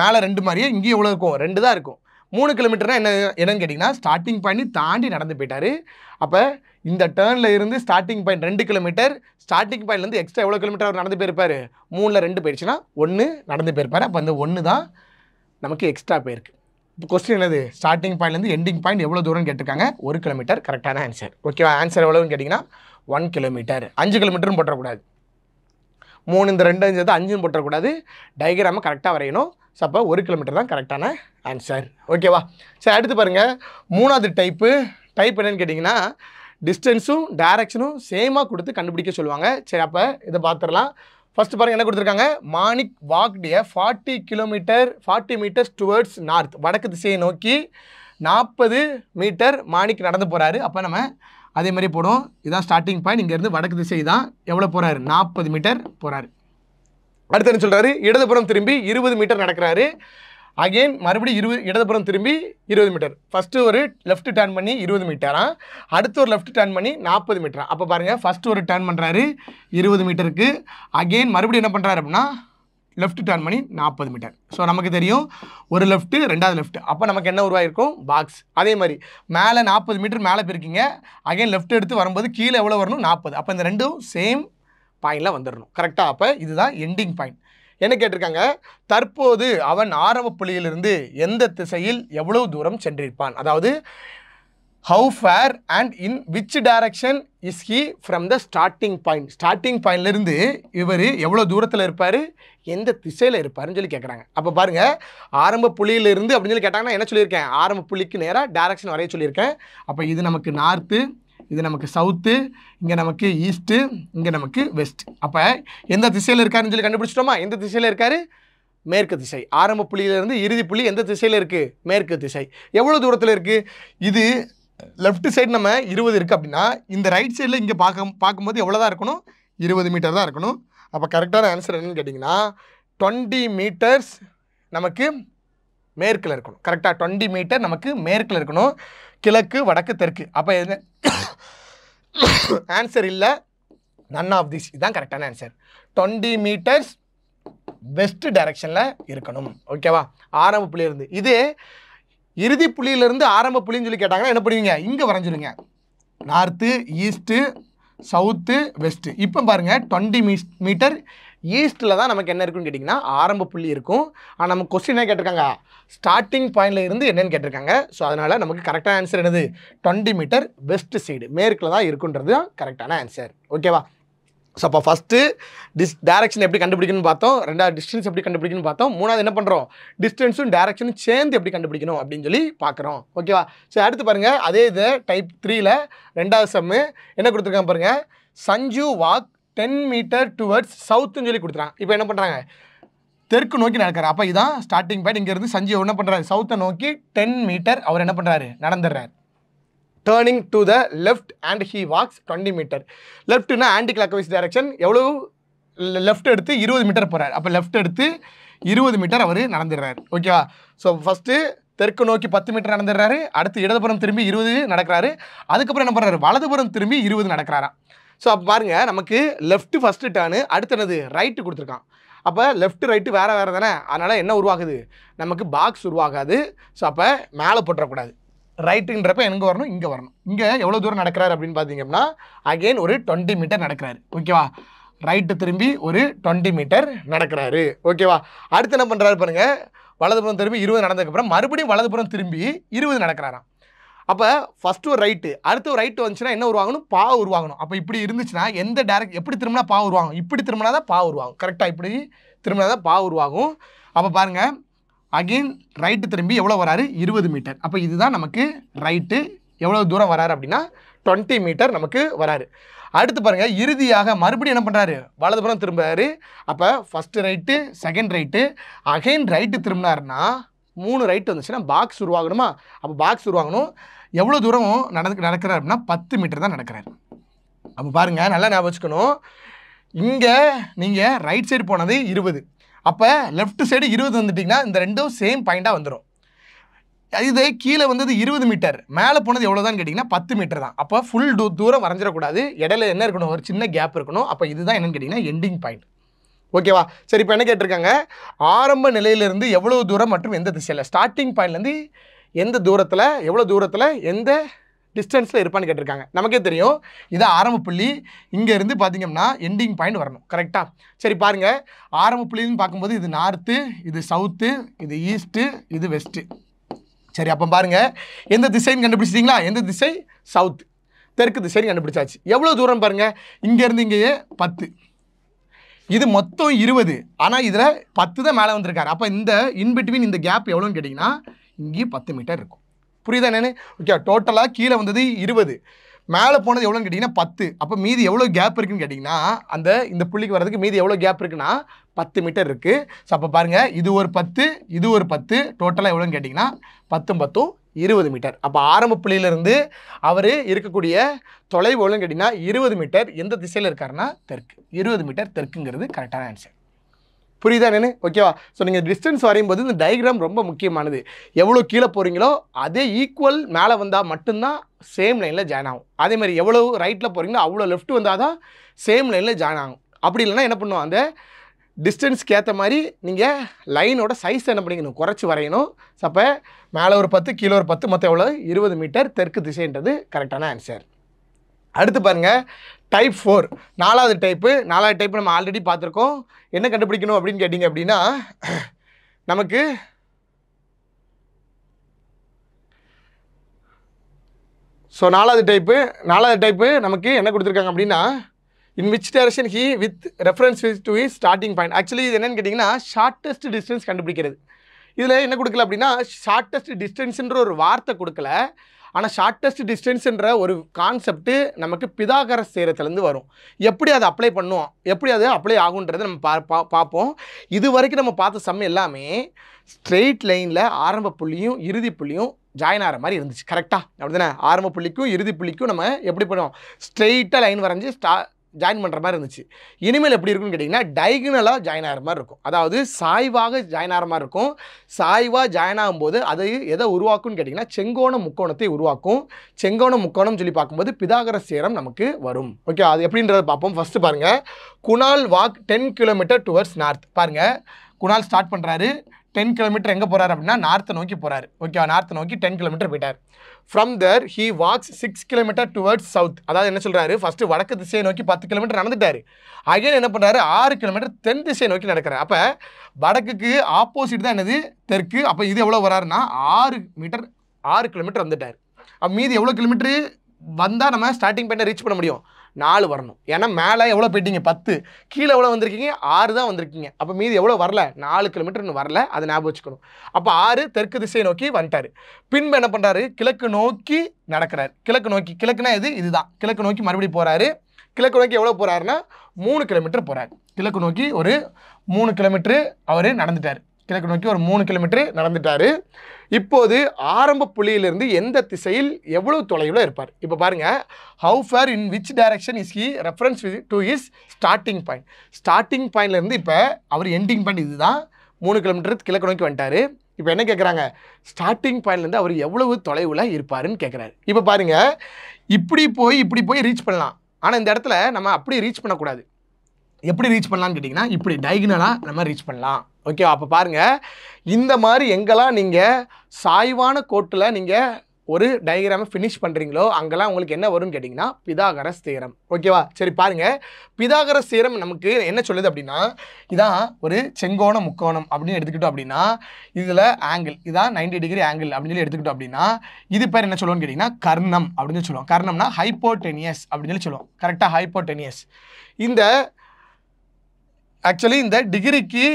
மேலே 2 மாதிரியே இங்கேயும் எவ்வளோ இருக்கும் 2 தான் இருக்கும். 3 கிலோமீட்டர்னா என்னன்னு கேட்டிங்கன்னா ஸ்டார்டிங் பாயிண்ட் தாண்டி நடந்து போயிட்டார். அப்போ இந்த டேர்னில் இருந்து ஸ்டார்டிங் பாயிண்ட் 2 கிலோமீட்டர், ஸ்டார்டிங் பாயிண்ட்லேருந்து எக்ஸ்ட்ரா எவ்வளோ கிலோமீட்டர் அவர் நடந்து போயிருப்பார் 3ல் 2 போயிடுச்சுன்னா 1 நடந்து போயிருப்பார். அப்போ அந்த 1 தான் நமக்கு எக்ஸ்ட்ரா போயிருக்கு. இப்போ கொஸ்டின் என்னது ஸ்டார்டிங் பாயிண்ட்லேருந்து எண்டிங் பாயிண்ட் எவ்வளோ தூரம் கேட்டிருக்காங்க 1 கிலோமீட்டர் கரெக்டான ஆன்சர். ஓகேவா, ஆன்சர் எவ்வளோன்னு கேட்டிங்கன்னா 1 கிலோமீட்டர். 5 கிலோமீட்டரும் போட்டக்கூடாது, 3 இந்த 2 5 5ன்னு போட்டக்கூடாது, டயக்ராமை கரெக்டாக வரையணும். ஸோ அப்போ 1 கிலோமீட்டர் தான் கரெக்டான ஆன்சர். ஓகேவா, சரி அடுத்து பாருங்கள் 3வது டைப் என்னென்னு கேட்டிங்கன்னா டிஸ்டன்ஸும் டைரக்ஷனும் சேமாக கொடுத்து கண்டுபிடிக்க சொல்லுவாங்க. சரி அப்போ இதை பார்த்துடலாம். ஃபஸ்ட்டு பாருங்கள் என்ன கொடுத்துருக்காங்க, மாணிக் வாக்ட் ஏ 40 மீட்டர்ஸ் டுவர்ட்ஸ் நார்த். வடக்கு திசையை நோக்கி 40 மீட்டர் மாணிக் நடந்து போகிறாரு. அப்போ நம்ம அதே மாதிரி போடும், இதுதான் ஸ்டார்டிங் பாயிண்ட், இங்கேருந்து வடக்கு திசை தான் எவ்வளோ போகிறாரு 40 மீட்டர் போகிறாரு. அடுத்து என்ன சொல்கிறாரு, இடதுபுறம் திரும்பி 20 மீட்டர் நடக்கிறாரு. அகெயின் மறுபடியும் இடதுபுறம் திரும்பி 20 மீட்டர். ஃபஸ்ட்டு ஒரு லெஃப்ட் டர்ன் பண்ணி 20 மீட்டரா, அடுத்து ஒரு லெஃப்ட் டர்ன் பண்ணி 40 மீட்டரா. அப்போ பாருங்கள் ஃபஸ்ட்டு ஒரு டர்ன் பண்ணுறாரு 20 மீட்டருக்கு, அகெயின் மறுபடியும் என்ன பண்ணுறாரு அப்படின்னா லெஃப்ட் டர்ன் பண்ணி 40 மீட்டர். ஸோ நமக்கு தெரியும் ஒரு லெஃப்ட்டு 2வது லெஃப்ட். அப்போ நமக்கு என்ன உருவாயிருக்கும் பாக்ஸ். அதே மாதிரி மேலே 40 மீட்டர் மேலே போயிருக்கீங்க, அகெயின் லெஃப்ட் எடுத்து வரும்போது கீழே எவ்வளோ வரணும் 40. அப்போ இந்த ரெண்டும் சேம் பாயிண்டில் வந்துடணும் கரெக்டாக. அப்போ இதுதான் எண்டிங் பாயிண்ட். என்ன கேட்டிருக்காங்க, தற்போது அவன் ஆரம்ப புள்ளியிலிருந்து எந்த திசையில் எவ்வளவு தூரம் சென்றிருப்பான். அதாவது how far and in which direction is he from the starting point. Starting பாயிண்ட்லேருந்து இவர் எவ்வளோ தூரத்தில் இருப்பார், எந்த திசையில் இருப்பாருன்னு சொல்லி கேட்குறாங்க. அப்போ பாருங்கள் ஆரம்ப புள்ளியிலிருந்து அப்படின்னு சொல்லி கேட்டாங்கன்னா என்ன சொல்லியிருக்கேன், ஆரம்ப புள்ளிக்கு நேராக டைரக்ஷன் வரைய சொல்லியிருக்கேன். அப்போ இது நமக்கு நார்த்து, இது நமக்கு சவுத்து, இங்கே நமக்கு ஈஸ்ட்டு, இங்கே நமக்கு வெஸ்ட். அப்போ எந்த திசையில் இருக்காருன்னு சொல்லி கண்டுபிடிச்சிட்டோமா. எந்த திசையில் இருக்கார், மேற்கு திசை. ஆரம்ப புள்ளியிலேருந்து இறுதி புள்ளி எந்த திசையில் இருக்குது, மேற்கு திசை. எவ்வளோ தூரத்தில் இருக்குது, இது லெஃப்ட் சைடு நம்ம 20 இருக்குது அப்படின்னா இந்த ரைட் சைடில் இங்கே பார்க்கும்போது எவ்வளோ தான் இருக்கணும் 20 மீட்டர் தான் இருக்கணும். அப்போ கரெக்டான ஆன்சர் என்னன்னு கேட்டிங்கன்னா 20 மீட்டர்ஸ் நமக்கு மேற்கில் இருக்கணும். கரெக்டாக 20 மீட்டர் நமக்கு மேற்கில் இருக்கணும், கிழக்கு வடக்கு தெற்கு. அப்போ என்ன ஆன்சர் இல்லை, நன் ஆஃப் திஸ். இதுதான் கரெக்டான ஆன்சர். 20 மீட்டர்ஸ் வெஸ்ட் டைரக்ஷனில் இருக்கணும். ஓகேவா, ஆரம்ப புள்ளியிலிருந்து. இது இறுதி புள்ளியிலிருந்து ஆரம்ப புள்ளின்னு சொல்லி கேட்டாங்கன்னா என்ன பண்ணுவீங்க, இங்கே வரைஞ்சிருங்க நார்த்து, ஈஸ்ட்டு, சவுத்து, வெஸ்ட்டு. இப்போ பாருங்கள் 20 மீட்டர் ஈஸ்ட்டில் தான் நமக்கு என்ன இருக்குன்னு கேட்டிங்கன்னா ஆரம்ப புள்ளி இருக்கும். ஆனால் நமக்கு கொஸ்டின் என்ன கேட்டிருக்காங்க, ஸ்டார்டிங் பாயிண்டில் இருந்து என்னென்னு கேட்டிருக்காங்க. ஸோ அதனால் நமக்கு கரெக்டான ஆன்சர் என்னது 20 மீட்டர் வெஸ்ட் சைடு மேற்கில் தான் இருக்குன்றது தான் கரெக்டான ஆன்சர். ஓகேவா, ஸோ அப்போ ஃபஸ்ட்டு டேரக்ஷன் எப்படி கண்டுபிடிக்கணும்னு பார்த்தோம், 2வது டிஸ்டன்ஸ் எப்படி கண்டுபிடிக்கணும்னு பார்த்தோம், 3வது என்ன பண்ணுறோம் டிஸ்டன்ஸும் டேரக்ஷனும் சேர்ந்து எப்படி கண்டுபிடிக்கணும் அப்படின்னு சொல்லி பார்க்குறோம். ஓகேவா, சரி அடுத்து பாருங்கள் அதே இது டைப் 3ல் 2வது சம்மு என்ன கொடுத்துருக்காங்க பாருங்கள், சஞ்சு வாக் 10 மீட்டர் டுவர்ட்ஸ் சவுத்துன்னு சொல்லி கொடுத்துறாங்க. இப்போ என்ன பண்ணுறாங்க தெற்கு நோக்கி நடக்கிறார். அப்போ இதுதான் ஸ்டார்டிங் பாயிண்ட். இங்கேருந்து சஞ்சு என்ன பண்ணுறாரு சவுத்தை நோக்கி 10 மீட்டர் அவர் என்ன பண்ணுறாரு நடந்துடுறார். Turning to the left and he walks 20 metre. லெஃப்ட்னா ஆன்டி கிளாக் வைஸ் டைரக்ஷன். எவ்வளோ லெஃப்ட் எடுத்து 20 மீட்டர் போகிறார். அப்போ லெஃப்ட் எடுத்து 20 மீட்டர் அவர் நடந்துடுறாரு. ஓகேவா, ஸோ ஃபஸ்ட்டு தெற்கு நோக்கி 10 மீட்டர் நடந்துடுறாரு, அடுத்து இடதுபுறம் திரும்பி 20 நடக்கிறாரு, அதுக்கப்புறம் என்ன பண்ணுறாரு வலதுபுறம் திரும்பி 20 நடக்கிறாராம். ஸோ அப்போ பாருங்கள் நமக்கு லெஃப்ட்டு ஃபஸ்ட்டு டேர்னு, அடுத்து என்னது ரைட்டு கொடுத்துருக்கான். அப்போ லெஃப்ட் ரைட்டு வேறு வேறு தானே, அதனால் என்ன உருவாகுது நமக்கு பாக்ஸ் உருவாகாது. ஸோ அப்போ மேலே போட்டுறக்கூடாது. ரைட்டுன்றப்ப எங்கே வரணும், இங்கே வரணும். இங்கே எவ்வளோ தூரம் நடக்கிறாரு அப்படின்னு பார்த்தீங்கன்னா அகெயின் ஒரு 20 மீட்டர் நடக்கிறாரு. ஓகேவா, ரைட்டு திரும்பி ஒரு 20 மீட்டர் நடக்கிறாரு. ஓகேவா, அடுத்து என்ன பண்ணுறாரு பாருங்க, வலதுபுறம் திரும்பி 20 நடந்ததுக்கப்புறம் மறுபடியும் வலதுபுறம் திரும்பி 20 நடக்கிறாராம். அப்போ ஃபஸ்ட்டு ஒரு ரைட்டு, அடுத்து ஒரு ரைட்டு வந்துச்சுன்னா என்ன உருவாகணும், பா உருவாகணும். அப்போ இப்படி இருந்துச்சுன்னா எந்த டேரக்ட் எப்படி திரும்பினா பா உருவாகும், இப்படி திரும்பினா தான் பா உருவாகும். கரெக்டாக இப்படி திரும்பினா தான் பா உருவாகும். அப்போ பாருங்கள், அகெயின் ரைட்டு திரும்பி எவ்வளோ வராரு, 20 மீட்டர். அப்போ இதுதான் நமக்கு ரைட்டு எவ்வளோ தூரம் வராரு அப்படின்னா 20 மீட்டர் நமக்கு வராரு. அடுத்து பாருங்கள், இறுதியாக மறுபடியும் என்ன பண்ணுறாரு, வலதுபுறம் திரும்புறாரு. அப்போ first right, second right, again right திரும்பினாருன்னா 3 ரைட்டு வந்துச்சுன்னா பாக்ஸ் உருவாகணுமா. அப்போ பாக்ஸ் உருவாகணும். எவ்வளோ தூரம் நடக்கிறார் அப்படின்னா 10 மீட்டர் தான் நடக்கிறார். அப்போ பாருங்கள், நல்லா ஞாபகம் வச்சுக்கணும். இங்கே நீங்கள் ரைட் சைடு போனது 20, அப்போ லெஃப்ட் சைடு 20 வந்துட்டிங்கன்னா இந்த ரெண்டும் சேம் பாயிண்ட்டாக வந்துடும். இது கீழே வந்தது 20 மீட்டர், மேலே போனது எவ்வளோதான் கேட்டிங்கன்னா 10 மீட்டர் தான். அப்போ ஃபுல் தூரம் வரைஞ்சிடக்கூடாது, இடையில என்ன இருக்கணும், ஒரு சின்ன கேப் இருக்கணும். அப்போ இதுதான் என்னென்னு கேட்டிங்கன்னா எண்டிங் பாயிண்ட். ஓகேவா, சரி. இப்போ என்ன கேட்டிருக்காங்க, ஆரம்ப நிலையிலிருந்து எவ்வளோ தூரம் மற்றும் எந்த திசையில், ஸ்டார்டிங் பாயிண்ட்லேருந்து எந்த தூரத்தில், எவ்வளோ தூரத்தில், எந்த டிஸ்டன்ஸில் இருப்பான்னு கேட்டிருக்காங்க. நமக்கே தெரியும் இது ஆரம்ப புள்ளி, இங்கேருந்து பார்த்திங்கன்னா எண்டிங் பாயிண்ட் வரணும். கரெக்டாக, சரி பாருங்கள், ஆரம்ப புள்ளின்னு பார்க்கும்போது இது நார்த்து, இது சவுத்து, இது ஈஸ்ட்டு, இது வெஸ்ட்டு. சரி, அப்போ பாருங்கள், எந்த திசைன்னு கண்டுபிடிச்சிட்டிங்களா, எந்த திசை, சவுத், தெற்கு திசைன்னு கண்டுபிடிச்சாச்சு. எவ்வளோ தூரம் பாருங்கள், இங்கேருந்து இங்கேயே 10, இது மொத்தம் 20, ஆனால் இதில் 10 தான் மேலே வந்திருக்காரு. அப்போ இந்த இன்பிட்வீன் இந்த கேப் எவ்வளோன்னு கேட்டிங்கன்னா இங்கேயும் 10 மீட்டர் இருக்கும். புரியுதா என்னென்னு? ஓகே, டோட்டலாக கீழே வந்தது 20, மேலே போனது எவ்வளோன்னு கேட்டிங்கன்னா 10. அப்போ மீதி எவ்வளோ கேப் இருக்குன்னு கேட்டிங்கன்னா இந்த புள்ளிக்கு வர்றதுக்கு மீதி எவ்வளோ கேப் இருக்குன்னா 10 மீட்டர் இருக்குது. ஸோ அப்போ பாருங்கள், இது ஒரு 10, இது ஒரு 10, டோட்டலாக எவ்வளோன்னு கேட்டிங்கன்னா 10 10 20 மீட்டர். அப்போ ஆரம்ப புள்ளியிலிருந்து அவர் இருக்கக்கூடிய தொலைவு எவ்வளோன்னு கேட்டிங்கன்னா 20 மீட்டர். எந்த திசையில் இருக்காருன்னா தெற்கு, 20 மீட்டர் தெற்குங்கிறது கரெக்டான ஆன்சர். புரியுதா என்னென்னு? ஓகேவா, ஸோ நீங்கள் டிஸ்டன்ஸ் வரையும்போது இந்த டயக்ராம் ரொம்ப முக்கியமானது. எவ்வளோ கீழே போகிறீங்களோ அதே ஈக்குவல் மேலே வந்தால் மட்டும்தான் சேம் லைனில் ஜாயின் ஆகும். அதேமாதிரி எவ்வளோ ரைட்டில் போகிறீங்களோ அவ்வளோ லெஃப்ட் வந்தால் தான் சேம் லைனில் ஜாயின் ஆகும். அப்படி இல்லைன்னா என்ன பண்ணுவோம், அந்த டிஸ்டன்ஸ்க்கு ஏற்ற மாதிரி நீங்கள் லைனோட சைஸ் என்ன பண்ணிக்கணும், குறைச்சி வரையணும். ஸோ அப்போ மேலே ஒரு 10, கீழே ஒரு 10, மொத்தம் எவ்வளோ, 20 மீட்டர் தெற்கு திசைன்றது கரெக்டான ஆன்சர். அடுத்து பாருங்கள், டைப் 4, நாலாவது டைப்பு நம்ம ஆல்ரெடி பார்த்துருக்கோம். என்ன கண்டுபிடிக்கணும் அப்படின்னு கேட்டிங்க அப்படின்னா நமக்கு ஸோ நாலாவது டைப்பு நமக்கு என்ன கொடுத்துருக்காங்க அப்படின்னா in which direction he with reference to his starting point. Actually இது என்னென்னு கேட்டிங்கன்னா ஷார்ட்டஸ்ட் டிஸ்டன்ஸ் கண்டுபிடிக்கிறது. இதில் என்ன கொடுக்கல அப்படின்னா ஷார்ட்டஸ்ட் டிஸ்டன்ஸுன்ற ஒரு வார்த்தை கொடுக்கல, ஆனால் ஷார்ட்டஸ்ட் டிஸ்டன்ஸுன்ற ஒரு கான்செப்ட்டு நமக்கு பிதாகரஸ் தேற்றத்துலேருந்து வரும். எப்படி அதை அப்ளை பண்ணுவோம், எப்படி அது அப்ளை ஆகுன்றதை நம்ம பார்ப்போம். இது வரைக்கும் நம்ம பார்த்த சம் எல்லாமே ஸ்ட்ரெயிட் லைனில் ஆரம்ப புள்ளியும் இறுதி புள்ளியும் ஜாயின் ஆகிற மாதிரி இருந்துச்சு. கரெக்டாக அப்படி தானே? ஆரம்ப புள்ளிக்கும் இறுதி புள்ளிக்கும் நம்ம எப்படி பண்ணுவோம், ஸ்ட்ரெயிட்டாக லைன் வரைஞ்சி ஜாயின் பண்ணுற மாதிரி இருந்துச்சு. இனிமேல் எப்படி இருக்குன்னு கேட்டிங்கன்னா டைகனலாக ஜாயின் ஆகிற மாதிரி இருக்கும். அதாவது சாய்வாக ஜாயின் ஆகிற மாதிரி இருக்கும். சாய்வாக ஜாயின் ஆகும்போது அது எதை உருவாக்கும்னு கேட்டிங்கன்னா செங்கோண முக்கோணத்தை உருவாக்கும். செங்கோண முக்கோணம் சொல்லி பார்க்கும்போது பிதாகரஸ் தியரம் நமக்கு வரும். ஓகே, அது எப்படின்றத பார்ப்போம். ஃபஸ்ட்டு பாருங்கள், Kunal walk 10 kilometre towards north. பாருங்கள், குணால் ஸ்டார்ட் பண்ணுறாரு, 10 கிலோமீட்டர் எங்கே போகிறாரு அப்படின்னா நார்த்தை நோக்கி போகிறாரு. ஓகே, நார்த்தை நோக்கி 10 கிலோமீட்டர் போயிட்டார். From there he walks 6 kilometre towards south. அதாவது என்ன சொல்கிறாரு, ஃபஸ்ட்டு வடக்கு திசையை நோக்கி 10 கிலோமீட்டர் நடந்துட்டார். அகைன் என்ன பண்ணுறாரு, 6 கிலோமீட்டர் தென் திசையை நோக்கி நடக்கிறார். அப்போ வடக்குக்கு ஆப்போசிட் தான் என்னது, தெற்கு. அப்போ இது எவ்வளோ வராருன்னா 6 கிலோமீட்டர் வந்துட்டார். அப்போ மீதி எவ்வளோ கிலோமீட்டரு வந்தால் நம்ம ஸ்டார்டிங் பாயிண்ட்டை ரீச் பண்ண முடியும், 4 வரணும். ஏன்னா மேலே எவ்வளோ போயிட்டீங்க 10, கீழே எவ்வளோ வந்திருக்கீங்க 6 தான் வந்திருக்கீங்க. அப்போ மீதி எவ்வளோ வரல, 4 கிலோமீட்டர்னு வரல, அதை ஞாபகம் வச்சுக்கணும். அப்போ 6 தெற்கு திசையை நோக்கி வந்துட்டார். பின்பு என்ன பண்ணுறாரு, கிழக்கு நோக்கி நடக்கிறார். கிழக்குனா இதுதான், கிழக்கு நோக்கி மறுபடியும் போகிறாரு. கிழக்கு நோக்கி எவ்வளோ போகிறாருன்னா 3 கிலோமீட்டர் போகிறார். கிழக்கு நோக்கி ஒரு 3 கிலோமீட்டரு அவர் நடந்துட்டார். கிழக்கு நோக்கி ஒரு 3 கிலோமீட்டர் நடந்துட்டார். இப்போது ஆரம்ப புள்ளியிலிருந்து எந்த திசையில் எவ்வளோ தொலைவில் இருப்பார். இப்போ பாருங்கள், how far in which direction is he reference to his starting point. Starting பாயிண்ட்லேருந்து இப்போ அவர் எண்டிங் பாயிண்ட் இதுதான், 3 கிலோமீட்டர் கிழக்கு நோக்கி வந்துட்டார். இப்போ என்ன கேட்குறாங்க, ஸ்டார்டிங் பாயிண்ட்லேருந்து அவர் எவ்வளவு தொலைவில் இருப்பாருன்னு கேட்குறாரு. இப்போ பாருங்கள், இப்படி போய் ரீச் பண்ணலாம். ஆனால் இந்த இடத்துல நம்ம அப்படி ரீச் பண்ணக்கூடாது. எப்படி ரீச் பண்ணலான்னு கேட்டிங்கன்னா இப்படி டைகனலாக நம்ம ரீச் பண்ணலாம். ஓகே, அப்போ பாருங்கள், இந்த மாதிரி எங்கெல்லாம் நீங்கள் சாய்வான கோட்டில் நீங்கள் ஒரு டயக்ராமை ஃபினிஷ் பண்ணுறீங்களோ அங்கெல்லாம் உங்களுக்கு என்ன வரும்னு கேட்டிங்கன்னா பிதாகரஸ் தியரம். ஓகேவா? சரி பாருங்கள், பிதாகரஸ் தியரம் நமக்கு என்ன சொல்லுது அப்படின்னா, இதான் ஒரு செங்கோணம் முக்கோணம் அப்படின்னு எடுத்துக்கிட்டோம் அப்படின்னா இதில் ஆங்கிள் இதான் 90 டிகிரி ஆங்கிள் அப்படின்னு சொல்லி எடுத்துக்கிட்டோம் அப்படின்னா இது பேர் என்ன சொல்லுவோம்னு கேட்டிங்கன்னா கர்ணம் அப்படின்னு சொல்லுவோம். கர்ணம்னா ஹைப்போடெனியஸ் அப்படின்னு சொல்லி சொல்லுவோம். கரெக்டாக? ஹைப்போடெனியஸ். இந்த ஆக்சுவலி இந்த டிகிரிக்கு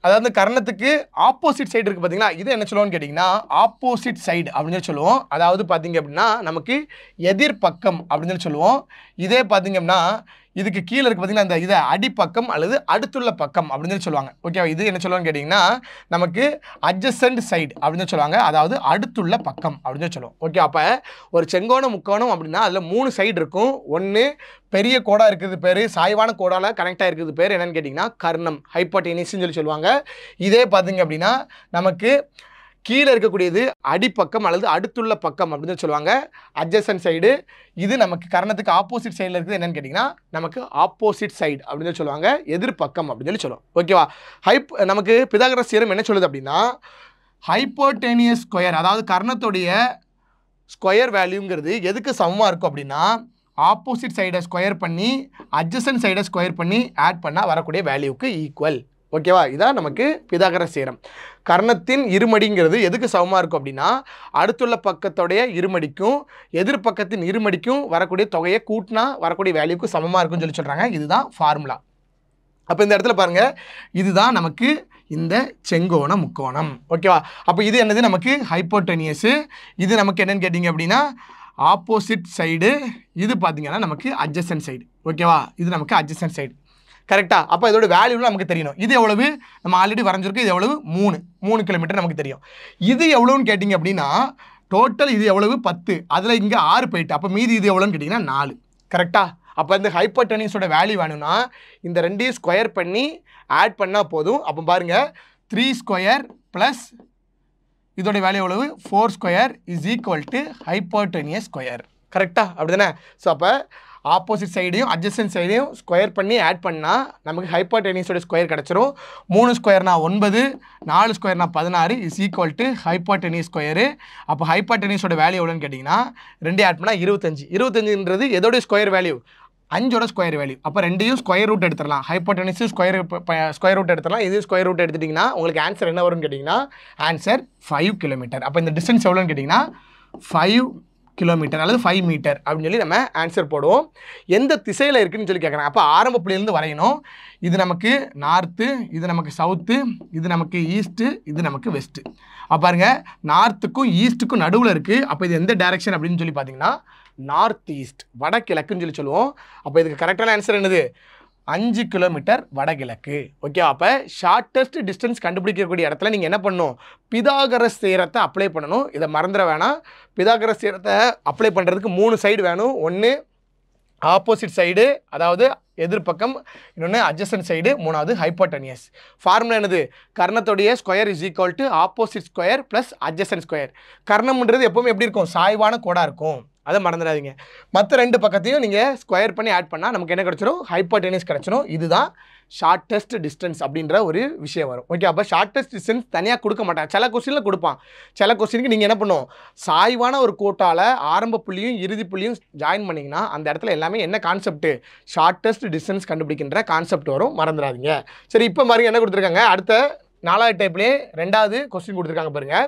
அதாவது கர்ணத்துக்கு ஆப்போசிட் சைடு இருக்குது பார்த்தீங்களா, இது என்ன சொல்லுவோம்னு கேட்டிங்கன்னா ஆப்போசிட் சைடு அப்படின்னு சொல்லி சொல்லுவோம். அதாவது பார்த்தீங்க அப்படின்னா நமக்கு எதிர்பக்கம் அப்படின்னு சொல்லி சொல்லுவோம். இதே பார்த்தீங்க அப்படின்னா இதுக்கு கீழே இருக்குது பார்த்தீங்கன்னா இந்த இதை அடிப்பக்கம் அல்லது அடுத்துள்ள பக்கம் அப்படின்னு சொல்லி சொல்லுவாங்க. ஓகேவா? இது என்ன சொல்லுவாங்கன்னு கேட்டிங்கன்னா நமக்கு அட்ஜசன்ட் சைடு அப்படின்னு சொல்லுவாங்க. அதாவது அடுத்துள்ள பக்கம் அப்படின்னு சொல்லுவோம். ஓகே, அப்போ ஒரு செங்கோணம் முக்கோணம் அப்படின்னா அதில் 3 சைடு இருக்கும். ஒன்று பெரிய கோடாக இருக்கிறது பேர், சாய்வான கோடால் கனெக்டாக இருக்கிறது பேர் என்னன்னு கேட்டிங்கன்னா கர்ணம், ஹைப்போடெனியஸ்ன்னு சொல்லி சொல்லுவாங்க. இதே பார்த்தீங்க அப்படின்னா நமக்கு கீழே இருக்கக்கூடியது அடிப்பக்கம் அல்லது அடுத்துள்ள பக்கம் அப்படின்னு சொல்லுவாங்க, அட்ஜசன்ட் சைடு. இது நமக்கு கர்ணத்துக்கு ஆப்போசிட் சைடில் இருக்குது என்னன்னு கேட்டிங்கன்னா நமக்கு ஆப்போசிட் சைடு அப்படின்னு சொல்லுவாங்க, எதிர்பக்கம் அப்படின்னு சொல்லுவோம். ஓகேவா? நமக்கு பிதாகரஸ் தியரம் என்ன சொல்லுது அப்படின்னா ஹைப்போடெனியஸ் ஸ்கொயர் அதாவது கர்ணத்துடைய ஸ்கொயர் வேல்யூங்கிறது எதுக்கு சமமாக இருக்கும் அப்படின்னா ஆப்போசிட் சைடை ஸ்கொயர் பண்ணி அட்ஜசன்ட் சைடை ஸ்கொயர் பண்ணி ஆட் பண்ணால் வரக்கூடிய வேல்யூக்கு ஈக்குவல். ஓகேவா? இதான் நமக்கு பிதாகரஸ் தியரம். கர்ணத்தின் இருமடிங்கிறது எதுக்கு சமமாக இருக்கும் அப்படின்னா அடுத்துள்ள பக்கத்துடைய இருமடிக்கும் எதிர்பக்கத்தின் இருமடிக்கும் வரக்கூடிய தொகையை கூட்டினா வரக்கூடிய வேல்யூக்கு சமமாக இருக்குன்னு சொல்லி சொல்கிறாங்க. இதுதான் ஃபார்முலா. அப்போ இந்த இடத்துல பாருங்கள், இதுதான் நமக்கு இந்த செங்கோண முக்கோணம். ஓகேவா? அப்போ இது என்னது நமக்கு ஹைப்போடெனியஸு, இது நமக்கு என்னன்னு கேட்டிங்க அப்படின்னா ஆப்போசிட் சைடு, இது பார்த்திங்கன்னா நமக்கு அட்ஜசன்ட் சைடு. ஓகேவா? இது நமக்கு அட்ஜசன்ட் சைடு. கரெக்டாக? அப்போ இதோட வேல்யூலாம் நமக்கு தெரியணும். இது எவ்வளவு நம்ம ஆல்ரெடி வரைஞ்சிருக்கு, இது எவ்வளவு 3 கிலோமீட்டர் நமக்கு தெரியும். இது எவ்வளோன்னு கேட்டிங்க அப்படின்னா டோட்டல் இது எவ்வளவு 10, அதில் இங்கே 6 போயிட்டு, அப்போ மீதி இது எவ்வளோன்னு கேட்டிங்கன்னா 4. கரெக்டாக? அப்போ இந்த ஹைப்போடெனியஸோட வேல்யூ வேணும்னா இந்த ரெண்டையும் ஸ்கொயர் பண்ணி ஆட் பண்ணால் போதும். அப்போ பாருங்கள் 3 ஸ்கொயர் ப்ளஸ் இதோட வேல்யூ எவ்வளவு 4 square is equal to hypotenuse square. கரெக்டாக? அப்படி தானே? ஸோ அப்போ ஆப்போசிட் சைடையும் அட்ஜசன்ட் சைடையும் ஸ்கொயர் பண்ணி ஆட் பண்ணால் நமக்கு ஹைப்போடெனியஸோட ஸ்கொயர் கிடச்சிரும். 3 ஸ்கொயர்னா 9, 4 ஸ்கொயர்னா 16 is equal to hypotenuse square. அப்போ ஹைப்போடெனியஸோட வேல்யூ எவ்வளோன்னு கேட்டிங்கன்னா 2 ஆட் பண்ணால் 25. 25ன்றது எதோடைய ஸ்கொயர் வேல்யூ? 5ஓட ஸ்கொயர் வேல்யூ. அப்போ ரெண்டையும் ஸ்கொயர் ரூட் எடுத்துடலாம். ஹைப்போடெனியஸ் ஸ்கொயர் ரூட் எடுத்துடலாம். இது ஸ்கொயர் ரூட் எடுத்துட்டிங்கன்னா உங்களுக்கு ஆன்சர் என்ன வரும்னு கேட்டிங்கன்னா ஆன்சர் 5 கிலோமீட்டர். அப்போ இந்த டிஸ்டன்ஸ் எவ்வளோன்னு கேட்டிங்கன்னா 5 கிலோமீட்டர் அல்லது 5 மீட்டர் அப்படின்னு சொல்லி நம்ம ஆன்சர் போடுவோம். எந்த திசையில் இருக்குதுன்னு சொல்லி கேட்குறாங்க. அப்போ ஆரம்ப புள்ளியிலேருந்து வரையணும். இது நமக்கு நார்த்து, இது நமக்கு சவுத்து, இது நமக்கு ஈஸ்ட்டு, இது நமக்கு வெஸ்ட்டு. அப்போ பாருங்கள், நார்த்துக்கும் ஈஸ்ட்டுக்கும் நடுவில் இருக்குது. அப்போ இது எந்த டைரக்ஷன் அப்படின்னு சொல்லி பார்த்தீங்கன்னா நார்த் ஈஸ்ட், வடகிழக்குன்னு சொல்லி சொல்லுவோம். அப்போ இதுக்கு கரெக்டான ஆன்சர் என்னது? 5 கிலோமீட்டர் வடகிழக்கு. ஓகே, அப்போ ஷார்ட்டஸ்ட் டிஸ்டன்ஸ் கண்டுபிடிக்கக்கூடிய இடத்துல நீங்கள் என்ன பண்ணணும்? பிதாகரஸ் தியரத்தை அப்ளை பண்ணணும். இதை மறந்துட வேணாம். பிதாகரஸ் தியரத்தை அப்ளை பண்ணுறதுக்கு 3 சைடு வேணும். ஒன்று ஆப்போசிட் சைடு அதாவது எதிர்பக்கம், இன்னொன்று அட்ஜசன்ட் சைடு, மூணாவது ஹைப்போடெனியஸ். ஃபார்முலா என்னது? கர்ணத்துடைய square is equal to opposite square plus adjacent square. கர்ணம்ன்றது எப்போவுமே எப்படி இருக்கும்? சாய்வான கோடாக இருக்கும். அதை மறந்துடாதீங்க. மற்ற 2 பக்கத்தையும் நீங்கள் ஸ்கொயர் பண்ணி ஆட் பண்ணால் நமக்கு என்ன கிடச்சிரும்? ஹைப்போடெனியஸ் கிடச்சிரும். இதுதான் ஷார்ட்டஸ்ட் டிஸ்டன்ஸ் அப்படின்ற ஒரு விஷயம் வரும். ஓகே, அப்போ ஷார்ட்டஸ்ட் டிஸ்டன்ஸ் தனியாக கொடுக்க மாட்டாங்க. சில கொஸ்டினில் கொடுப்பான். சில கொஸ்டினுக்கு நீங்கள் என்ன பண்ணும்? சாய்வான ஒரு கோட்டால் ஆரம்ப புள்ளியும் இறுதி புள்ளியும் ஜாயின் பண்ணிங்கன்னா அந்த இடத்துல எல்லாமே என்ன கான்செப்ட்? ஷார்ட்டஸ்ட் டிஸ்டன்ஸ் கண்டுபிடிக்கின்ற கான்செப்ட் வரும். மறந்துடாதீங்க. சரி, இப்போ பாருங்க என்ன கொடுத்துருக்காங்க. அடுத்த 4வது டைப்லேயே 2வது கொஸ்டின் கொடுத்துருக்காங்க பாருங்கள்.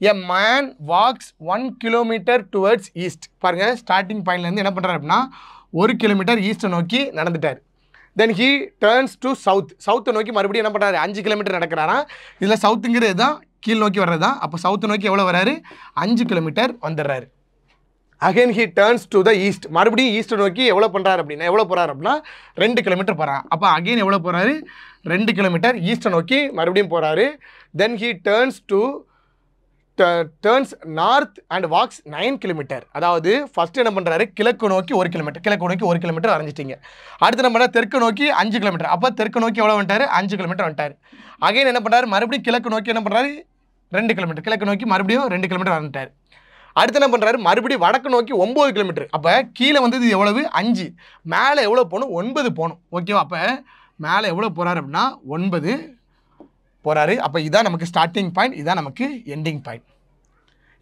A man walks 1 kilometre towards east. பாருங்கள், ஸ்டார்டிங் பாயிண்ட்லேருந்து என்ன பண்ணுறாரு அப்படின்னா 1 கிலோமீட்டர் ஈஸ்ட்டை நோக்கி நடந்துட்டார். தென் ஹீ டர்ன்ஸ் டு சவுத்தை நோக்கி மறுபடியும் என்ன பண்ணுறாரு? 5 கிலோமீட்டர் நடக்கிறாராம். இதில் சவுத்துங்கிறது தான் கீழ் நோக்கி வர்றது தான். அப்போ சவுத்தை நோக்கி எவ்வளோ வராரு? 5 கிலோமீட்டர் வந்துடுறாரு. Again he turns to the east. மறுபடியும் ஈஸ்ட்டை நோக்கி எவ்வளோ பண்ணுறாரு அப்படின்னா எவ்வளோ போகிறாரு அப்படின்னா 2 கிலோமீட்டர் போகிறான். அப்போ அகைன் எவ்வளோ போகிறாரு? 2 கிலோமீட்டர் ஈஸ்ட்டை நோக்கி மறுபடியும் போகிறாரு. தென் he turns north and walks 9 kilometre. அதாவது ஃபஸ்ட்டு என்ன பண்ணுறாரு? கிழக்கு நோக்கி 1 கிலோமீட்டர், கிழக்கு நோக்கி 1 கிலோமீட்டர் வரைஞ்சிட்டிங்க. அடுத்து நம்ம தெற்கு நோக்கி 5 கிலோமீட்டர். அப்போ தெற்கு நோக்கி எவ்வளோ வந்துட்டார்? 5 கிலோமீட்டர் வந்துட்டார். அகைன் என்ன பண்ணுறாரு? மறுபடியும் கிழக்கு நோக்கி என்ன பண்ணுறாரு? 2 கிலோமீட்டர், கிழக்கு நோக்கி மறுபடியும் 2 கிலோமீட்டர் வந்துட்டார். அடுத்து என்ன பண்ணுறாரு? மறுபடியும் வடக்கு நோக்கி 9 கிலோமீட்டர். அப்போ கீழே வந்து இது எவ்வளவு? 5. மேலே எவ்வளோ போகணும்? 9 போகணும். ஓகேவா? அப்போ மேலே எவ்வளோ போகிறாரு அப்படின்னா 9 போகிறாரு. அப்போ இதான் நமக்கு ஸ்டார்டிங் பாயிண்ட், இதான் நமக்கு எண்டிங் பாயிண்ட்.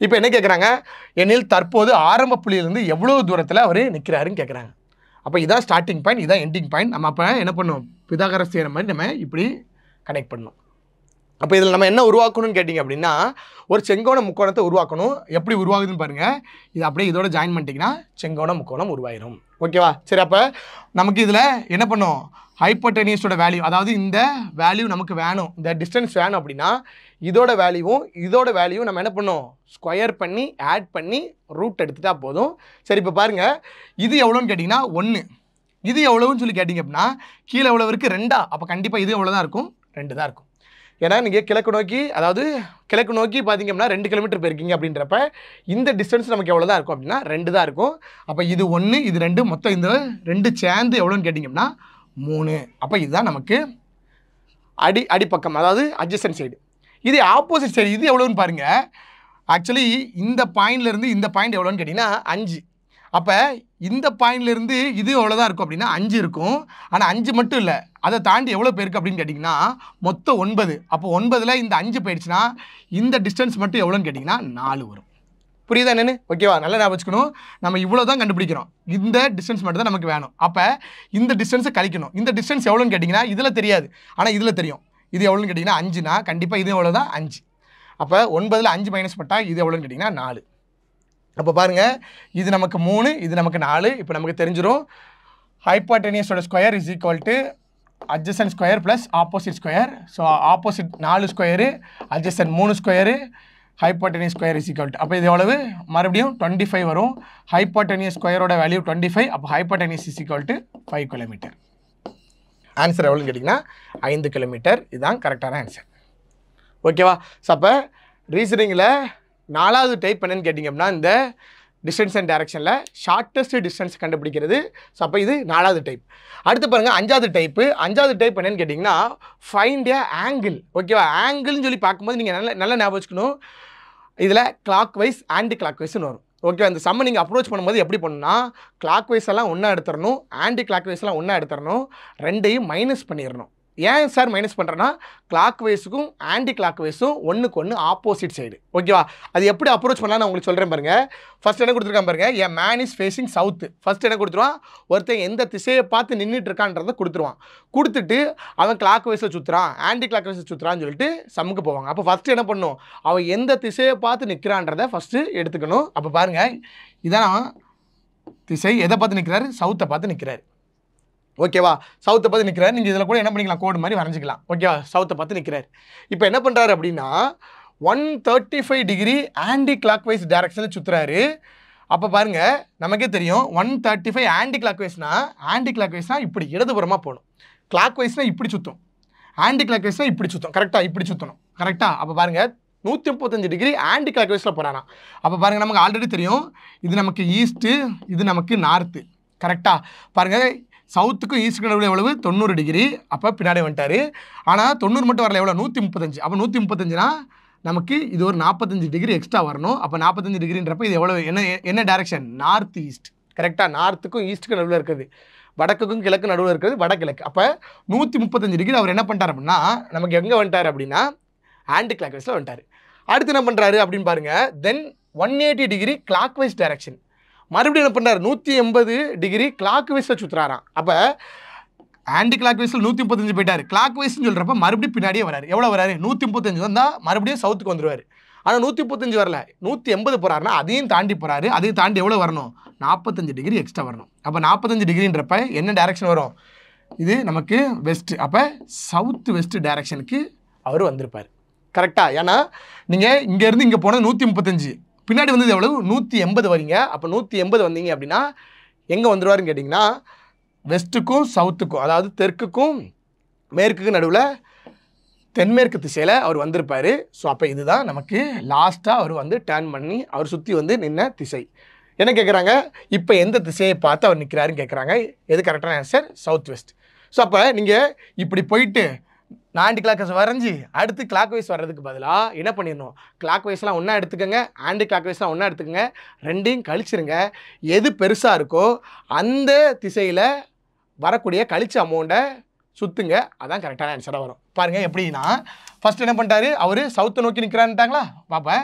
இப்போ என்ன கேட்குறாங்க, எனில் தற்போது ஆரம்ப புள்ளியிலிருந்து எவ்வளோ தூரத்தில் அவர் நிற்கிறாருன்னு கேட்குறாங்க. அப்போ இதான் ஸ்டார்டிங் பாயிண்ட், இதான் எண்டிங் பாயிண்ட். நம்ம அப்போ என்ன பண்ணணும், பிதாகரஸ் தியரம் மாதிரி நம்ம இப்படி கனெக்ட் பண்ணணும். அப்போ இதில் நம்ம என்ன உருவாக்கணும்னு கேட்டிங்க அப்படின்னா, ஒரு செங்கோண முக்கோணத்தை உருவாக்கணும். எப்படி உருவாகுதுன்னு பாருங்கள். இது அப்படியே இதோட ஜாயின் பண்ணிட்டீங்கன்னா செங்கோண முக்கோணம் உருவாயிரும். ஓகேவா? சரி, அப்போ நமக்கு இதில் என்ன பண்ணும், ஹைப்போடெனியஸோட வேல்யூ, அதாவது இந்த வேல்யூ நமக்கு வேணும், இந்த டிஸ்டன்ஸ் வேணும் அப்படின்னா இதோட வேல்யூவும் நம்ம என்ன பண்ணோம், ஸ்கொயர் பண்ணி ஆட் பண்ணி ரூட் எடுத்துட்டா போதும். சரி, இப்போ பாருங்கள், இது எவ்வளோன்னு கேட்டிங்கன்னா 1, இது எவ்வளோன்னு சொல்லி கேட்டிங்க அப்படின்னா கீழே எவ்வளோ இருக்குது, 2. அப்போ கண்டிப்பாக இது எவ்வளோ தான் இருக்கும், 2 தான் இருக்கும். ஏன்னா நீங்கள் கிழக்கு நோக்கி பார்த்தீங்க அப்படின்னா 2 கிலோமீட்டர் போயிருக்கீங்க அப்படின்றப்ப இந்த டிஸ்டன்ஸ் நமக்கு எவ்வளோ தான் இருக்கும் அப்படின்னா 2 தான் இருக்கும். அப்போ இது 1, இது 2, மொத்தம் இந்த 2 சேர்ந்து எவ்வளோன்னு கேட்டிங்கன்னா 3. அப்போ இதுதான் நமக்கு அடிப்பக்கம், அதாவது அட்ஜசன்ட் சைடு. இது ஆப்போசிட் சைடு, இது எவ்வளோன்னு பாருங்கள். ஆக்சுவலி இந்த பாயிண்ட்லேருந்து இந்த பாயிண்ட் எவ்வளோன்னு கேட்டிங்கன்னா 5. அப்போ இந்த பாயிண்ட்லேருந்து இது எவ்வளோ தான் இருக்கும் அப்படின்னா 5 இருக்கும். ஆனால் 5 மட்டும் இல்லை, அதை தாண்டி எவ்வளோ பேருக்கு அப்படின்னு கேட்டிங்கன்னா மொத்தம் 9. அப்போ 9ல் இந்த 5 போயிடுச்சுன்னா இந்த டிஸ்டன்ஸ் மட்டும் எவ்வளோன்னு கேட்டிங்கன்னா 4 வரும். புரியுதா என்னன்னு? ஓகேவா? நல்லா ஞாபகம் வச்சுக்கணும். நம்ம இவ்வளோ தான் கண்டுபிடிக்கிறோம், இந்த டிஸ்டன்ஸ் மட்டும் தான் நமக்கு வேணும். அப்போ இந்த டிஸ்டன்ஸை கழிக்கணும். இந்த டிஸ்டன்ஸ் எவ்வளோன்னு கேட்டிங்கன்னா இதில் தெரியாது, ஆனால் இதில் தெரியும். இது எவ்வளோன்னு கேட்டிங்கன்னா 5னா கண்டிப்பாக இது எவ்வளோ தான் 5. அப்போ 9ல் 5 மைனஸ் பண்ணால் இது எவ்வளோன்னு கேட்டிங்கன்னா 4. அப்போ பாருங்கள், இது நமக்கு 3, இது நமக்கு 4. இப்போ நமக்கு தெரிஞ்சிடும் ஹைப்போடெனியஸோட square is equal to adjacent square plus opposite square. So opposite 4 square, adjacent 3 square, hypotenuse square is equal to, அப்போ இது எவ்வளவு, மறுபடியும் 25 வரும். ஹைப்போடெனியஸ் ஸ்கொயரோட வேல்யூ 25. அப்போ hypotenuse is equal to 5 kilometre. Answer எவ்வளோன்னு கேட்டிங்கன்னா 5 கிலோமீட்டர். இதுதான் கரெக்டான ஆன்சர். ஓகேவா? ஸோ அப்போ ரீசனிங்கில் 4வது டைப் என்னன்னு கேட்டிங்க அப்படின்னா இந்த டிஸ்டன்ஸ் அண்ட் டைரக்ஷனில் ஷார்ட்டஸ்ட் டிஸ்டன்ஸ் கண்டுபிடிக்கிறது. ஸோ அப்போ இது 4வது டைப். அடுத்து பாருங்கள் 5வது டைப்பு. 5வது டைப் என்னன்னு கேட்டிங்கன்னா ஃபைண்ட் ஏ ஆங்கிள். ஓகேவா? ஆங்கிள்னு சொல்லி பார்க்கும்போது நீங்கள் நல்லா ஞாபகம் வச்சுக்கணும், இதில் கிளாக் வைஸ் ஆன்டி கிளாக் வைஸ்னு வரும். ஓகே, அந்த சம்மை நீங்கள் அப்ரோச் பண்ணும்போது எப்படி பண்ணணும்னா கிளாக் வைஸ் எல்லாம் ஒன்றா எடுத்துடணும், ஆன்டி கிளாக் வைஸ்லாம் ஒன்றா எடுத்துடணும், ரெண்டையும் மைனஸ் பண்ணிடணும். ஏன் சார் மைனஸ் பண்ணுறேன்னா கிளாக் வைஸுக்கும் ஆன்டி கிளாக் வைஸும் ஒன்றுக்கு ஒன்று ஆப்போசிட் சைடு. ஓகேவா? அது எப்படி அப்ரோச் பண்ணலாம் நான் உங்களுக்கு சொல்கிறேன் பாருங்கள். ஃபஸ்ட் என்ன கொடுத்துருக்கான் பாருங்கள், என் man is facing south. First என்ன கொடுத்துருவான், ஒருத்தன் எந்த திசையை பார்த்து நின்றுட்டு இருக்கான்றதை கொடுத்துருவான். கொடுத்துட்டு அவன் கிளாக் வைஸில் சுற்றுறான், ஆன்டி கிளாக் வைஸில் சுற்றுறான்னு சொல்லிட்டு சம்முக்கு போவாங்க. அப்போ ஃபஸ்ட்டு என்ன பண்ணணும், அவன் எந்த திசையை பார்த்து நிற்கிறான்றதை ஃபஸ்ட்டு எடுத்துக்கணும். அப்போ பாருங்கள், இதான் திசை, எதை பார்த்து நிற்கிறாரு, சவுத்தை பார்த்து நிற்கிறாரு. ஓகேவா? சவுத்தை பார்த்து நிற்கிறார். நீங்கள் இதில் கூட என்ன பண்ணிக்கலாம், கோடு மாதிரி வரைஞ்சிக்கலாம். ஓகேவா? சவுத்தை பார்த்து நிற்கிறார். இப்போ என்ன பண்ணுறாரு அப்படின்னா 135 டிகிரி ஆன்டி கிளாக் வைஸ் டைரக்ஷனில் சுற்றுறாரு. அப்போ பாருங்கள், நமக்கே தெரியும் 135 ஆன்டி கிளாக் வைஸ்னால் இப்படி இடதுபுறமாக போகணும். கிளாக் வைஸ்னால் இப்படி சுற்றும், ஆன்டி கிளாக் வைஸ்னால் இப்படி சுற்றும். கரெக்டாக இப்படி சுற்றணும். கரெக்டாக? அப்போ பாருங்கள் 135 டிகிரி ஆன்டி கிளாக் வைஸில் போகிறானா. அப்போ பாருங்கள், நமக்கு ஆல்ரெடி தெரியும் இது நமக்கு ஈஸ்ட்டு, இது நமக்கு நார்த்து. கரெக்டாக? பாருங்கள், சவுத்துக்கும் ஈஸ்ட்டுக்கு நடுவில் எவ்வளவு, 90 டிகிரி. அப்போ பின்னாடி வந்துட்டார். ஆனால் 90 மட்டும் வரல, எவ்வளோ, 135. அப்போ 135னா நமக்கு இது ஒரு 45 டிகிரி எக்ஸ்ட்ரா வரணும். அப்போ 45 டிகிரின்றப்ப இது எவ்வளோ, என்ன டைரக்ஷன், நார்த் ஈஸ்ட். கரெக்டாக? நார்த்துக்கும் ஈஸ்ட்டுக்கு நடுவில் இருக்குது, வடக்குக்கும் கிழக்கு நடுவில் இருக்கிறது வடகிழக்கு. அப்போ 135 டிகிரி அவர் என்ன பண்ணிட்டார் அப்படின்னா நமக்கு எங்கே வந்துட்டார் அப்படின்னா ஆன்டி கிளாக் வைஸில் வந்துட்டார். அடுத்து என்ன பண்ணுறாரு அப்படின்னு பாருங்கள், தென் 180 டிகிரி கிளாக் வைஸ் டைரக்ஷன். மறுபடியும் என்ன பண்ணுறாரு, 180 டிகிரி கிளாக் வைஸில் சுற்றுறாராம். அப்போ ஆன்டி கிளாக் வைஸில் 135 போயிட்டார், கிளாக் வைஸ்ன்னு சொல்கிறப்ப மறுபடியும் பின்னாடியே வராரு. எவ்வளோ வராரு, 135 வந்தால் மறுபடியும் சவுத்துக்கு வந்துடுவார். ஆனால் 135 வரல, 180 போகிறாருன்னா அதையும் தாண்டி போகிறாரு. அதையும் தாண்டி எவ்வளோ வரணும், 45 டிகிரி எக்ஸ்ட்ரா வரணும். அப்போ 45 டிகிரின்றப்ப என்ன டைரக்ஷன் வரும், இது நமக்கு வெஸ்ட்டு. அப்போ சவுத் வெஸ்ட் டைரக்ஷனுக்கு அவர் வந்திருப்பார். கரெக்டாக? ஏன்னா நீங்கள் இங்கேருந்து இங்கே போனது 135, பின்னாடி வந்தது எவ்வளவு, 180 வரீங்க. அப்போ 180 வந்தீங்க அப்படின்னா எங்கே வந்துடுவாருன்னு கேட்டிங்கன்னா வெஸ்ட்டுக்கும் சவுத்துக்கும், அதாவது தெற்குக்கும் மேற்குக்கும் நடுவில் தென்மேற்கு திசையில் அவர் வந்திருப்பார். ஸோ அப்போ இதுதான் நமக்கு லாஸ்ட்டாக அவர் வந்து டேர்ன் பண்ணி அவர் சுற்றி வந்து நின்ன திசை. என்ன கேட்குறாங்க, இப்போ எந்த திசையை பார்த்து அவர் நிற்கிறாருன்னு கேட்குறாங்க. எது கரெக்டான ஆன்சர், சவுத் வெஸ்ட். ஸோ அப்போ நீங்கள் இப்படி போயிட்டு ஆன்டி கிளாக் வைஸ் வரைஞ்சி அடுத்து கிளாக் வைஸ் வர்றதுக்கு பதிலாக என்ன பண்ணிடணும், கிளாக் வைஸ்லாம் ஒன்றா எடுத்துக்கோங்க, ஆன்டி கிளாக் வைஸ்லாம் ஒன்றா எடுத்துக்கோங்க, ரெண்டையும் கழிச்சிருங்க. எது பெருசாக இருக்கோ அந்த திசையில் வரக்கூடிய கழிச்ச அமௌண்ட்டை சுற்றுங்க. அதான் கரெக்டான ஆன்சராக வரும். பாருங்கள் எப்படின்னா ஃபஸ்ட் என்ன பண்ணிட்டாரு, அவர் சவுத்தை நோக்கி நிற்கிறான்ட்டாங்களா பாப்பா.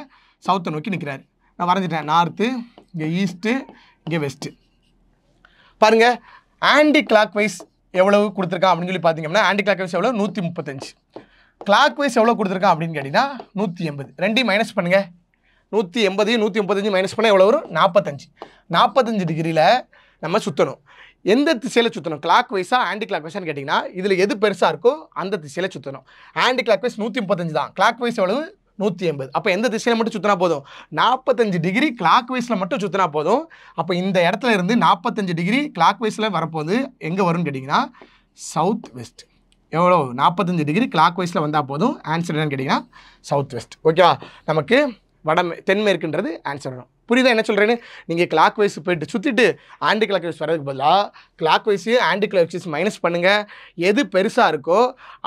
சவுத்தை நோக்கி நிற்கிறாரு. நான் வரைஞ்சிட்டேன். நார்த்து, இங்கே ஈஸ்ட்டு, இங்கே வெஸ்ட்டு. பாருங்கள், ஆன்டி கிளாக் வைஸ் எவ்வளவு கொடுத்துருக்கான் அப்படின்னு சொல்லி பார்த்தீங்கன்னா ஆன்டி கிளாக் வைஸ் எவ்வளோ 135. கிளாக் வைஸ் எவ்வளோ கொடுத்துருக்கான் அப்படின்னு கேட்டிங்கன்னா 180. ரெண்டையும் மைனஸ் பண்ணுங்கள். 180 135 மைனஸ் பண்ணால் எவ்வளோ வரும்? 45. 45 டிகிரியில் நம்ம சுற்றணும். எந்த திசையில் சுற்றணும்? கிளாக் வைஸாக ஆன்டி கிளாக் வைஸான்னு கேட்டிங்கன்னா இதில் எது பெருசாக இருக்கோ அந்த திசையில் சுற்றணும். ஆன்டி கிளாக் வைஸ் 135 தான். கிளாக் வைஸ் எவ்வளவு? 180. அப்போ எந்த திசையில் மட்டும் சுற்றினா போதும்? 45 டிகிரி கிளாக் வைஸில் மட்டும் சுற்றினா போதும். அப்போ இந்த இடத்துல இருந்து 45 டிகிரி கிளாக் வைஸில் வரப்போது எங்கே வரும்னு கேட்டிங்கன்னா சவுத் வெஸ்ட். எவ்வளோ? 45 டிகிரி கிளாக் வைஸில் வந்தால் போதும். ஆன்சர் என்னன்னு கேட்டிங்கன்னா சவுத் வெஸ்ட். ஓகேவா? நமக்கு தென்மேற்குன்றது ஆன்சர் வரும். புரியுதா என்ன சொல்கிறேன்னு? நீங்கள் கிளாக் வைஸ் போயிட்டு சுற்றிட்டு ஆன்டி கிளாக் வைஸ் வரதுக்கு பதிலாக clockwise anti clock wise minus பண்ணுங்கள். எது பெருசாக இருக்கோ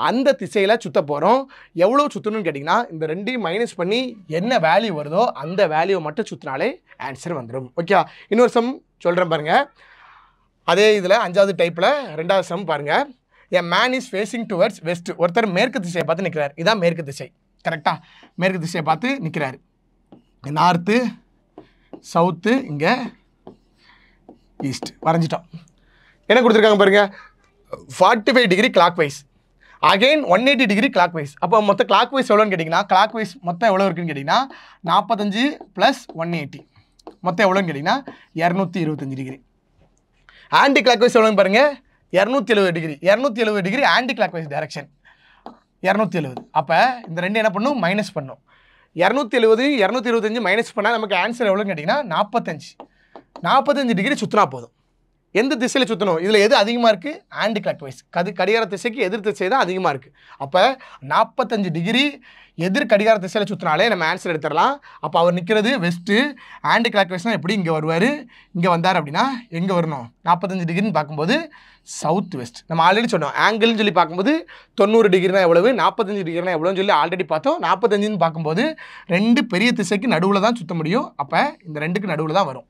அந்த திசையில் சுற்ற போகிறோம். எவ்வளோ சுற்றணும்னு கேட்டிங்கன்னா இந்த ரெண்டையும் மைனஸ் பண்ணி என்ன வேல்யூ வருதோ அந்த வேல்யூவை மட்டும் சுற்றினாலே ஆன்சர் வந்துடும். ஓகேவா? இன்னொரு சம் சொல்கிறேன் பாருங்கள். அதே இதில் 5வது டைப்பில் 2வது சம் பாருங்கள். A man is facing towards west. ஒருத்தர் மேற்கு திசையை பார்த்து நிற்கிறார். இதான் மேற்கு திசை. கரெக்டாக மேற்கு திசையை பார்த்து நிற்கிறாரு. நார்த்து, சவுத்து, இங்கே ஈஸ்ட் வரைஞ்சிட்டோம். என்ன கொடுத்துருக்காங்க பாருங்கள். 45 degree clockwise, again 180 degree clockwise. அப்போ மொத்தம் கிளாக் வைஸ் எவ்வளோன்னு கேட்டிங்கன்னா கிளாக் வைஸ் மொத்தம் எவ்வளோ இருக்குன்னு கேட்டிங்கன்னா 45 + 180 மொத்தம் எவ்வளோன்னு கேட்டிங்கன்னா 225 டிகிரி. ஆன்டி கிளாக் வைஸ் எவ்வளோன்னு பாருங்கள் 270 degree. 270 degree anti clock wise direction 270. அப்போ இந்த ரெண்டு என்ன பண்ணும்? மைனஸ் பண்ணும். 270 225 மைனஸ் பண்ணால் நமக்கு ஆன்சர் எவ்வளோன்னு கேட்டிங்கன்னா 45 டிகிரி சுற்றினா போதும். எந்த திசையில் சுற்றணும்? இதில் எது அதிகமாக இருக்குது? Anti clock wise. கடிகார திசைக்கு எதிர் திசை தான் அதிகமாக இருக்குது. அப்போ 45 டிகிரி எதிர் கடிகார திசையில் சுற்றினாலே நம்ம ஆன்சர் எடுத்துடலாம். அப்போ அவர் நிற்கிறது வெஸ்ட்டு. ஆன்டி கிளாக் வைஸ்னால் எப்படி இங்கே வருவார்? இங்கே வந்தார் அப்படின்னா எங்கே வரணும்? 45 டிகிரின்னு பார்க்கும்போது சவுத் வெஸ்ட். நம்ம ஆல்ரெடி சொன்னோம். ஆங்கிள்னு சொல்லி பார்க்கும்போது 90 டிகிரினா எவ்வளவு, 45 டிகிரினா எவ்வளோன்னு சொல்லி ஆல்ரெடி பார்த்தோம். 45ன்னு பார்க்கும்போது ரெண்டு பெரிய திசைக்கு நடுவில் தான் சுற்ற முடியும். அப்போ இந்த ரெண்டுக்கு நடுவில் தான் வரும்.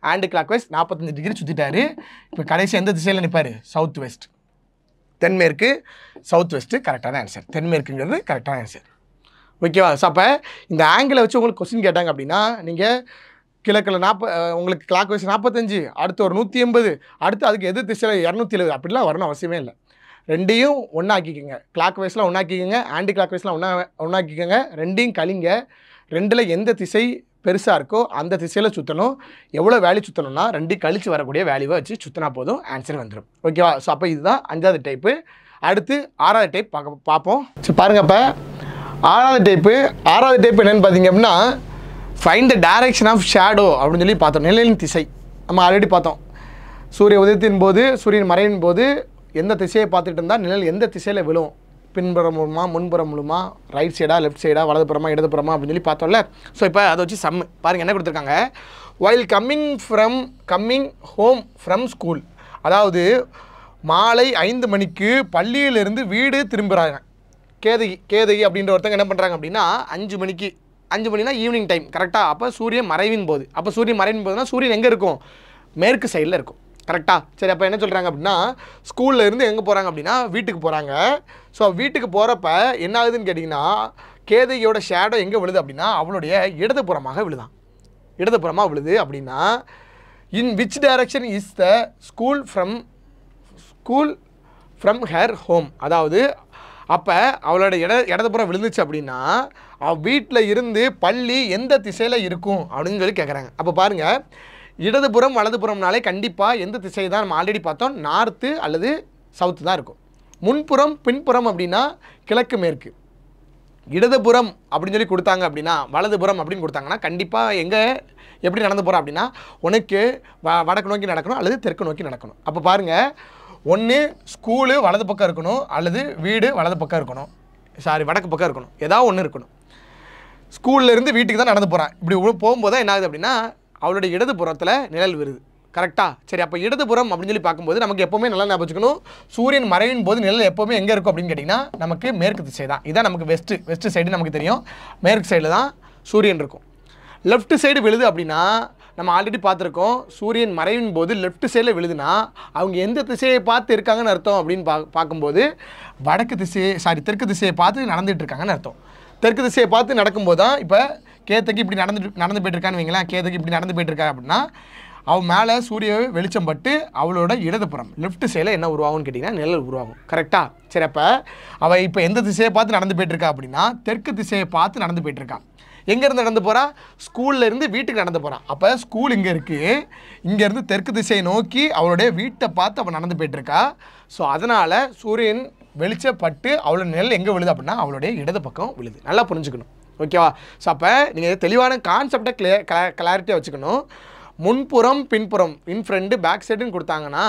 ஆன்டி கிளாக் வைஸ் 45 டிகிரி சுற்றிட்டாரு. இப்போ கடைசி எந்த திசையில் நிற்பார்? South west. தென்மேற்கு, சவுத் வெஸ்ட்டு கரெக்டான ஆன்சர். தென்மேற்குங்கிறது கரெக்டான ஆன்சர். ஓகேவா? ஸோ அப்போ இந்த ஆங்கிளை வச்சு உங்களுக்கு கொஸ்டின் கேட்டாங்க அப்படின்னா நீங்கள் கிழக்கில் உங்களுக்கு கிளாக் வைஸ் 45, அடுத்து ஒரு 180, அடுத்து அதுக்கு எதிர் திசையில் 270 அப்படிலாம் வரணும் அவசியமே இல்லை. ரெண்டையும் ஒன்றாக்கிக்கோங்க. கிளாக் வைஸ்லாம் ஒன்றாக்கிக்கோங்க, ஆன்டி கிளாக் வைஸ்லாம் ஒன்றாக்கிக்கோங்க. ரெண்டையும் கழிங்க. ரெண்டில் எந்த திசை பெருசாக இருக்கோ அந்த திசையில் சுற்றணும். எவ்வளோ வேல்யூ சுற்றணும்னா ரெண்டையும் கழித்து வரக்கூடிய வேல்யூவை வச்சு சுற்றினா போதும் ஆன்சர் வந்துடும். ஓகேவா? ஸோ அப்போ இதுதான் 5வது டைப்பு. அடுத்து 6வது டைப் பார்ப்போம். சரி பாருங்கள். அப்போ 6வது டைப்பு என்னென்னு பார்த்தீங்க அப்படின்னா find the direction of shadow அப்படின்னு சொல்லி பார்த்தோம். நிழலின் திசை நம்ம ஆல்ரெடி பார்த்தோம். சூரிய உதயத்தின் போது, சூரியன் மறைவின் போது எந்த திசையை பார்த்துட்டு இருந்தால் நிழல் எந்த திசையில் விழும்? பின்புறம் மூலமா, முன்புறம் மூலமா, ரைட் சைடா, லெஃப்ட் சைடா, வலதுபுறமா, இடதுபுறமா அப்படின்னு சொல்லி பார்த்தோம்ல. ஸோ இப்போ அதை வச்சு சம் பாருங்கள் என்ன கொடுத்துருக்காங்க. While coming home from school. அதாவது மாலை 5 மணிக்கு பள்ளியிலிருந்து வீடு திரும்புகிறாங்க. கேதகி அப்படின்ற ஒருத்தங்க என்ன பண்ணுறாங்க அப்படின்னா 5 மணினா ஈவினிங் டைம் கரெக்டாக. அப்போ சூரியன் மறைவின் போது. அப்போ சூரியன் மறைவின் போதுனா சூரியன் எங்கே இருக்கும்? மேற்கு சைடில் இருக்கும். கரெக்டாக? சரி, அப்போ என்ன சொல்கிறாங்க அப்படின்னா ஸ்கூலில் இருந்து எங்கே போகிறாங்க அப்படின்னா வீட்டுக்கு போகிறாங்க. ஸோ வீட்டுக்கு போகிறப்ப என்ன ஆகுதுன்னு கேட்டிங்கன்னா கேதகியோட ஷேடோ எங்கே விழுது அப்படின்னா அவளுடைய இடதுபுறமாக விழுது அப்படின்னா இன் which direction is the school from her home. அதாவது அப்போ அவளோட இடதுபுறம் விழுந்துச்சு அப்படின்னா அவள் வீட்டில் இருந்து பள்ளி எந்த திசையில் இருக்கும் அப்படின்னு சொல்லி கேட்குறாங்க. அப்போ பாருங்கள், இடதுபுறம் வலதுபுறம்னாலே கண்டிப்பாக எந்த திசை தான் நம்ம ஆல்ரெடி பார்த்தோம், நார்த்து அல்லது சவுத்து தான் இருக்கும். முன்புறம் பின்புறம் அப்படின்னா கிழக்கு மேற்கு. இடதுபுறம் அப்படின்னு சொல்லி கொடுத்தாங்க அப்படின்னா, வலதுபுறம் அப்படின்னு கொடுத்தாங்கன்னா கண்டிப்பாக எங்கே எப்படி நடந்து போகிறோம் அப்படின்னா உனக்கு வடக்கு நோக்கி நடக்கணும் அல்லது தெற்கு நோக்கி நடக்கணும். அப்போ பாருங்கள், ஒன்று ஸ்கூலு வலது பக்கம் இருக்கணும் அல்லது வீடு வலது பக்கம் இருக்கணும், வடக்கு பக்கம் இருக்கணும், ஏதாவது ஒன்று இருக்கணும். ஸ்கூல்லேருந்து வீட்டுக்கு தான் நடந்து போகிறான். இப்படி போகும்போது தான் என்ன ஆகுது அப்படின்னா அவளுடைய இடதுபுறத்தில் நிழல் வருது. கரெக்டாக? சரி, அப்போ இடதுபுறம் அப்படின்னு சொல்லி பார்க்கும்போது நமக்கு எப்போவுமே நல்லா ஞாபகம் வச்சுக்கணும், சூரியன் மறைவின் போது நிழல் எப்போவுமே எங்கே இருக்கும் அப்படின்னு கேட்டிங்கன்னா நமக்கு மேற்கு திசை தான். இதான் நமக்கு வெஸ்ட்டு சைடு நமக்கு தெரியும். மேற்கு சைடில் தான் சூரியன் இருக்கும். லெஃப்ட் சைடு விழுது அப்படின்னா நம்ம ஆல்ரெடி பார்த்துருக்கோம், சூரியன் மறைவின் போது லெஃப்ட் சைடில் விழுதுன்னா அவங்க எந்த திசையை பார்த்து இருக்காங்கன்னு அர்த்தம் அப்படின்னு பார்க்கும்போது தெற்கு திசையை பார்த்து நடந்துகிட்டு இருக்காங்கன்னு அர்த்தம். தெற்கு திசையை பார்த்து நடக்கும்போது தான் இப்போ கேத்துக்கு இப்படி நடந்து போயிட்டு இருக்கான்னு வைங்களேன், கேத்துக்கு இப்படி நடந்து போயிட்டு இருக்கா அப்படின்னா அவள் மேலே சூரிய வெளிச்சம் பட்டு அவளோட இடதுபுறம் லெஃப்ட் சைடில் என்ன உருவாகும்னு கேட்டிங்கன்னா நிழல் உருவாகும். கரெக்டாக? சரி, அப்போ அவள் இப்போ எந்த திசையை பார்த்து நடந்து போயிட்டுருக்கா அப்படின்னா தெற்கு திசையை பார்த்து நடந்து போயிட்டுருக்கா. எங்கேருந்து நடந்து போகிறா? ஸ்கூல்லேருந்து வீட்டுக்கு நடந்து போகிறான். அப்போ ஸ்கூல் இங்கே இருக்குது, இங்கேருந்து தெற்கு திசையை நோக்கி அவளுடைய வீட்டை பார்த்து அவள் நடந்து போயிட்டுருக்கா. ஸோ அதனால் சூரியன் வெளிச்சப்பட்டு அவளோட நிழல் எங்கே விழுது அப்படின்னா அவளுடைய இடது பக்கம் விழுது. நல்லா புரிஞ்சுக்கணும். ஓகேவா? ஸோ அப்போ நீங்கள் தெளிவான கான்செப்டை கிளாரிட்டியாக வச்சுக்கணும். முன்புறம் பின்புறம் இன் ஃப்ரண்ட் பேக் சைடுன்னு கொடுத்தாங்கன்னா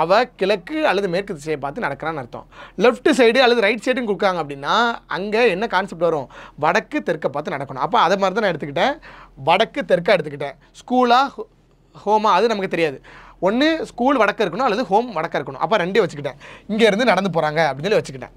அவள் கிழக்கு அல்லது மேற்கு திசையை பார்த்து நடக்கிறான்னு அர்த்தம். லெஃப்ட் சைடு அல்லது ரைட் சைடுன்னு கொடுக்காங்க அப்படின்னா அங்கே என்ன கான்செப்ட் வரும்? வடக்கு தெற்கை பார்த்து நடக்கணும். அப்போ அதை மாதிரி தான் நான் எடுத்துக்கிட்டேன், வடக்கு தெற்கை எடுத்துக்கிட்டேன். ஸ்கூலாக ஹோமா அது நமக்கு தெரியாது. ஒன்று ஸ்கூல் வடக்க இருக்கணும் அல்லது ஹோம் வடக்க இருக்கணும். அப்போ ரெண்டே வச்சுக்கிட்டேன். இங்கேருந்து நடந்து போகிறாங்க அப்படின்னு சொல்லி வச்சுக்கிட்டேன்.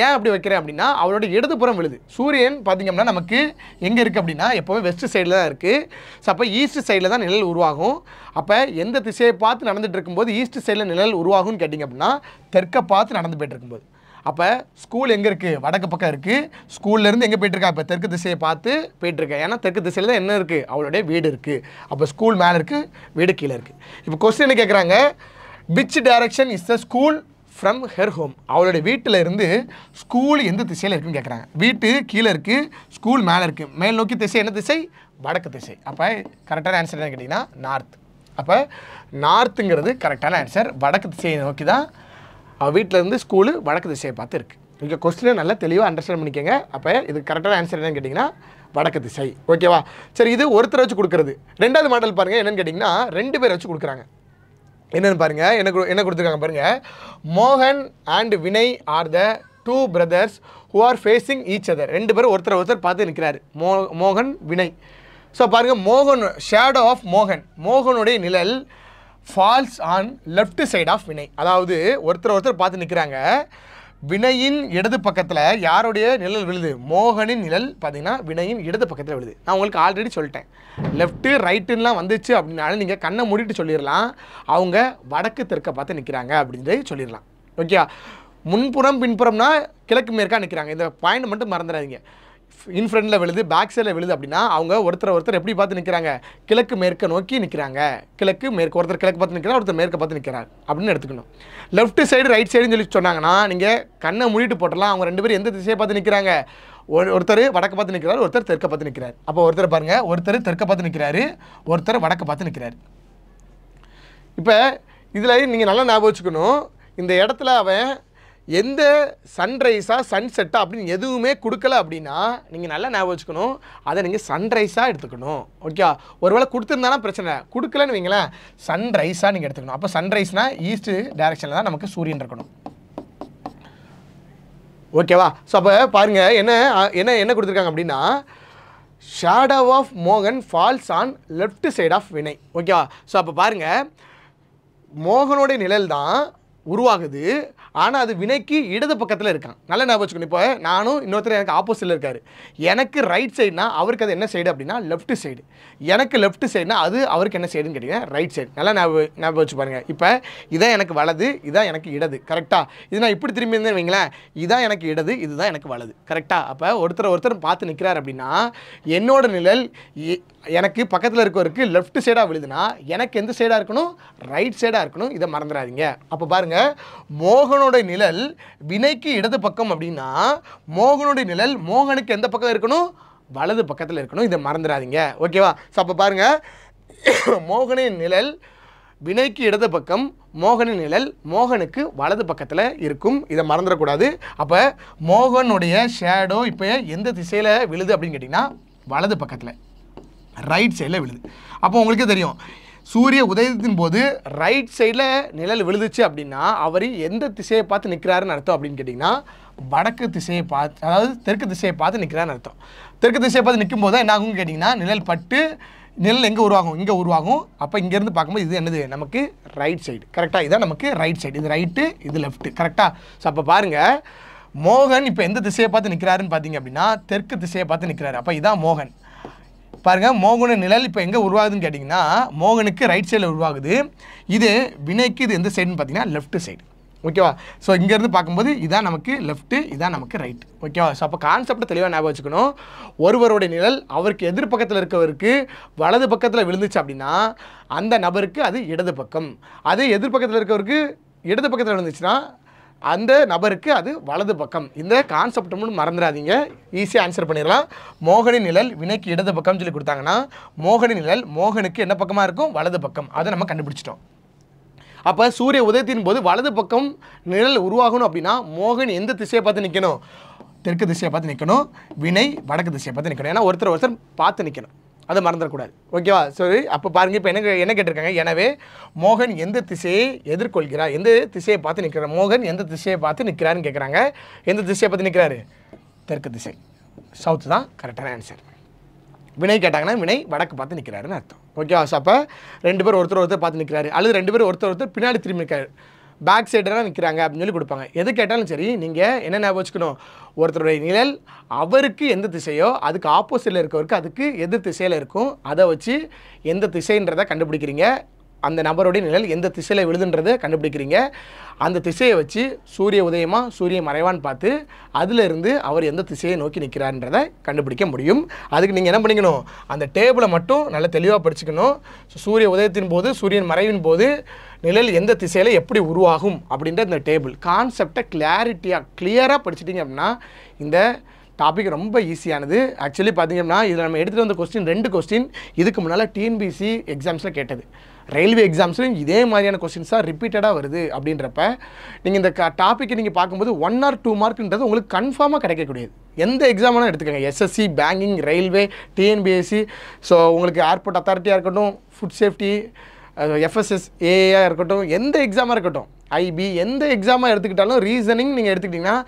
ஏன் அப்படி வைக்கிறேன் அப்படின்னா அவளோட இடதுபுறம் விழுது. சூரியன் பார்த்திங்கன்னா நமக்கு எங்கே இருக்குது அப்படின்னா எப்போவுமே வெஸ்ட் சைடில் தான் இருக்குது. ஸோ அப்போ ஈஸ்ட் சைடில் தான் நிழல் உருவாகும். அப்போ எந்த திசையை பார்த்து நடந்துகிட்டு இருக்கும்போது ஈஸ்ட் சைடில் நிழல் உருவாகும்னு கேட்டிங்க அப்படின்னா தெற்கை பார்த்து நடந்து போய்ட்டு இருக்கும்போது. அப்போ ஸ்கூல் எங்கே இருக்குது? வடக்கு பக்கம் இருக்குது. ஸ்கூல்லேருந்து எங்கே போய்ட்டுருக்கா? இப்போ தெற்கு திசையை பார்த்து போய்ட்டுருக்கேன். ஏன்னா தெற்கு திசையில் தான் என்ன இருக்குது? அவளுடைய வீடு இருக்குது. அப்போ ஸ்கூல் மேலே இருக்குது, வீடு கீழே இருக்குது. இப்போ கொஸ்டின் என்ன கேட்குறாங்க? Which direction is the school from her home? அவளுடைய வீட்டில் இருந்து ஸ்கூல் எந்த திசையில் இருக்குன்னு கேட்குறாங்க. வீட்டு கீழே இருக்குது, ஸ்கூல் மேலே இருக்குது. மேல் நோக்கி திசை என்ன திசை? வடக்கு திசை. அப்போ கரெக்டான ஆன்சர் என்ன கேட்டிங்கன்னா நார்த். அப்போ நார்த்துங்கிறது கரெக்டான ஆன்சர். வடக்கு திசையை நோக்கி தான் அவள் வீட்டில் இருந்து ஸ்கூலு வடக்கு திசையை பார்த்து இருக்குது. இங்கே கொஸ்டினை நல்லா தெளிவாக அண்டர்ஸ்டாண்ட் பண்ணிக்கோங்க. அப்போ இது கரெக்டான ஆன்சர் என்னன்னு கேட்டிங்கன்னா வடக்கு திசை. ஓகேவா? சரி, இது ஒருத்தரை வச்சு கொடுக்குறது. ரெண்டாவது மாடல் பாருங்கள், என்னென்னு கேட்டிங்கன்னா 2 பேரை வச்சு கொடுக்குறாங்க. என்னென்னு பாருங்கள், என்ன கொடுத்துருக்காங்க பாருங்கள். மோகன் and Vinay R the 2 brothers who are facing each other. 2 பேரும் ஒருத்தர் பார்த்து நிற்கிறாரு. மோகன், வினய். ஸோ பாருங்கள், மோகன் ஷேடோ ஆஃப் மோகனுடைய நிழல் falls on left side of Vinay. அதாவது ஒருத்தர் பார்த்து நிற்கிறாங்க. வினயின் இடது பக்கத்தில் யாருடைய நிழல் விழுது? மோகனின் நிழல் பார்த்தீங்கன்னா வினயின் இடது பக்கத்தில் விழுது. நான் உங்களுக்கு ஆல்ரெடி சொல்லிட்டேன், லெஃப்ட்டு ரைட்டுலாம் வந்துச்சு அப்படின்னாலும் நீங்கள் கண்ணை மூடிட்டு சொல்லிடலாம் அவங்க வடக்கு தெற்கை பார்த்து நிற்கிறாங்க அப்படின்னு சொல்லிடலாம். ஓகே, முன்புறம் பின்புறம்னா கிழக்கு மேற்கா நிற்கிறாங்க. இந்த பாயிண்ட் மட்டும் மறந்துடாதீங்க. இன் ஃப்ரண்டில் விழுது, பேக் சைடில் விழுது அப்படின்னா அவங்க ஒருத்தர் எப்படி பார்த்து நிற்கிறாங்க? கிழக்கு மேற்க நோக்கி நிற்கிறாங்க. கிழக்கு மேற்கு, ஒருத்தர் கிழக்கு பார்த்து நிற்கிறார், ஒருத்தர் மேற்க பார்த்து நிற்கிறார் அப்படின்னு எடுத்துக்கணும். லெஃப்ட் சைடு ரைட் சைடுன்னு சொல்லி சொன்னாங்கன்னா நீங்கள் கண்ணை மூடிட்டு போட்டலாம். அவங்க 2 பேரும் எந்த திசையை பார்த்து நிற்கிறாங்க? ஒருத்தர் வடக்கு பார்த்து நிற்கிறார், ஒருத்தர் தெற்க பார்த்து நிற்கிறார். அப்போ ஒருத்தர் பாருங்கள், ஒருத்தர் தெற்க பார்த்து நிற்கிறாரு, ஒருத்தர் வடக்கு பார்த்து நிற்கிறார். இப்போ இதில் நீங்கள் நல்லா ஞாபகம் வச்சுக்கணும், இந்த இடத்துல அவன் எந்த சன்ரைஸாக சன்செட்டாக அப்படின்னு எதுவுமே கொடுக்கல அப்படின்னா நீங்கள் நல்லா ஞாபகம் வச்சுக்கணும், அதை நீங்கள் சன்ரைஸாக எடுத்துக்கணும். ஓகே, ஒருவேளை கொடுத்துருந்தாலும் பிரச்சனை, கொடுக்கலன்னு வைங்களேன், சன்ரைஸாக நீங்கள் எடுத்துக்கணும். அப்போ சன்ரைஸ்னால் ஈஸ்ட் டைரக்ஷனில் தான் நமக்கு சூரியன் இருக்கணும். ஓகேவா? ஸோ அப்போ பாருங்கள், என்ன கொடுத்துருக்காங்க அப்படின்னா ஷேடோ ஆஃப் மோகன் falls on left side of Vinay. ஓகேவா? ஸோ அப்போ பாருங்கள், மோகனுடைய நிழல் தான் உருவாகுது, ஆனால் அது வினைக்கு இடது பக்கத்தில் இருக்கான். நல்லா ஞாபகம் வச்சுக்கணும். இப்போ நானும் இன்னொருத்தர் எனக்கு ஆப்போசிட்டில் இருக்கார். எனக்கு ரைட் சைடுனா அவருக்கு அது என்ன சைடு அப்படின்னா லெஃப்ட் சைடு. எனக்கு லெஃப்ட் சைடுனா அது அவருக்கு என்ன சைடுன்னு கேட்டிங்கன்னா ரைட் சைடு. நல்லா ஞாபகம் வச்சு பாருங்கள். இப்போ இதான் எனக்கு வலது, இதான் எனக்கு இடது. கரெக்டாக? இது நான் இப்படி திரும்பி இருந்தேன் வைங்களேன், இதான் எனக்கு இடது, இதுதான் எனக்கு வலது. கரெக்டாக? அப்போ ஒருத்தர் பார்த்து நிற்கிறார் அப்படின்னா என்னோட நிழல் எனக்கு பக்கத்தில் இருக்கவருக்கு லெஃப்ட் சைடாக விழுதுன்னா எனக்கு எந்த சைடாக இருக்கணும்? ரைட் சைடாக இருக்கணும். இதை மறந்துடாதீங்க. அப்போ பாருங்கள், மோகனுடைய நிழல் வினைக்கு இடது பக்கம் அப்படின்னா மோகனுடைய நிழல் மோகனுக்கு எந்த பக்கம் இருக்கணும்? வலது பக்கத்தில் இருக்கணும். இதை மறந்துடாதீங்க. ஓகேவா? ஸோ அப்போ பாருங்கள், மோகனின் நிழல் வினைக்கு இடது பக்கம், மோகனின் நிழல் மோகனுக்கு வலது பக்கத்தில் இருக்கும். இதை மறந்துடக்கூடாது. அப்போ மோகனுடைய ஷேடோ இப்போ எந்த திசையில் விழுது அப்படின்னு கேட்டிங்கன்னா வலது பக்கத்தில், ரைட் சைடில் விழுது. அப்போ உங்களுக்கே தெரியும், சூரிய உதயத்தின் போது ரைட் சைடில் நிழல் விழுதுச்சு அப்படின்னா அவர் எந்த திசையை பார்த்து நிற்கிறாருன்னு அர்த்தம் அப்படின்னு கேட்டிங்கன்னா வடக்கு திசையை பார்த்து, அதாவது தெற்கு திசையை பார்த்து நிற்கிறாருன்னு அர்த்தம். தெற்கு திசையை பார்த்து நிற்கும் போது தான் என்ன ஆகும்னு கேட்டிங்கன்னா நிழல் பட்டு நிழல் எங்கே உருவாகும்? இங்கே உருவாகும். அப்போ இங்கேருந்து பார்க்கும்போது இது என்னது? நமக்கு ரைட் சைடு. கரெக்டாக? இதுதான் நமக்கு ரைட் சைடு. இது ரைட்டு, இது லெஃப்ட்டு. கரெக்டாக? ஸோ அப்போ பாருங்கள், மோகன் இப்போ எந்த திசையை பார்த்து நிற்கிறாருன்னு பார்த்தீங்க அப்படின்னா தெற்கு திசையை பார்த்து நிற்கிறாரு. அப்போ இதான் மோகன். பாருங்கள், மோகன நிழல் இப்போ எங்கே உருவாகுதுன்னு கேட்டிங்கன்னா மோகனுக்கு ரைட் சைடில் உருவாகுது. இது வினைக்கு இது எந்த சைடுன்னு பார்த்தீங்கன்னா லெஃப்ட் சைடு. ஓகேவா? ஸோ இங்கேருந்து பார்க்கும்போது இதான் நமக்கு லெஃப்ட்டு, இதான் நமக்கு ரைட். ஓகேவா? ஸோ அப்போ கான்செப்டை தெளிவாக ஞாபகம் வச்சுக்கணும். ஒருவருடைய நிழல் அவருக்கு எதிர்பக்கத்தில் இருக்கவருக்கு வலது பக்கத்தில் விழுந்துச்சு அப்படின்னா அந்த நபருக்கு அது இடது பக்கம். அதே எதிர்பக்கத்தில் இருக்கவருக்கு இடது பக்கத்தில் விழுந்துச்சுன்னா அந்த நபருக்கு அது வலது பக்கம். இந்த கான்செப்ட் மட்டும் மறந்துடாதீங்க, ஈஸியாக ஆன்சர் பண்ணிடலாம். மோகனின் நிழல் வினைக்கு இடது பக்கம்னு சொல்லி கொடுத்தாங்கன்னா மோகனின் நிழல் மோகனுக்கு என்ன பக்கமாக இருக்கும்? வலது பக்கம். அதை நம்ம கண்டுபிடிச்சிட்டோம். அப்போ சூரிய உதயத்தின் போது வலது பக்கம் நிழல் உருவாகணும் அப்படின்னா மோகன் எந்த திசையை பார்த்து நிற்கணும்? தெற்கு திசையை பார்த்து நிற்கணும். வினை வடக்கு திசையை பார்த்து நிற்கணும். ஏன்னா ஒருத்தர் பார்த்து நிற்கணும், அதை மறந்துடக்கூடாது. ஓகேவா? சரி, அப்போ பாருங்கள், இப்போ என்ன கேட்டிருக்காங்க? எனவே மோகன் எந்த திசையை எதிர்கொள்கிறார், எந்த திசையை பார்த்து நிற்கிறார்? மோகன் எந்த திசையை பார்த்து நிற்கிறாருன்னு கேட்குறாங்க. எந்த திசையை பார்த்து நிற்கிறாரு? தெற்கு திசை, சவுத்து தான் கரெக்டான ஆன்சர். வினை கேட்டாங்கன்னா வினை வடக்கு பார்த்து நிற்கிறாருன்னு அர்த்தம். ஓகேவா? ஸோ அப்போ 2 பேர் ஒருத்தர் பார்த்து நிற்கிறாரு, அல்லது 2 பேர் ஒருத்தர் பின்னாடி திரும்பி நிற்கிறாரு, பேக் சைடெல்லாம் நிற்கிறாங்க அப்படின்னு சொல்லி கொடுப்பாங்க. எது கேட்டாலும் சரி நீங்கள் என்ன ஞாபகம் வச்சுக்கணும்? ஒருத்தருடைய நிழல் அவருக்கு எந்த திசையோ அதுக்கு ஆப்போசிட்டில் இருக்கவருக்கு அதுக்கு எதிர் திசையில் இருக்கும். அதை வச்சு எந்த திசைன்றதை கண்டுபிடிக்கிறீங்க. அந்த நபருடைய நிழல் எந்த திசையில் விழுதுன்றதை கண்டுபிடிக்கிறீங்க. அந்த திசையை வச்சு சூரிய உதயமா சூரிய மறைவான்னு பார்த்து அதிலிருந்து அவர் எந்த திசையை நோக்கி நிற்கிறார்ன்றதை கண்டுபிடிக்க முடியும். அதுக்கு நீங்கள் என்ன பண்ணிக்கணும்? அந்த டேபிளை மட்டும் நல்லா தெளிவாக படிச்சுக்கணும். சூரிய உதயத்தின் போது சூரியன் மறைவின் போது நிழல் எந்த திசையில் எப்படி உருவாகும் அப்படின்ற இந்த டேபிள் கான்செப்டை கிளியராக படிச்சிட்டிங்க அப்படின்னா இந்த டாபிக் ரொம்ப ஈஸியானது. ஆக்சுவலி பார்த்திங்கன்னா இதில் நம்ம எடுத்துகிட்டு வந்த கொஸ்டின் 2 கொஸ்டின் இதுக்கு முன்னால் டிஎன்பிசி எக்ஸாம்ஸில் கேட்டது. ரயில்வே எக்ஸாம்ஸ்லையும் இதே மாதிரியான கொஸ்டின்ஸாக ரிப்பீட்டடாக வருது. அப்படின்றப்ப நீங்கள் இந்த டாப்பிக்கை நீங்கள் பார்க்கும்போது 1 or 2 மார்க்குன்றது உங்களுக்கு கன்ஃபார்மாக கிடைக்கக்கூடியது. எந்த எக்ஸாம்னாலும் எடுத்துக்கோங்க, SSC, banking, railway, TNPSC, so உங்களுக்கு ஏர்போர்ட் அத்தாரிட்டியாக இருக்கட்டும், ஃபுட் சேஃப்டி, எஃப்எஸ்எஸ், ஏஏயாக இருக்கட்டும், எந்த எக்ஸாமாக இருக்கட்டும், ஐபி, எந்த எக்ஸாமாக எடுத்துக்கிட்டாலும் ரீசனிங் நீங்கள் எடுத்துக்கிட்டிங்கன்னா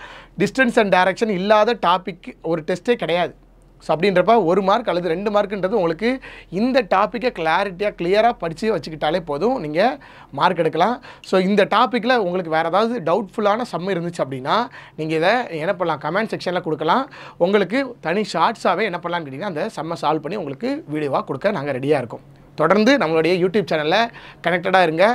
டிஸ்டன்ஸ் அண்ட் டைரக்ஷன் இல்லாத டாபிக் ஒரு டெஸ்ட்டே கிடையாது. ஸோ அப்படின்றப்ப 1 மார்க் அல்லது 2 மார்க்குன்றது உங்களுக்கு இந்த டாப்பிக்கை கிளியராக படித்து வச்சுக்கிட்டாலே போதும், நீங்கள் மார்க் எடுக்கலாம். ஸோ இந்த டாப்பிக்கில் உங்களுக்கு வேறு ஏதாவது டவுட்ஃபுல்லான சம் இருந்துச்சு அப்படின்னா நீங்கள் இதை என்ன பண்ணலாம்? கமெண்ட் செக்ஷனில் கொடுக்கலாம். உங்களுக்கு தனி ஷார்ட்ஸாகவே என்ன பண்ணலான்னு கேட்டிங்கன்னா அந்த சம்மை சால்வ் பண்ணி உங்களுக்கு வீடியோவாக கொடுக்க நாங்கள் ரெடியாக இருக்கோம். தொடர்ந்து நம்மளுடைய யூடியூப் சேனலில் கனெக்டடாக இருங்க.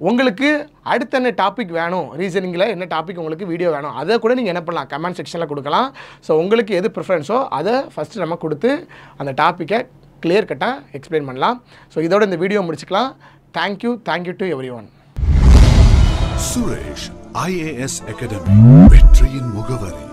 உங்களுக்கு அடுத்த என்ன டாபிக் வேணும், ரீசனிங்கில் என்ன டாபிக் உங்களுக்கு வீடியோ வேணும், அதை கூட நீங்கள் என்ன பண்ணலாம்? கமெண்ட் செக்ஷனில் கொடுக்கலாம். ஸோ உங்களுக்கு எது ப்ரிஃபரன்ஸோ அதை ஃபஸ்ட்டு நம்ம கொடுத்து அந்த டாப்பிக்கை கிளியர் கட்டாக எக்ஸ்பிளைன் பண்ணலாம். ஸோ இதோட இந்த வீடியோ முடிச்சுக்கலாம். Thank you to everyone. Suresh IAS academy, வெற்றியின் முகவரி.